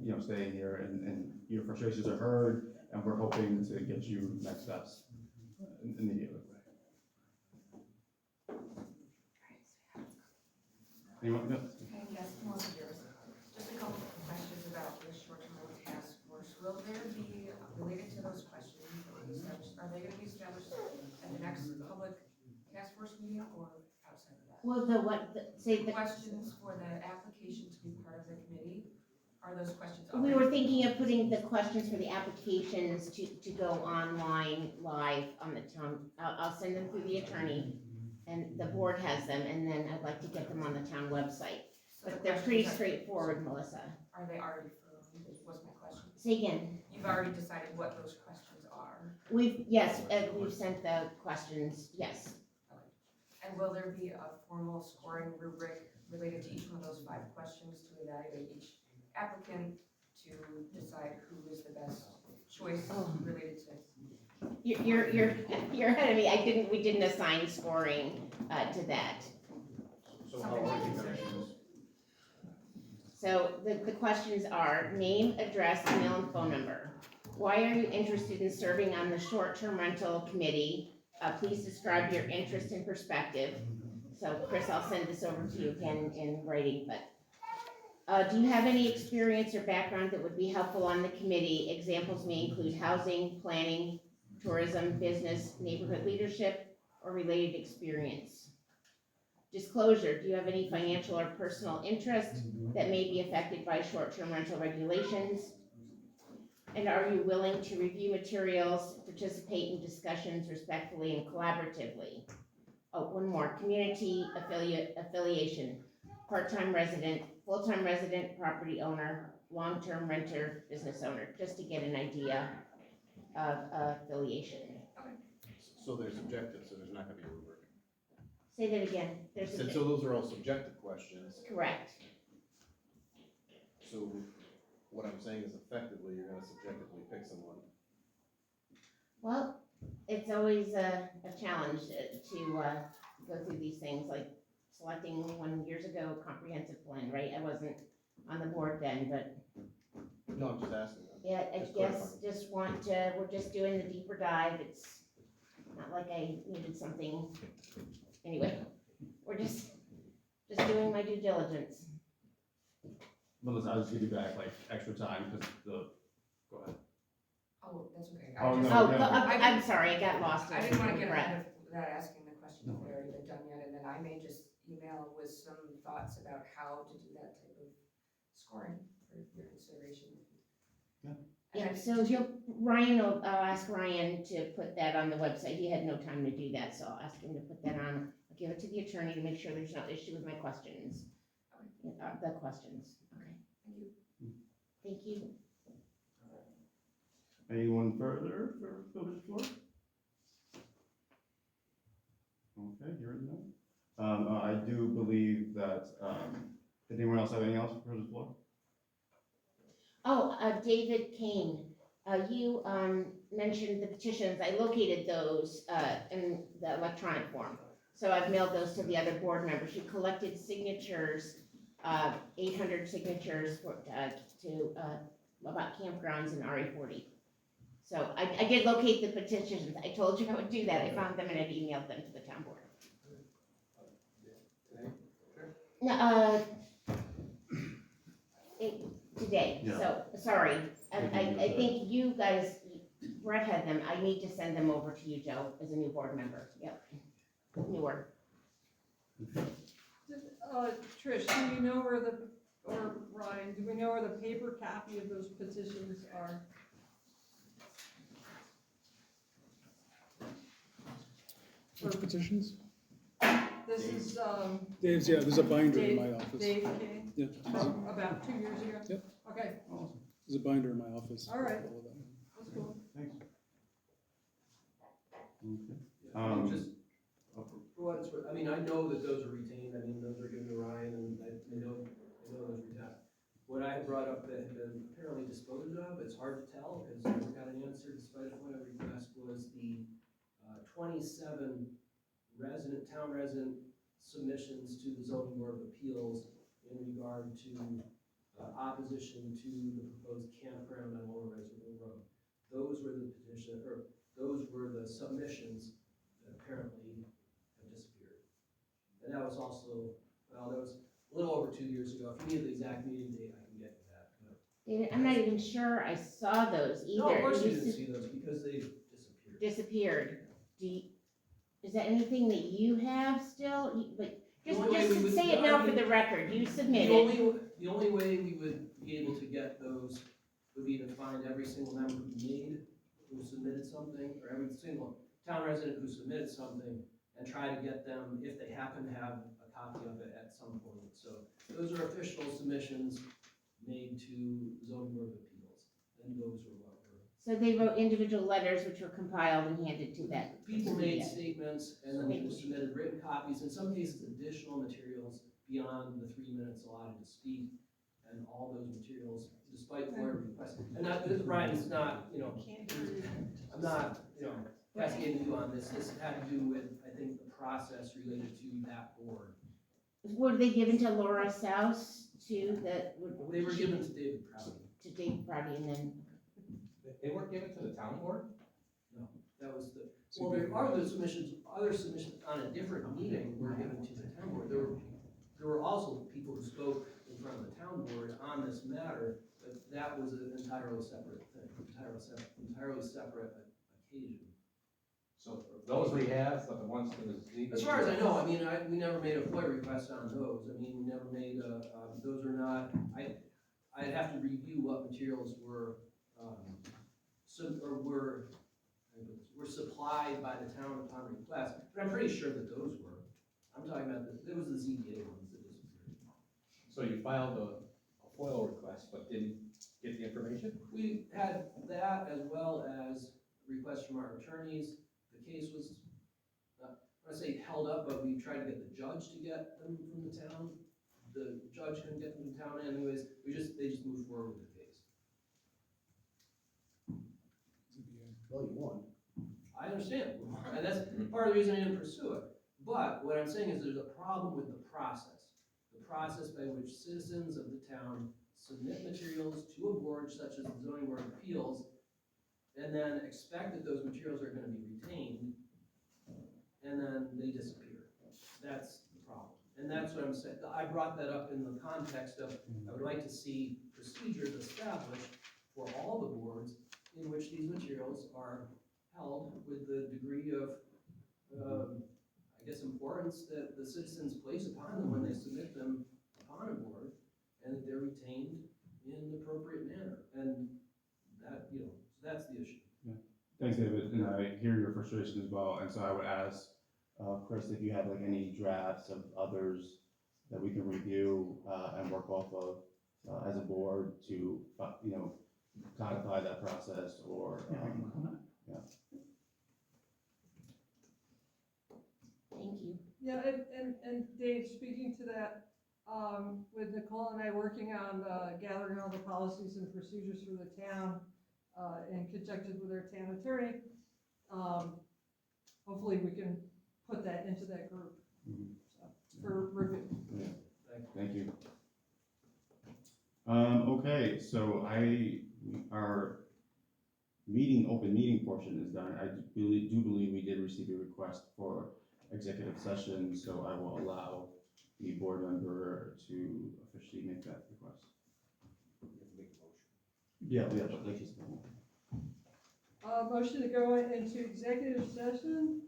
you know, staying here, and your frustrations are heard, and we're hoping to get you next steps immediately. Anyone? No? Okay, yes, Melissa Jarvis. Just a couple of questions about the short-term task force. Will there be, related to those questions, are they gonna be established at the next public task force meeting or outside of that? Well, say the. Questions for the application to be part of the committee, are those questions? We were thinking of putting the questions for the applications to go online, live on the town. I'll send them through the attorney, and the board has them, and then I'd like to get them on the town website. So But they're pretty straightforward, Melissa. Are they already firm, was my question. Say again. You've already decided what those questions are. Yes, we've sent the questions, yes. And will there be a formal scoring rubric related to each one of those 5 questions to evaluate each applicant to decide who is the best choice related to? You're ahead of me. We didn't assign scoring to that. So how are the questions? So the questions are name, address, email, and phone number. Why are you interested in serving on the short-term rental committee? Please describe your interest and perspective. So Chris, I'll send this over to you again in writing, but Do you have any experience or background that would be helpful on the committee? Examples may include housing, planning, tourism, business, neighborhood leadership, or related experience. Disclosure, do you have any financial or personal interest that may be affected by short-term rental regulations? And are you willing to review materials, participate in discussions respectfully and collaboratively? Oh, one more, community affiliation, part-time resident, full-time resident, property owner, long-term renter, business owner, just to get an idea of affiliation. So they're subjective, so there's not gonna be a rubric. Say that again, there's a, So those are all subjective questions, correct. so what I'm saying is effectively, you're gonna subjectively pick someone. Well, it's always a challenge to go through these things, like selecting one years ago comprehensive plan, right? I wasn't on the board then, but No, I'm just asking them. yeah, I Just guess clarifying. just want to, we're just doing the deeper dive. It's not like I needed something. Anyway, we're just doing my due diligence. Melissa, I'll just give you back like extra time because go ahead. Oh, that's okay. Oh, I just, no. I'm sorry, I got lost. I didn't wanna get Breath. ahead of without asking the question No. if they've already been done yet, and then I may just email with some thoughts about how to do that type of scoring for your consideration. Yeah. And Yeah, then so I'll ask Ryan to put that on the website. He had no time to do that, so I'll ask him to put that on. I'll give it to the attorney to make sure there's no issue with my questions. The questions, okay. Thank you. Thank you. Anyone further for village floor? Okay, hearing none. I do believe that, did anyone else have anything else for village floor? Oh, David Kane, you mentioned the petitions. I located those in the electronic form. So I've mailed those to the other board members. You collected signatures, 800 signatures for, about campgrounds in RE40. So I did locate the petitions. I told you I would do that. I found them and I'd emailed them to the town board. No, today, Yeah. so, sorry, I think you guys, Brett had them, I need to send them over to you, Joe, as a new board member, yep, newer. Trish, do you know where or Ryan, do we know where the paper copy of those petitions are? Which petitions? This is, Dave's, yeah, there's a binder in Dave, my office. Dave King, Yeah, from about 2 years ago? Yep. Okay, Awesome, there's a binder in my office. All right. with all of that. that's cool. thanks. Okay. Just for what it's worth, I mean, I know that those are retained, I mean, those are given to Ryan, and I know those retained. What I had brought up that had been apparently disposed of, it's hard to tell, because I never got an answer despite a FOIA request, was the 27 town resident submissions to the zoning board of appeals in regard to opposition to the proposed campground on Lower Reservoir Road. Those were the those were the submissions that apparently have disappeared. And that was also, well, that was a little over 2 years ago. If you need the exact meeting date, I can get you that. But David, I'm not even sure I saw those either. no, of course you used didn't to- see those because they disappeared. Disappeared. Is that anything that you have still? But The only way we just would- say it I now for mean, the record, you The submitted. only way we would be able to get those would be to find every single member who submitted something, or every single town resident who submitted something, and try to get them, if they happen to have a copy of it at some point. So those are official submissions made to zoning board of appeals, and those were what were. So they wrote individual letters which were compiled and handed to that. People made Yeah. statements, and then people submitted written copies, in some cases additional materials beyond the 3 minutes allotted to speak. And all those materials, despite FOIA requests, and that, Ryan, it's not, I'm not, cascading you on this. This had to do with, I think, the process related to that board. Were they given to Laura Souse too, They were given to David Prouty. to Dave Prouty, and then, They weren't given to the town board? No, that was the, well, there are other submissions on a different meeting were given to the town board. There were also people who spoke in front of the town board on this matter, but that was an entirely separate thing, entirely separate occasion. So those we have, but the ones for the Z. As far as I know, I mean, we never made a FOIA request on those. I mean, we never made those are not, I'd have to review what materials were, were supplied by the town upon request, but I'm pretty sure that those were. I'm talking about, it was the ZBA ones that disappeared. So you filed a FOIL request, but didn't get the information? We had that as well as requests from our attorneys. The case was, I want to say held up, but we tried to get the judge to get them from the town. The judge couldn't get them from town anyways. They just moved forward with the case. Well, you won. I understand, and that's part of the reason I didn't pursue it. But what I'm saying is there's a problem with the process by which citizens of the town submit materials to a board such as the Zoning Board of Appeals, and then expect that those materials are gonna be retained, and then they disappear. That's the problem. And that's what I'm saying. I brought that up in the context of, I would like to see procedures established for all the boards in which these materials are held with the degree of, I guess, importance that the citizens place upon them when they submit them upon a board, and that they're retained in an appropriate manner. And that, so that's the issue. Thanks, David, and I hear your frustration as well, and so I would ask, Chris, if you have like any drafts of others that we can review, and work off of, as a board to, codify that process, or, Thank you. Yeah, and Dave, speaking to that, with Nicole and I working on gathering all the policies and procedures for the town, in conjunction with our town attorney, hopefully we can put that into that group, so, for review. Yeah. Thank you. Okay, so our open meeting portion is done. I do believe we did receive a request for executive session, so I will allow the board member to officially make that request. Yeah, but let's just. Motion to go into executive session.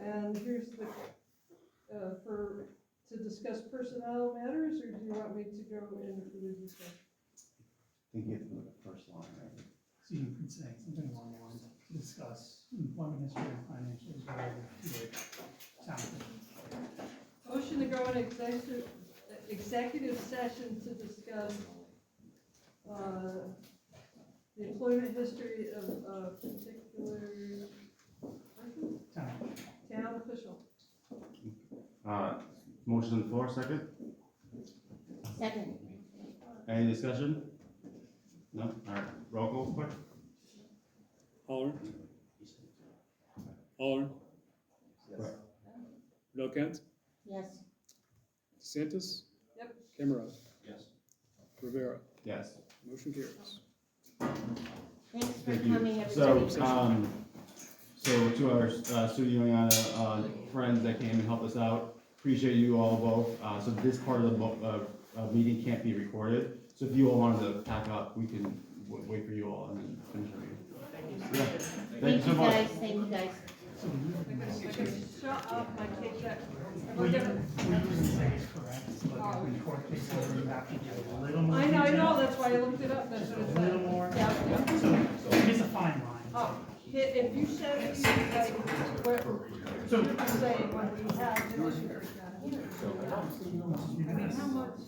And here's the, to discuss personnel matters, or do you want me to go in for the discussion? I think you have to go to the first line, right? So you could say something along the lines of discuss employment history and financials related to a town official. Motion to go in executive session to discuss, the employment history of a particular person? Town official. Motion on the floor, second? Second. Any discussion? No? All right, roll call, quick. Holler? Holler? Yes. Kent? Yes. DeSantis? Yep. Cameron? Yes. Rivera? Yes. Motion carries. Thanks for Thank you. coming, everybody. So to our Studio Oneonta friends that came and helped us out, appreciate you all both. So this part of the meeting can't be recorded. So if you all wanted to pack up, we can wait for you all and then finish our meeting. Yeah. Thank you so much. Thank you guys. Shut up, I take that. What you're saying is correct, but in court cases, you have to do a little more. I know, detail. that's why I looked it up, that's what it A said. little more. Yeah. So it is a fine line. Oh, if you said, like, what So you're saying, when we have the issue like that here. I mean, how much